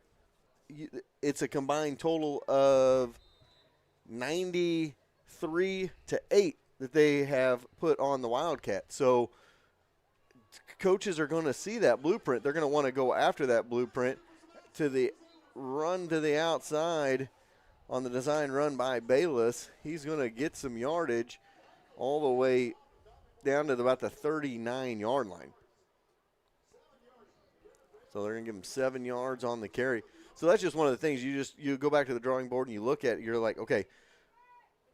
it's a combined total of 93-8 that they have put on the Wildcats. So coaches are going to see that blueprint. They're going to want to go after that blueprint to the run to the outside on the design run by Bayless. He's going to get some yardage all the way down to about the 39-yard line. So they're going to give him 7 yards on the carry. So that's just one of the things you go back to the drawing board and you look at it. You're like, okay,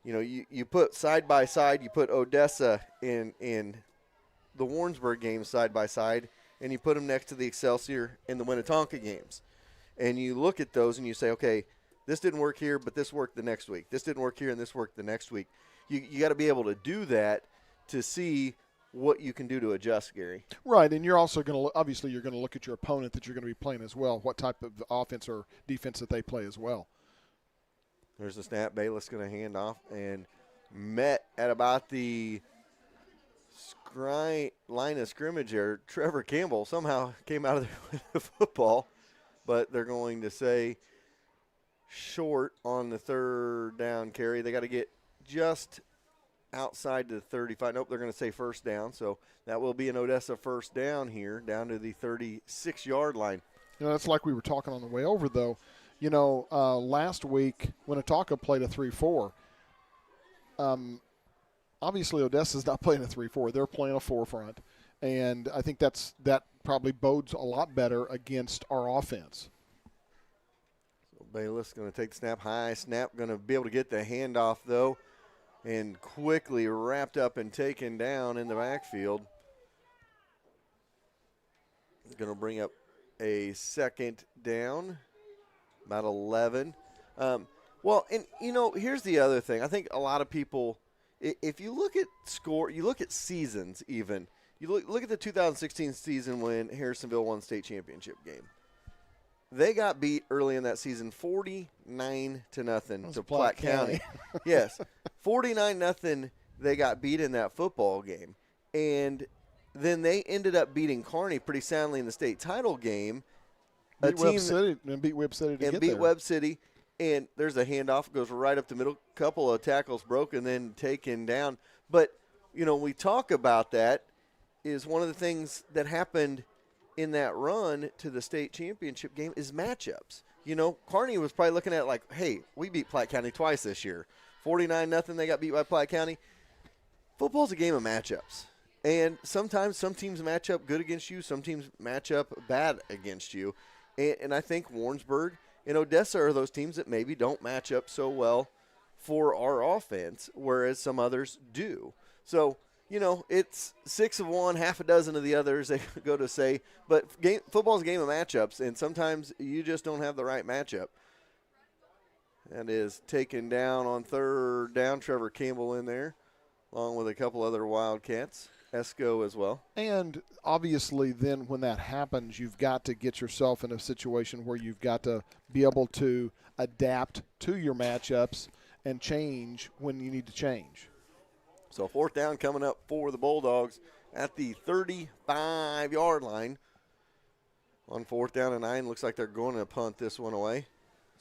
you put side by side, you put Odessa in the Warrensburg games side by side, and you put them next to the Excelsior and the Minnetonka games. And you look at those and you say, okay, this didn't work here, but this worked the next week. This didn't work here, and this worked the next week. You got to be able to do that to see what you can do to adjust, Gary. Right, and you're also going to obviously you're going to look at your opponent that you're going to be playing as well, what type of offense or defense that they play as well. There's the snap. Bayless going to hand off and met at about the line of scrimmage there. Trevor Campbell somehow came out of there with the football, but they're going to say short on the third down carry. They got to get just outside the 35. Nope, they're going to say first down. So that will be an Odessa first down here, down to the 36-yard line. That's like we were talking on the way over, though. Last week when Ataka played a 3-4, obviously Odessa's not playing a 3-4. They're playing a 4-front. And I think that probably bodes a lot better against our offense. So Bayless going to take the snap, high snap, going to be able to get the handoff, though, and quickly wrapped up and taken down in the backfield. Going to bring up a second down, about 11. Here's the other thing. I think a lot of people, if you look at you look at seasons even, you look at the 2016 season when Harrisonville won the state championship game. They got beat early in that season 49-0 to Platte County. Yes, 49-0 they got beat in that football game. And then they ended up beating Kearney pretty soundly in the state title game. Beat Webb City to get Webb City. And there's a handoff, goes right up the middle. Couple of tackles broke and then taken down. But, we talk about that is one of the things that happened in that run to the state championship game is matchups. Kearney was probably looking at like, hey, we beat Platte County twice this year. 49-0, they got beat by Platte County. Football's a game of matchups. And sometimes some teams match up good against you, some teams match up bad against you. And I think Warrensburg and Odessa are those teams that maybe don't match up so well for our offense, whereas some others do. So, it's 6 of one, half a dozen of the others, they go to say. But football's a game of matchups, and sometimes you just don't have the right matchup. That is taken down on third down. Trevor Campbell in there, along with a couple other Wildcats. Esco as well. And obviously then when that happens, you've got to get yourself in a situation where you've got to be able to adapt to your matchups and change when you need to change. So fourth down coming up for the Bulldogs at the 35-yard line. On 4th down and 9, looks like they're going to punt this one away.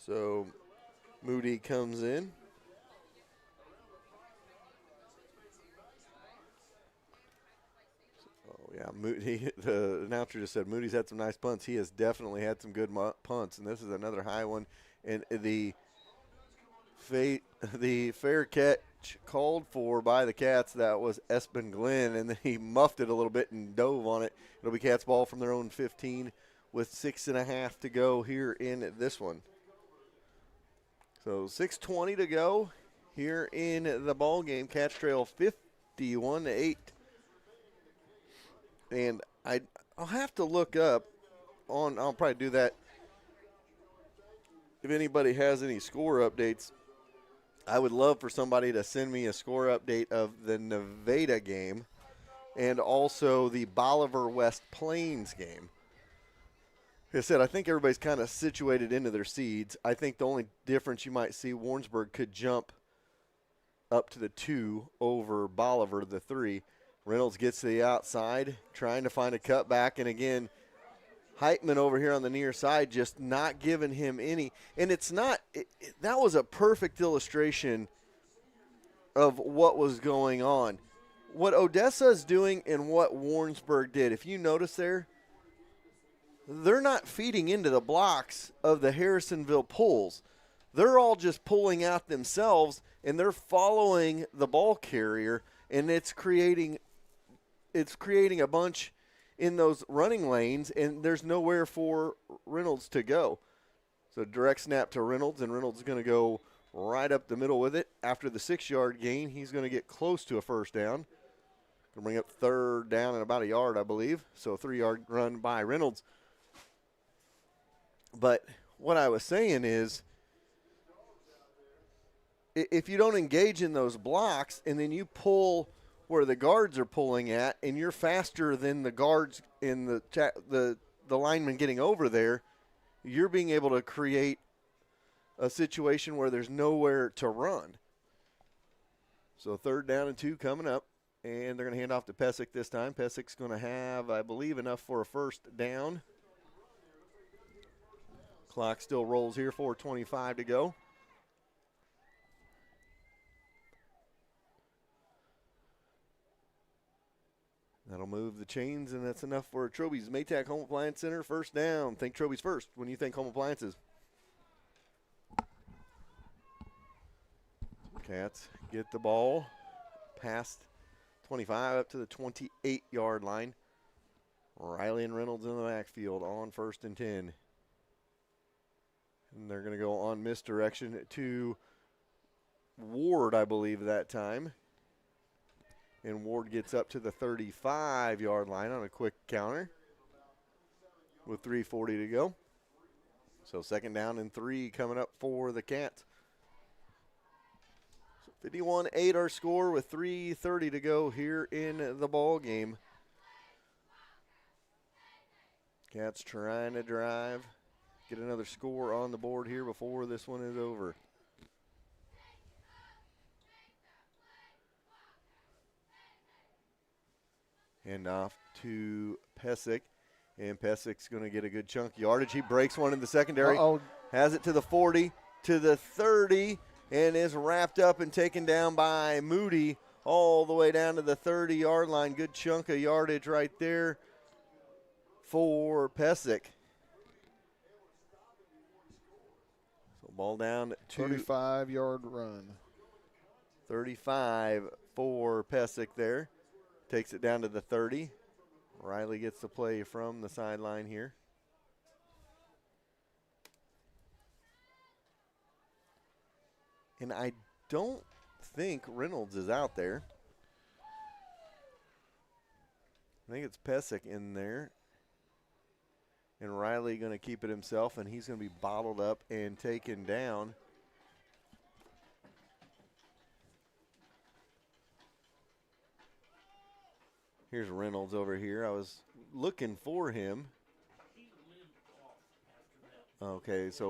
So Moody comes in. Moody, the announcer just said Moody's had some nice punts. He has definitely had some good punts, and this is another high one. And the fair catch called for by the Cats, that was Espen Glenn, and then he muffed it a little bit and dove on it. It'll be Cats ball from their own 15 with 6.5 to go here in this one. So 6:20 to go here in the ball game. Cats trail 51-8. And I'll have to look up I'll probably do that. If anybody has any score updates, I would love for somebody to send me a score update of the Nevada game and also the Bolivar West Plains game. Like I said, I think everybody's kind of situated into their seeds. I think the only difference you might see, Warrensburg could jump up to the 2 over Bolivar, the 3. Reynolds gets to the outside, trying to find a cutback, and again, Heitman over here on the near side just not giving him any. And it's not that was a perfect illustration of what was going on. What Odessa is doing and what Warrensburg did, if you notice there, they're not feeding into the blocks of the Harrisonville pulls. They're all just pulling out themselves, and they're following the ball carrier, and it's creating a bunch in those running lanes, and there's nowhere for Reynolds to go. So direct snap to Reynolds, and Reynolds is going to go right up the middle with it. After the 6-yard gain, he's going to get close to a first down. Going to bring up third down and about a yard, I believe. So a 3-yard run by Reynolds. But what I was saying is, if you don't engage in those blocks and then you pull where the guards are pulling at and you're faster than the guards in the lineman getting over there, you're being able to create a situation where there's nowhere to run. So 3rd down and 2 coming up, and they're going to hand off to Pesic this time. Pesic's going to have, I believe, enough for a first down. Clock still rolls here, 4:25 to go. That'll move the chains, and that's enough for Troby's Maytag Home Appliance Center. First down. Think Troby's first when you think home appliances. Cats get the ball past 25 up to the 28-yard line. Riley and Reynolds in the backfield on 1st and 10. And they're going to go on misdirection to Ward, I believe, that time. And Ward gets up to the 35-yard line on a quick counter with 3:40 to go. So 2nd down and 3 coming up for the Cats. 51-8 our score with 3:30 to go here in the ball game. Cats trying to drive, get another score on the board here before this one is over. Hand off to Pesic, and Pesic's going to get a good chunk of yardage. He breaks one in the secondary, has it to the 40, to the 30, and is wrapped up and taken down by Moody all the way down to the 30-yard line. Good chunk of yardage right there for Pesic. So ball down to 35-yard run. 35 for Pesic there. Takes it down to the 30. Riley gets the play from the sideline here. And I don't think Reynolds is out there. I think it's Pesic in there. And Riley going to keep it himself, and he's going to be bottled up and taken down. Here's Reynolds over here. I was looking for him. Okay, so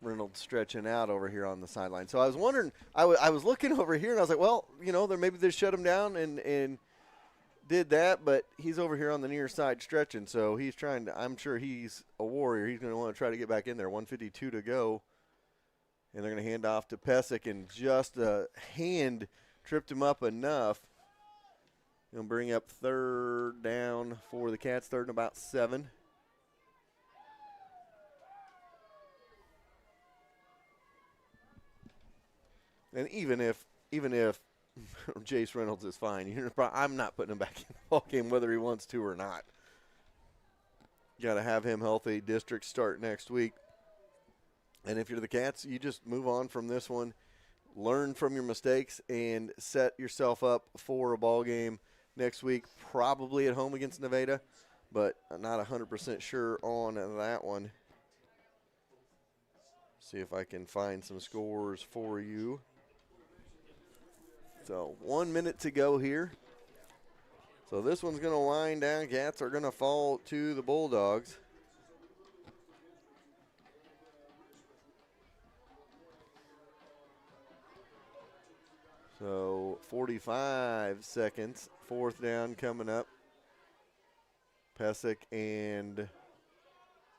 Reynolds stretching out over here on the sideline. So I was wondering, I was looking over here, and I was like, well, you know, maybe they shut him down and did that, but he's over here on the near side stretching, so he's trying to, I'm sure he's a warrior. He's going to want to try to get back in there. 1:52 to go, and they're going to hand off to Pesic, and just a hand tripped him up enough. Going to bring up 3rd down for the Cats, 3rd and about 7. And even if Jace Reynolds is fine, I'm not putting him back in the ball game whether he wants to or not. Got to have him healthy. District start next week. And if you're the Cats, you just move on from this one. Learn from your mistakes and set yourself up for a ball game next week, probably at home against Nevada, but I'm not 100% sure on that one. See if I can find some scores for you. So 1 minute to go here. So this one's going to wind down. Cats are going to fall to the Bulldogs. So 45 seconds. Fourth down coming up. Pesic and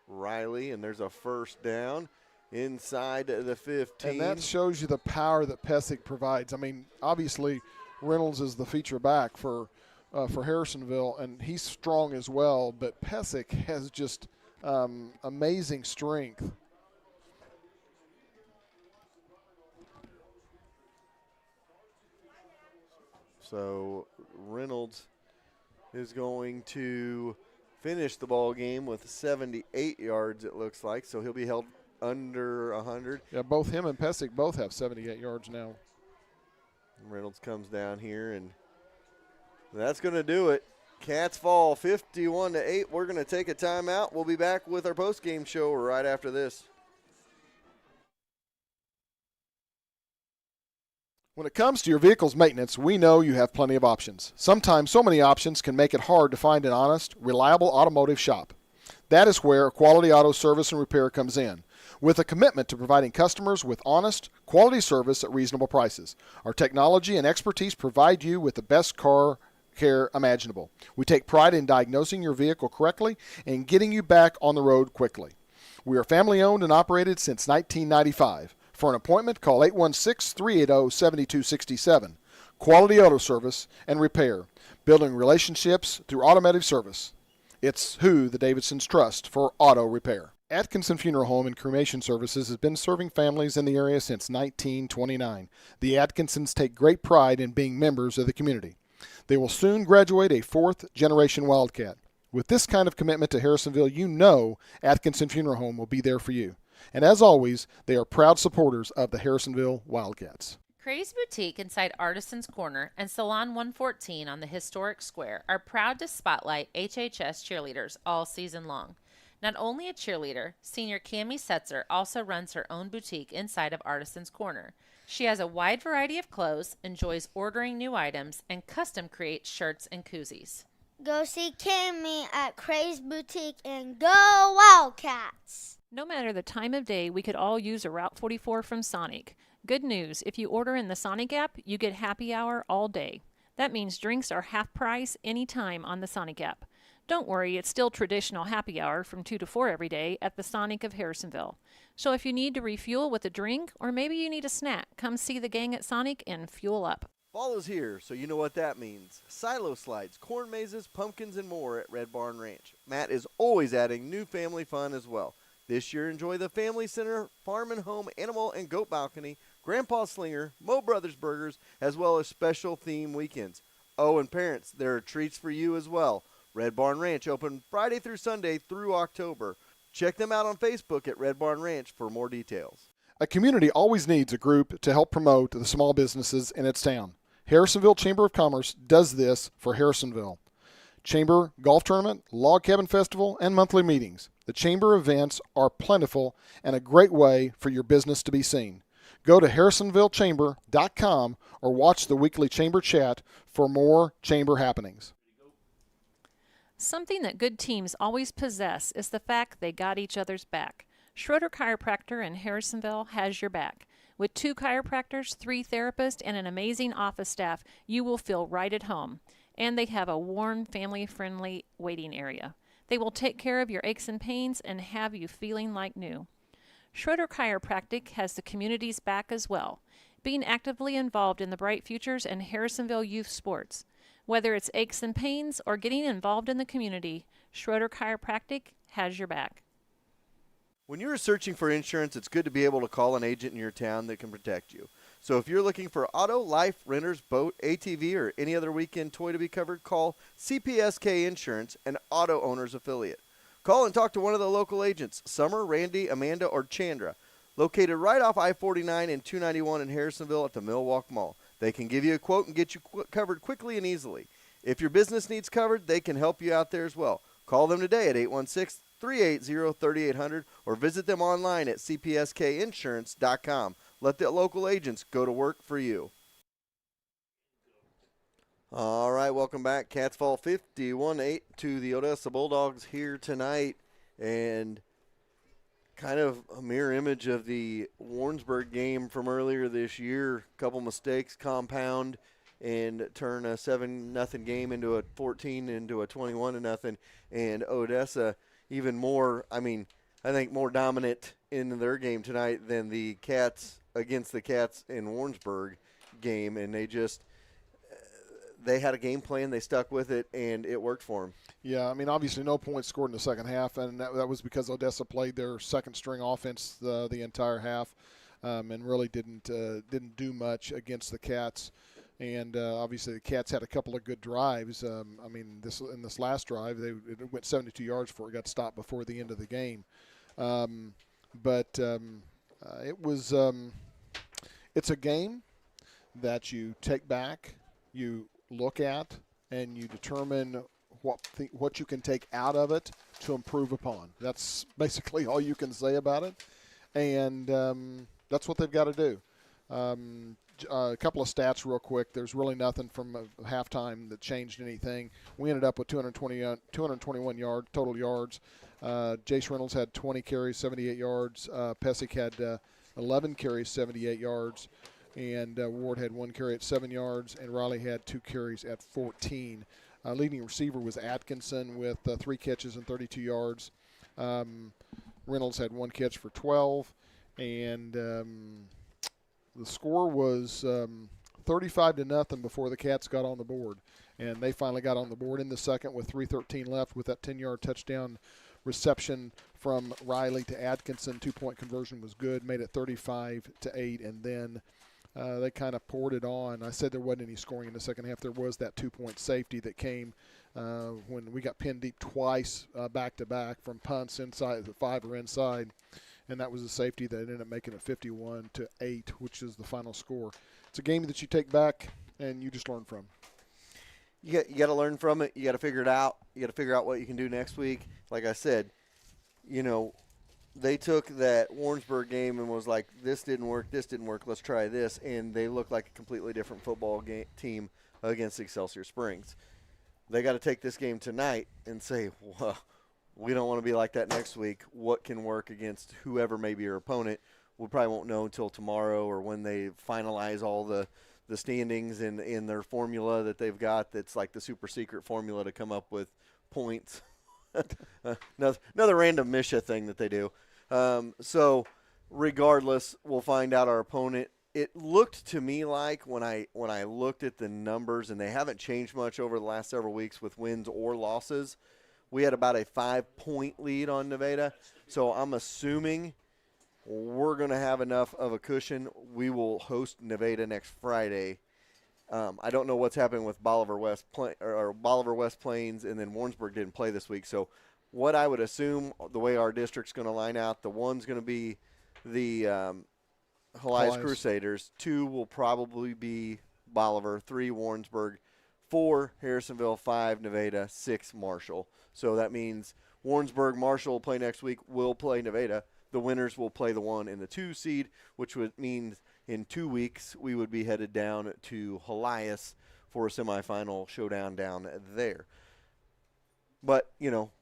Riley, and there's a first down inside the 15. And that shows you the power that Pesic provides. I mean, obviously Reynolds is the feature back for Harrisonville, and he's strong as well, but Pesic has just amazing strength. So Reynolds is going to finish the ball game with 78 yards, it looks like. So he'll be held under 100. Yeah, both him and Pesic both have 78 yards now. Reynolds comes down here, and that's going to do it. Cats fall 51-8. We're going to take a timeout. We'll be back with our post-game show right after this. When it comes to your vehicle's maintenance, we know you have plenty of options. Sometimes so many options can make it hard to find an honest, reliable automotive shop. That is where Quality Auto Service and Repair comes in, with a commitment to providing customers with honest, quality service at reasonable prices. Our technology and expertise provide you with the best car care imaginable. We take pride in diagnosing your vehicle correctly and getting you back on the road quickly. We are family owned and operated since 1995. For an appointment, call 816-380-7267. Quality Auto Service and Repair, building relationships through automotive service. It's who the Davidsons trust for auto repair. Atkinson Funeral Home and Cremation Services has been serving families in the area since 1929. The Atkinsons take great pride in being members of the community. They will soon graduate a fourth-generation Wildcat. With this kind of commitment to Harrisonville, you know Atkinson Funeral Home will be there for you. And as always, they are proud supporters of the Harrisonville Wildcats. Cray's Boutique inside Artisans Corner and Salon 114 on the historic square are proud to spotlight HHS cheerleaders all season long. Not only a cheerleader, senior Cammie Setzer also runs her own boutique inside of Artisans Corner. She has a wide variety of clothes, enjoys ordering new items, and custom creates shirts and koozies. Go see Cammie at Cray's Boutique and go Wildcats! No matter the time of day, we could all use a Route 44 from Sonic. Good news, if you order in the Sonic app, you get happy hour all day. That means drinks are half price anytime on the Sonic app. Don't worry, it's still traditional happy hour from 2 to 4 every day at the Sonic of Harrisonville. So if you need to refuel with a drink or maybe you need a snack, come see the gang at Sonic and fuel up. Fall is here, so you know what that means. Silo slides, corn mazes, pumpkins, and more at Red Barn Ranch. Matt is always adding new family fun as well. This year, enjoy the Family Center, Farm and Home, Animal and Goat Balcony, Grandpa Slinger, Mo Brothers Burgers, as well as special theme weekends. Oh, and parents, there are treats for you as well. Red Barn Ranch open Friday through Sunday through October. Check them out on Facebook at Red Barn Ranch for more details. A community always needs a group to help promote the small businesses in its town. Harrisonville Chamber of Commerce does this for Harrisonville. Chamber Golf Tournament, Log Cabin Festival, and monthly meetings. The Chamber events are plentiful and a great way for your business to be seen. Go to harrisonvillechamber.com or watch the weekly Chamber chat for more Chamber happenings. Something that good teams always possess is the fact they got each other's back. Schroeder Chiropractor in Harrisonville has your back. With 2 chiropractors, 3 therapists, and an amazing office staff, you will feel right at home. And they have a warm, family-friendly waiting area. They will take care of your aches and pains and have you feeling like new. Schroeder Chiropractic has the community's back as well, being actively involved in the Bright Futures and Harrisonville youth sports. Whether it's aches and pains or getting involved in the community, Schroeder Chiropractic has your back. When you're searching for insurance, it's good to be able to call an agent in your town that can protect you. So if you're looking for auto, life, renters, boat, ATV, or any other weekend toy to be covered, call CPSK Insurance, an auto owner's affiliate. Call and talk to one of the local agents, Summer, Randy, Amanda, or Chandra, located right off I-49 and 291 in Harrisonville at the Millwalk Mall. They can give you a quote and get you covered quickly and easily. If your business needs covered, they can help you out there as well. Call them today at 816-380-3800 or visit them online at cpskinsurance.com. Let the local agents go to work for you. All right, welcome back. Cats fall 51-8 to the Odessa Bulldogs here tonight. And kind of a mirror image of the Warrensburg game from earlier this year. Couple mistakes compound and turn a 7-0 game into a 14 into a 21-0. And Odessa even more, I think more dominant in their game tonight than the Cats against the Cats in Warrensburg game. And they had a game plan, they stuck with it, and it worked for them. Yeah, obviously no points scored in the second half, and that was because Odessa played their second-string offense the entire half, and really didn't do much against the Cats. And obviously the Cats had a couple of good drives. In this last drive, it went 72 yards before it got stopped before the end of the game. It's a game that you take back, you look at, and you determine what you can take out of it to improve upon. That's basically all you can say about it, and that's what they've got to do. A couple of stats real quick. There's really nothing from halftime that changed anything. We ended up with 221 total yards. Jace Reynolds had 20 carries, 78 yards. Pesic had 11 carries, 78 yards. And Ward had 1 carry at 7 yards, and Riley had 2 carries at 14. Leading receiver was Atkinson with 3 catches and 32 yards. Reynolds had 1 catch for 12, and the score was 35-0 before the Cats got on the board. And they finally got on the board in the second with 3:13 left with that 10-yard touchdown reception from Riley to Atkinson. 2-point conversion was good, made it 35-8, and then they kind of poured it on. I said there wasn't any scoring in the second half. There was that 2-point safety that came when we got pinned deep twice back-to-back from punts inside the 5 or inside, and that was a safety that ended up making it 51-8, which is the final score. It's a game that you take back and you just learn from. You got to learn from it. You got to figure it out. You got to figure out what you can do next week. Like I said, they took that Warrensburg game and was like, this didn't work, let's try this. And they look like a completely different football team against Excelsior Springs. They got to take this game tonight and say, well, we don't want to be like that next week. What can work against whoever may be your opponent? We probably won't know until tomorrow or when they finalize all the standings in their formula that they've got that's like the super secret formula to come up with points. Another random Misha thing that they do. So regardless, we'll find out our opponent. It looked to me like when I looked at the numbers, and they haven't changed much over the last several weeks with wins or losses, we had about a 5-point lead on Nevada. So I'm assuming we're going to have enough of a cushion. We will host Nevada next Friday. I don't know what's happening with Bolivar West Plains, and then Warrensburg didn't play this week. So what I would assume, the way our district's going to line out, the 1's going to be the Helias Crusaders. 2 will probably be Bolivar. 3 Warrensburg. 4 Harrisonville. 5 Nevada. 6 Marshall. So that means Warrensburg, Marshall will play next week. We'll play Nevada. The winners will play the 1 and the 2 seed, which would mean in 2 weeks we would be headed down to Helias for a semifinal showdown down there. But,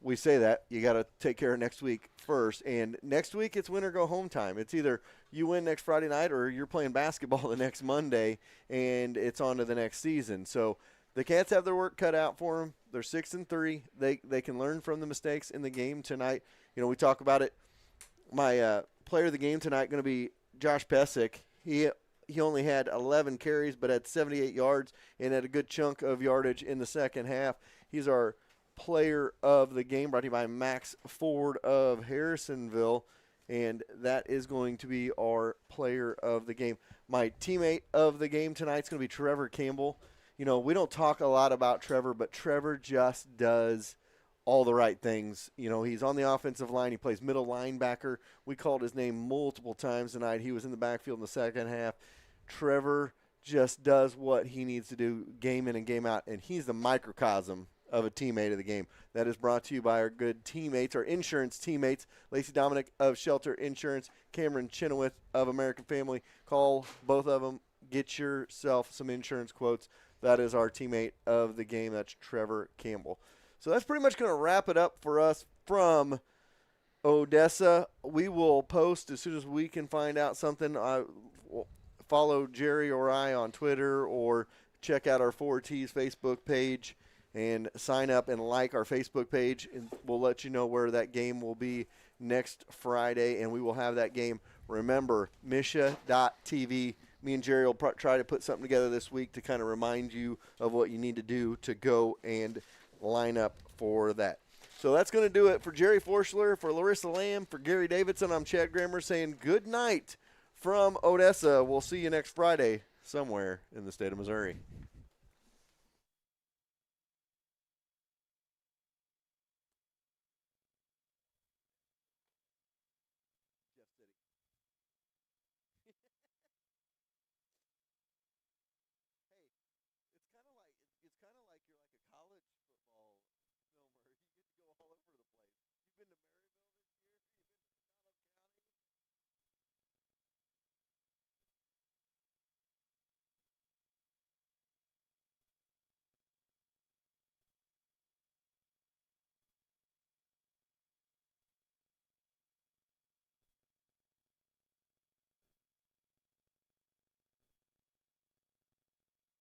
we say that. You got to take care of next week first. And next week it's win or go home time. It's either you win next Friday night or you're playing basketball the next Monday, and it's on to the next season. So the Cats have their work cut out for them. They're 6-3. They can learn from the mistakes in the game tonight. We talk about it. My player of the game tonight going to be Josh Pesic. He only had 11 carries but had 78 yards and had a good chunk of yardage in the second half. He's our player of the game, brought to you by Max Ford of Harrisonville, and that is going to be our player of the game. My teammate of the game tonight is going to be Trevor Campbell. We don't talk a lot about Trevor, but Trevor just does all the right things. He's on the offensive line. He plays middle linebacker. We called his name multiple times tonight. He was in the backfield in the second half. Trevor just does what he needs to do game in and game out, and he's the microcosm of a teammate of the game. That is brought to you by our good teammates, our insurance teammates, Lacey Dominic of Shelter Insurance, Cameron Chenoweth of American Family. Call both of them. Get yourself some insurance quotes. that is our teammate of the game. That's Trevor Campbell. So that's pretty much going to wrap it up for us from Odessa. We will post as soon as we can find out something. Follow Jerry or I on Twitter, or check out our 4Ts Facebook page and sign up and like our Facebook page, and we'll let you know where that game will be next Friday, and we will have that game. Remember, MSHSAA.tv. Me and Jerry will try to put something together this week to kind of remind you of what you need to do to go and line up for that. So that's going to do it for Jerry Forschler, for Larissa Lamb, for Gary Davidson. I'm Chad Grammer saying good night from Odessa. We'll see you next Friday somewhere in the state of Missouri.